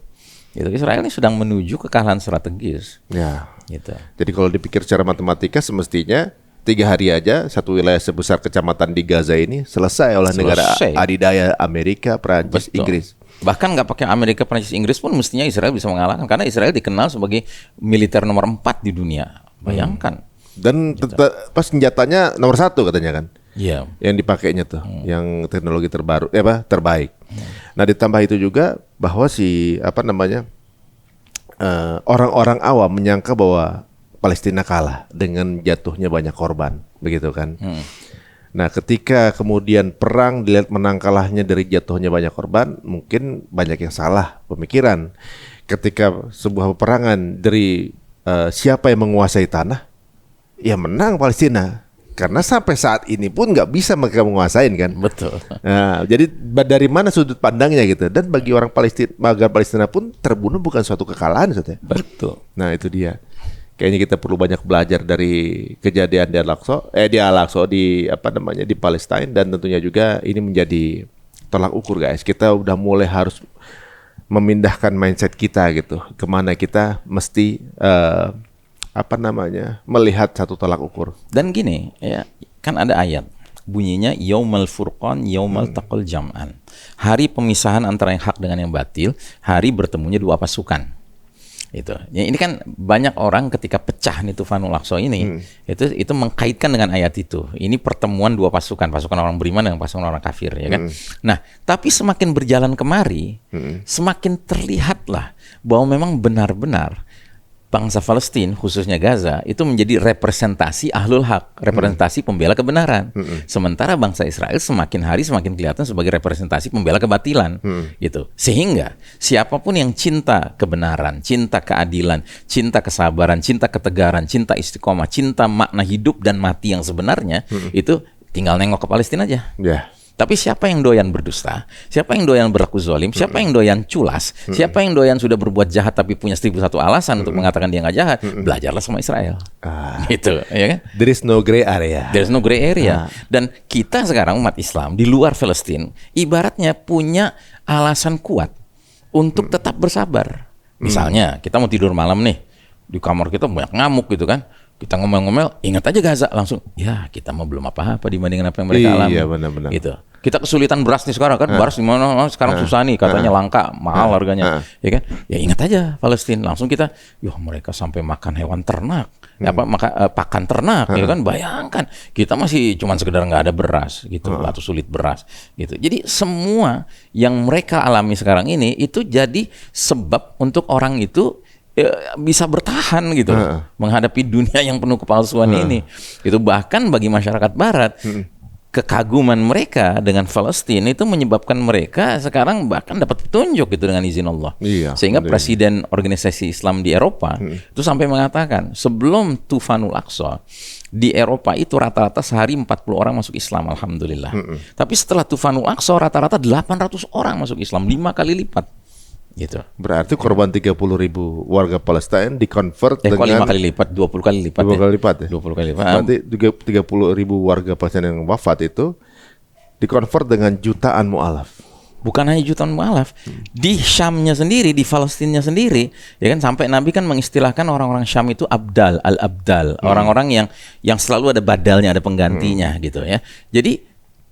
Gitu. Israel ini sedang menuju kekalahan strategis. Ya. Gitu. Jadi kalau dipikir secara matematika, semestinya 3 hari aja satu wilayah sebesar kecamatan di Gaza ini selesai oleh negara adidaya Amerika, Prancis, Inggris. Bahkan nggak pakai Amerika, Prancis, Inggris pun mestinya Israel bisa mengalahkan, karena Israel dikenal sebagai militer nomor 4 di dunia. Bayangkan. Dan pas senjatanya nomor 1 katanya kan. Iya. Yang dipakainya tuh, yang teknologi terbaru, terbaik. Nah ditambah itu juga bahwa orang-orang awam menyangka bahwa Palestina kalah dengan jatuhnya banyak korban, begitu kan? Nah, ketika kemudian perang dilihat menang kalahnya dari jatuhnya banyak korban, mungkin banyak yang salah pemikiran. Ketika sebuah peperangan dari siapa yang menguasai tanah, ya menang Palestina. Karena sampai saat ini pun nggak bisa mereka menguasain kan? Betul. Nah, jadi dari mana sudut pandangnya gitu? Dan bagi orang Palestina, warga Palestina pun terbunuh bukan suatu kekalahan, Ustaz ya? Betul. Nah, itu dia. kayaknya kita perlu banyak belajar dari kejadian di Al-Aqsa di apa namanya di Palestina, dan tentunya juga ini menjadi tolak ukur guys. Kita udah mulai harus memindahkan mindset kita gitu, kemana kita mesti melihat satu tolak ukur. Dan gini ya, kan ada ayat bunyinya yaumal furqan yaumal taqal jam'an. Hari pemisahan antara yang hak dengan yang batil, hari bertemunya dua pasukan. Itu. Ya, ini kan banyak orang ketika pecah nih Tufanul Aqsa ini, itu mengkaitkan dengan ayat itu. Ini pertemuan dua pasukan orang beriman dengan pasukan orang kafir, ya kan? Nah, tapi semakin berjalan kemari, semakin terlihatlah bahwa memang benar-benar bangsa Palestina, khususnya Gaza, itu menjadi representasi ahlul haq, representasi pembela kebenaran. Sementara bangsa Israel semakin hari semakin kelihatan sebagai representasi pembela kebatilan. Gitu. Sehingga siapapun yang cinta kebenaran, cinta keadilan, cinta kesabaran, cinta ketegaran, cinta istiqomah, cinta makna hidup dan mati yang sebenarnya, itu tinggal nengok ke Palestina aja. Tapi siapa yang doyan berdusta, siapa yang doyan berlaku zalim, siapa yang doyan culas, siapa yang doyan sudah berbuat jahat tapi punya 1001 alasan untuk mengatakan dia nggak jahat, belajarlah sama Israel. Gitu, ya kan? There is no gray area. There is no gray area. Dan kita sekarang umat Islam di luar Palestina, ibaratnya punya alasan kuat untuk tetap bersabar. Misalnya kita mau tidur malam nih, di kamar kita banyak ngamuk gitu kan. Kita ngomel-ngomel, ingat aja Gaza langsung. Ya, kita mah belum apa-apa dibandingkan apa yang mereka alami. Iya, benar-benar. Gitu. Kita kesulitan beras nih sekarang kan, beras di mana sekarang susah nih, katanya langka, mahal harganya. Ya kan? Ya ingat aja Palestina, langsung kita, mereka sampai makan hewan ternak, pakan ternak, ya kan? Bayangkan, kita masih cuma sekedar nggak ada beras gitu, atau sulit beras gitu. Jadi semua yang mereka alami sekarang ini itu jadi sebab untuk orang itu bisa bertahan gitu menghadapi dunia yang penuh kepalsuan ini. Itu bahkan bagi masyarakat Barat, kekaguman mereka dengan Palestina itu menyebabkan mereka sekarang bahkan dapat petunjuk gitu dengan izin Allah. Sehingga presiden organisasi Islam di Eropa itu sampai mengatakan sebelum Tufanul Aqsa di Eropa itu rata-rata sehari 40 orang masuk Islam, alhamdulillah. Tapi setelah Tufanul Aqsa rata-rata 800 orang masuk Islam, 5 kali lipat. Gitu. Berarti korban 30.000 warga Palestina di-convert dengan 5 kali lipat, 20 kali lipat. 20 kali lipat ya? 20 kali lipat. Berarti 30.000 warga Palestina yang wafat itu di-convert dengan jutaan mu'alaf. Bukan hanya jutaan mu'alaf, di Syamnya sendiri, di Palestinanya sendiri, ya kan, sampai Nabi kan mengistilahkan orang-orang Syam itu abdal, al-abdal, orang-orang yang selalu ada badalnya, ada penggantinya gitu ya. Jadi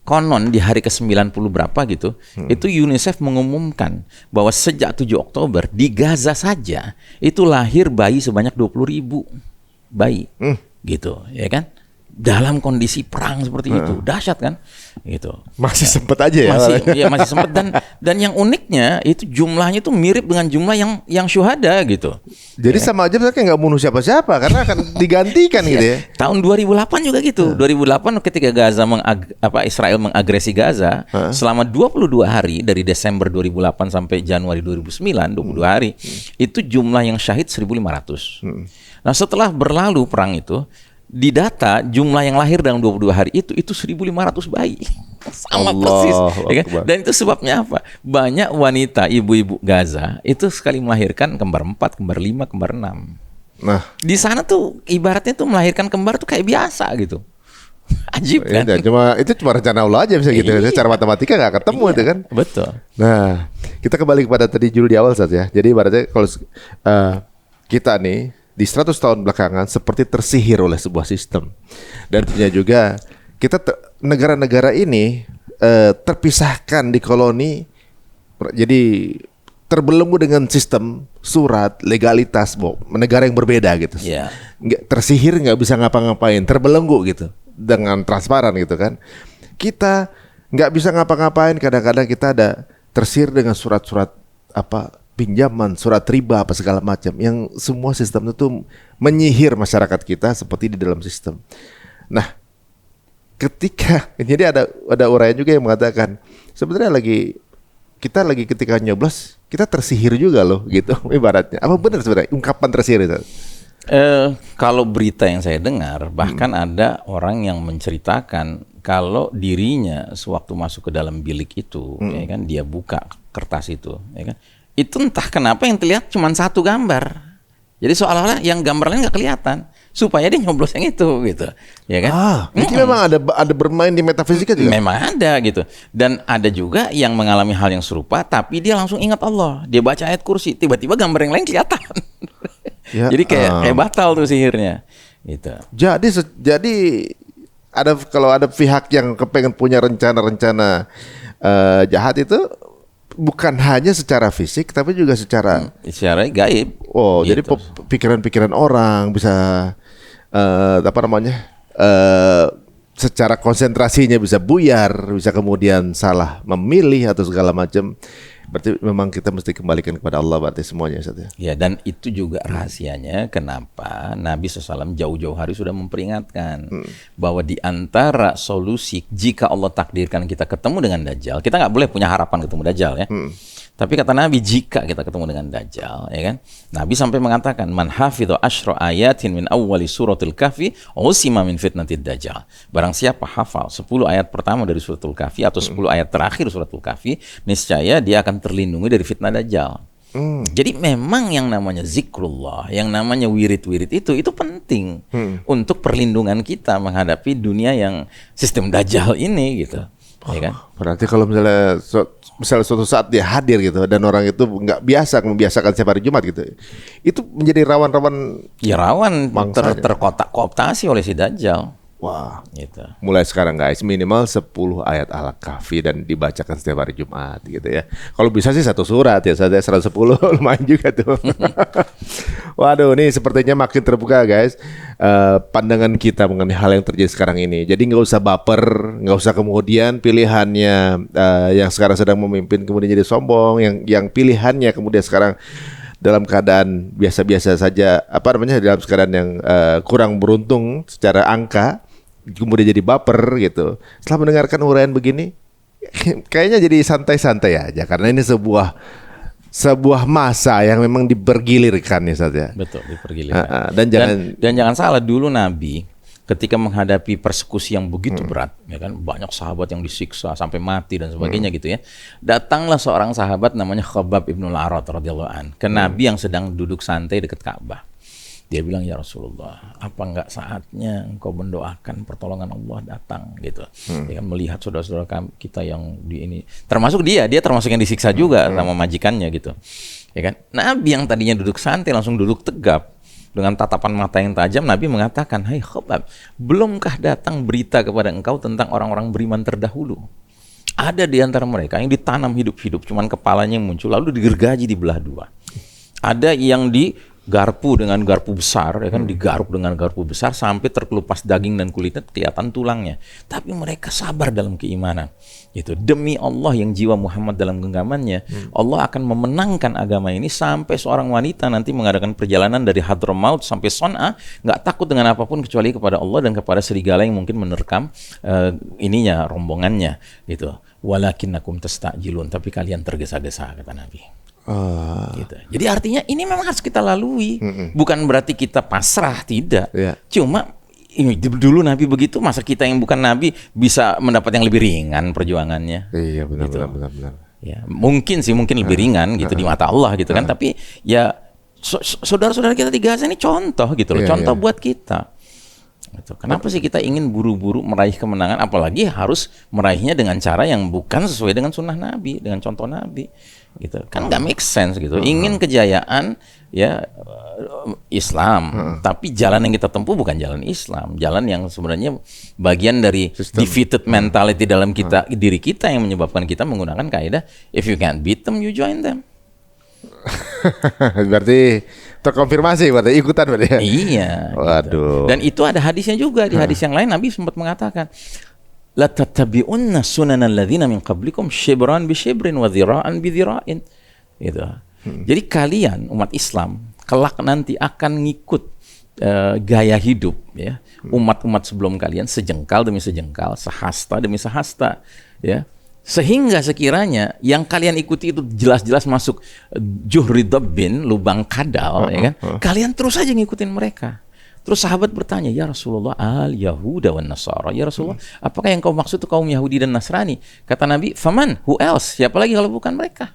konon di hari ke-90 berapa gitu, itu UNICEF mengumumkan bahwa sejak 7 Oktober di Gaza saja itu lahir bayi sebanyak 20.000 bayi, gitu, ya kan? Dalam kondisi perang seperti itu, dahsyat kan? Gitu. Masih sempat aja ya? Masih sempat, dan yang uniknya itu jumlahnya itu mirip dengan jumlah yang syuhada gitu. Jadi sama aja mereka nggak bunuh siapa-siapa karena akan digantikan gitu ya. Tahun 2008 juga gitu. 2008 ketika Israel mengagresi Gaza, selama 22 hari dari Desember 2008 sampai Januari 2009, 22 hari, itu jumlah yang syahid 1.500. Nah, setelah berlalu perang itu, di data jumlah yang lahir dalam 22 hari itu 1.500 bayi. Sama persis, ya kan? Dan itu sebabnya apa? Banyak wanita, ibu-ibu Gaza itu sekali melahirkan kembar 4, kembar 5, kembar 6. Nah, di sana tuh ibaratnya tuh melahirkan kembar tuh kayak biasa gitu. Ajib kan? Itu cuma rencana Allah aja bisa gitu. Secara matematika nggak ketemu itu kan? Betul. Nah, kita kembali kepada tadi judul di awal saja. Jadi ibaratnya kalau kita nih di 100 tahun belakangan seperti tersihir oleh sebuah sistem. Dan tentunya juga kita negara-negara ini terpisahkan di koloni, jadi terbelenggu dengan sistem surat legalitas, negara yang berbeda gitu. Nggak tersihir, nggak bisa ngapa-ngapain, terbelenggu gitu dengan transparan gitu kan. Kita nggak bisa ngapa-ngapain, kadang-kadang kita ada tersihir dengan surat-surat pinjaman, surat riba apa segala macam, yang semua sistem itu menyihir masyarakat kita seperti di dalam sistem. Nah, jadi ada uraian juga yang mengatakan sebenarnya kita lagi ketika nyoblos kita tersihir juga loh gitu ibaratnya. Apa benar sebenarnya ungkapan tersihir itu? Kalau berita yang saya dengar, bahkan ada orang yang menceritakan kalau dirinya sewaktu masuk ke dalam bilik itu, ya kan, dia buka kertas itu, ya kan, itu entah kenapa yang terlihat cuma satu gambar Jadi seolah-olah yang gambar lain nggak kelihatan supaya dia nyoblos yang itu gitu, ya kan? Jadi memang ada bermain di metafisika juga. Memang ada gitu. Dan ada juga yang mengalami hal yang serupa tapi dia langsung ingat Allah. Dia baca ayat kursi, tiba-tiba gambar yang lain kelihatan. Ya, Jadi kayak batal tuh sihirnya. Gitu. Jadi kalau ada pihak yang kepengen punya rencana-rencana jahat itu bukan hanya secara fisik tapi juga secara gaib. Oh, gitu. jadi pikiran-pikiran orang bisa secara konsentrasinya bisa buyar, bisa kemudian salah memilih atau segala macam. Berarti memang kita mesti kembalikan kepada Allah berarti semuanya, Ustaz ya. Ya, dan itu juga rahasianya kenapa Nabi SAW jauh-jauh hari sudah memperingatkan bahwa di antara solusi jika Allah takdirkan kita ketemu dengan Dajjal, kita nggak boleh punya harapan ketemu Dajjal ya. Tapi kata Nabi, jika kita ketemu dengan Dajjal, ya kan? Nabi sampai mengatakan, man hafidhu asyra ayatin min awwali suratul kahfi usima min fitnatid Dajjal. Barang siapa hafal 10 ayat pertama dari suratul kahfi atau 10 ayat terakhir suratul kahfi, niscaya dia akan terlindungi dari fitnah Dajjal. Jadi memang yang namanya zikrullah, yang namanya wirid-wirid itu penting untuk perlindungan kita menghadapi dunia yang sistem Dajjal ini gitu. Ya kan? Berarti kalau misalnya suatu saat dia hadir gitu dan orang itu nggak biasa membiasakan setiap hari Jumat gitu, itu menjadi rawan-rawan. Ya rawan terkooptasi oleh si Dajjal. Wah, gitu. Mulai sekarang guys, minimal 10 ayat Al-Kahfi dan dibacakan setiap hari Jumat gitu ya. Kalau bisa sih satu surat ya, saya 110 lumayan juga tuh. Waduh, ini sepertinya makin terbuka guys pandangan kita mengenai hal yang terjadi sekarang ini. Jadi nggak usah baper, nggak usah kemudian pilihannya yang sekarang sedang memimpin kemudian jadi sombong, yang pilihannya kemudian sekarang dalam keadaan biasa-biasa saja, dalam keadaan yang kurang beruntung secara angka, kemudian jadi baper gitu. Setelah mendengarkan uraian begini, kayaknya jadi santai-santai aja karena ini sebuah masa yang memang dipergilirkan ya saja. Betul, dipergilirkan. Dan jangan salah, dulu Nabi ketika menghadapi persekusi yang begitu berat, ya kan, banyak sahabat yang disiksa sampai mati dan sebagainya gitu ya. Datanglah seorang sahabat namanya Khabbab ibn al-Arat radhiyallahu an ke Nabi yang sedang duduk santai dekat Ka'bah. Dia bilang, ya Rasulullah, apa enggak saatnya engkau mendoakan pertolongan Allah datang gitu. Ya kan, melihat saudara-saudara kita yang di ini, termasuk dia termasuk yang disiksa juga sama majikannya gitu. Ya kan? Nabi yang tadinya duduk santai langsung duduk tegap. Dengan tatapan mata yang tajam, Nabi mengatakan, hai Khabbab, belumkah datang berita kepada engkau tentang orang-orang beriman terdahulu? Ada di antara mereka yang ditanam hidup-hidup, cuman kepalanya yang muncul, lalu digergaji dibelah dua. Ada yang digarpu dengan garpu besar, ya kan, digaruk dengan garpu besar sampai terkelupas daging dan kulitnya, kelihatan tulangnya. Tapi mereka sabar dalam keimanan. Gitu. Demi Allah yang jiwa Muhammad dalam genggamannya, Allah akan memenangkan agama ini sampai seorang wanita nanti mengadakan perjalanan dari Hadramaut sampai Son'a, nggak takut dengan apapun kecuali kepada Allah dan kepada serigala yang mungkin menerkam rombongannya. Gitu. Walakinnakum tasta'jilun, tapi kalian tergesa-gesa, kata Nabi. Gitu. Jadi artinya ini memang harus kita lalui, bukan berarti kita pasrah, tidak. Cuma ini dulu Nabi begitu, masa kita yang bukan Nabi bisa mendapat yang lebih ringan perjuangannya? Iya, benar, gitu. benar. Ya, mungkin lebih ringan gitu di mata Allah gitu kan. Tapi ya saudara-saudara kita di Gaza ini contoh gitu loh, contoh buat kita. Gitu. Kenapa sih kita ingin buru-buru meraih kemenangan, apalagi harus meraihnya dengan cara yang bukan sesuai dengan sunnah Nabi, dengan contoh Nabi? Gitu kan, nggak make sense gitu. Ingin kejayaan ya Islam, tapi jalan yang kita tempuh bukan jalan Islam, jalan yang sebenarnya bagian dari defeated mentality dalam diri kita yang menyebabkan kita menggunakan kaidah if you can't beat them, you join them. Berarti terkonfirmasi, berarti ikutan berarti ya? Iya. Waduh. Gitu. Dan itu ada hadisnya juga, di hadis yang lain Nabi sempat mengatakan, la tattabi'unna sunanal ladzina min qablikum shibran bi shibrin wa dhira'an bi dhira'in. Gitu. Jadi kalian umat Islam kelak nanti akan ngikut gaya hidup ya umat-umat sebelum kalian, sejengkal demi sejengkal, sehasta demi sehasta ya. Sehingga sekiranya yang kalian ikuti itu jelas-jelas masuk juhri dabbin, lubang kadal ya kan. Kalian terus aja ngikutin mereka. Terus sahabat bertanya, ya Rasulullah, al-Yahuda wan Nasara. Ya Rasulullah, apakah yang kau maksud itu kaum Yahudi dan Nasrani? Kata Nabi, faman, who else? Siapa lagi kalau bukan mereka?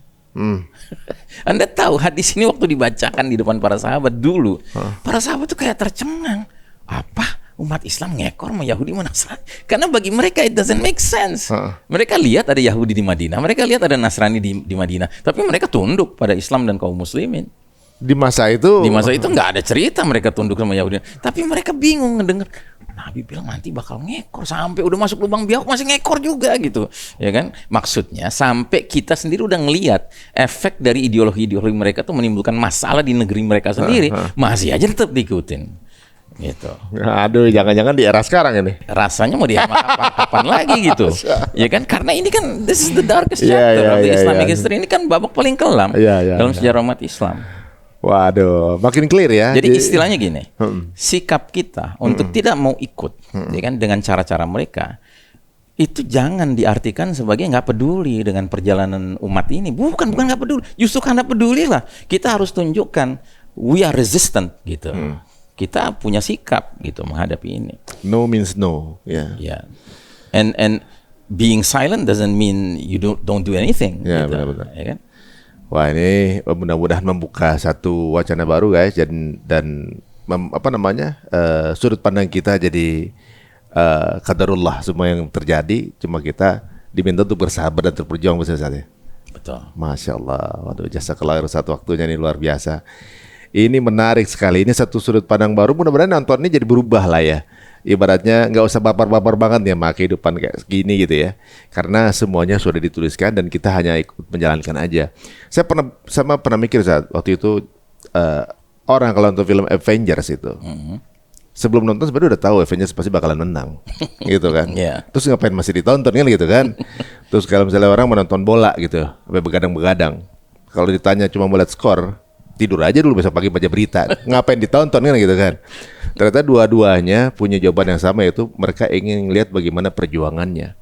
Anda tahu hadis ini waktu dibacakan di depan para sahabat dulu, para sahabat tuh kayak tercengang. Apa? Umat Islam ngekor sama Yahudi sama Nasrani? Karena bagi mereka it doesn't make sense. Mereka lihat ada Yahudi di Madinah, mereka lihat ada Nasrani di Madinah, tapi mereka tunduk pada Islam dan kaum muslimin. Di masa itu nggak ada cerita mereka tunduk sama Yahudi, tapi mereka bingung ngedenger Nabi bilang nanti bakal ngekor, sampai udah masuk lubang biawak masih ngekor juga gitu, ya kan? Maksudnya sampai kita sendiri udah ngelihat efek dari ideologi mereka tuh menimbulkan masalah di negeri mereka sendiri, masih aja tetap diikutin, gitu. Aduh, jangan-jangan di era sekarang ini. Rasanya mau kapan lagi gitu, ya kan? Karena ini kan this is the darkest chapter of the Islamic history. Ini kan babak paling kelam dalam sejarah umat Islam. Waduh, makin clear ya. Jadi istilahnya gini, sikap kita untuk tidak mau ikut, ya kan, dengan cara-cara mereka, itu jangan diartikan sebagai nggak peduli dengan perjalanan umat ini. Bukan nggak peduli. Justru karena peduli lah, kita harus tunjukkan we are resistant gitu. Kita punya sikap gitu menghadapi ini. No means no, ya. Yeah. And being silent doesn't mean you don't do anything. Ya, gitu, benar-benar. ya kan? Wah, ini mudah-mudahan membuka satu wacana baru guys, dan sudut pandang kita jadi qadarullah, semua yang terjadi cuma kita diminta untuk bersabar dan terperjuang saja. Betul. Masya Allah, waduh, jazakallah khairan, satu waktunya ini luar biasa. Ini menarik sekali, ini satu sudut pandang baru, mudah-mudahan nonton ini jadi berubah lah ya. Ibaratnya nggak usah baper-baper banget ya sama kehidupan kayak gini gitu ya, karena semuanya sudah dituliskan dan kita hanya ikut menjalankan aja. Saya pernah mikir saat waktu itu, orang kalau nonton film Avengers itu sebelum nonton sebenarnya udah tahu Avengers pasti bakalan menang gitu kan. Terus ngapain masih ditonton kan gitu kan. Terus kalau misalnya orang menonton bola gitu sampai begadang-begadang, kalau ditanya cuma mau lihat skor, tidur aja dulu, besok pagi baca berita. Ngapain ditonton kan gitu kan. Ternyata dua-duanya punya jawaban yang sama, yaitu mereka ingin lihat bagaimana perjuangannya.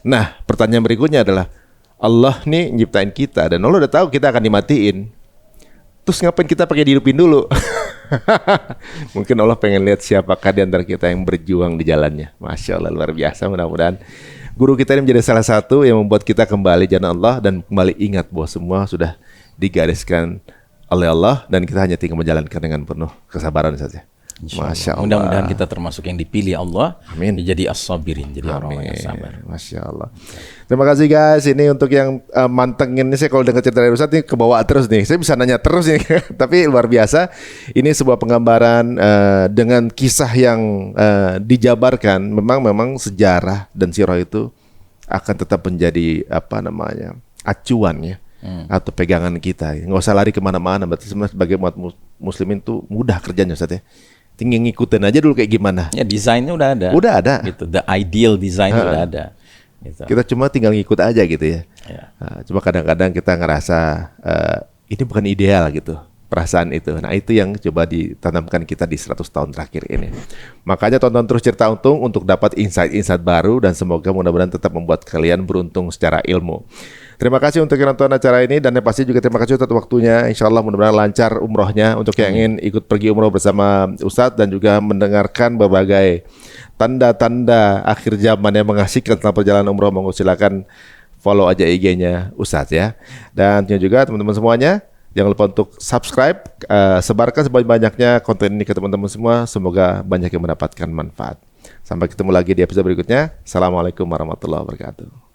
Nah, pertanyaan berikutnya adalah, Allah nih nyiptain kita dan Allah udah tahu kita akan dimatiin. Terus ngapain kita pakai dihidupin dulu? Mungkin Allah pengen lihat siapakah di antara kita yang berjuang di jalannya. Masya Allah, luar biasa. Mudah-mudahan guru kita ini menjadi salah satu yang membuat kita kembali jalan Allah dan kembali ingat bahwa semua sudah digariskan oleh Allah dan kita hanya tinggal menjalankan dengan penuh kesabaran saja. Masya Allah. Mudah-mudahan kita termasuk yang dipilih Allah. Amin. Jadi as-sabirin, jadi orang yang sabar. Masya Allah. Terima kasih guys. Ini untuk yang mantengin ini, saya kalau dengar cerita dari Ustadz ini kebawa terus nih. Saya bisa nanya terus nih. Tapi luar biasa. Ini sebuah penggambaran dengan kisah yang dijabarkan. Memang sejarah dan sirah itu akan tetap menjadi acuan ya. Atau pegangan kita, nggak usah lari kemana-mana. Berarti sebenarnya sebagai umat muslimin tuh mudah kerjanya Ustaz ya, tinggal ngikutin aja dulu kayak gimana. Ya, desainnya udah ada gitu, the ideal design udah ada gitu. Kita cuma tinggal ngikut aja gitu ya. Cuma kadang-kadang kita ngerasa ini bukan ideal gitu, perasaan itu. Nah itu yang coba ditanamkan kita di 100 tahun terakhir ini. Makanya tonton terus Cerita Untung untuk dapat insight-insight baru, dan semoga mudah-mudahan tetap membuat kalian beruntung secara ilmu. Terima kasih untuk yang nonton acara ini, dan yang pasti juga terima kasih untuk waktunya. Insya Allah mudah-mudahan lancar umrohnya untuk yang ingin ikut pergi umroh bersama Ustadz dan juga mendengarkan berbagai tanda-tanda akhir zaman yang mengasihkan tentang perjalanan umroh. Monggo silakan follow aja IG-nya Ustadz ya. Dan juga teman-teman semuanya, jangan lupa untuk subscribe, sebarkan sebanyak-banyaknya konten ini ke teman-teman semua. Semoga banyak yang mendapatkan manfaat. Sampai ketemu lagi di episode berikutnya. Assalamualaikum warahmatullahi wabarakatuh.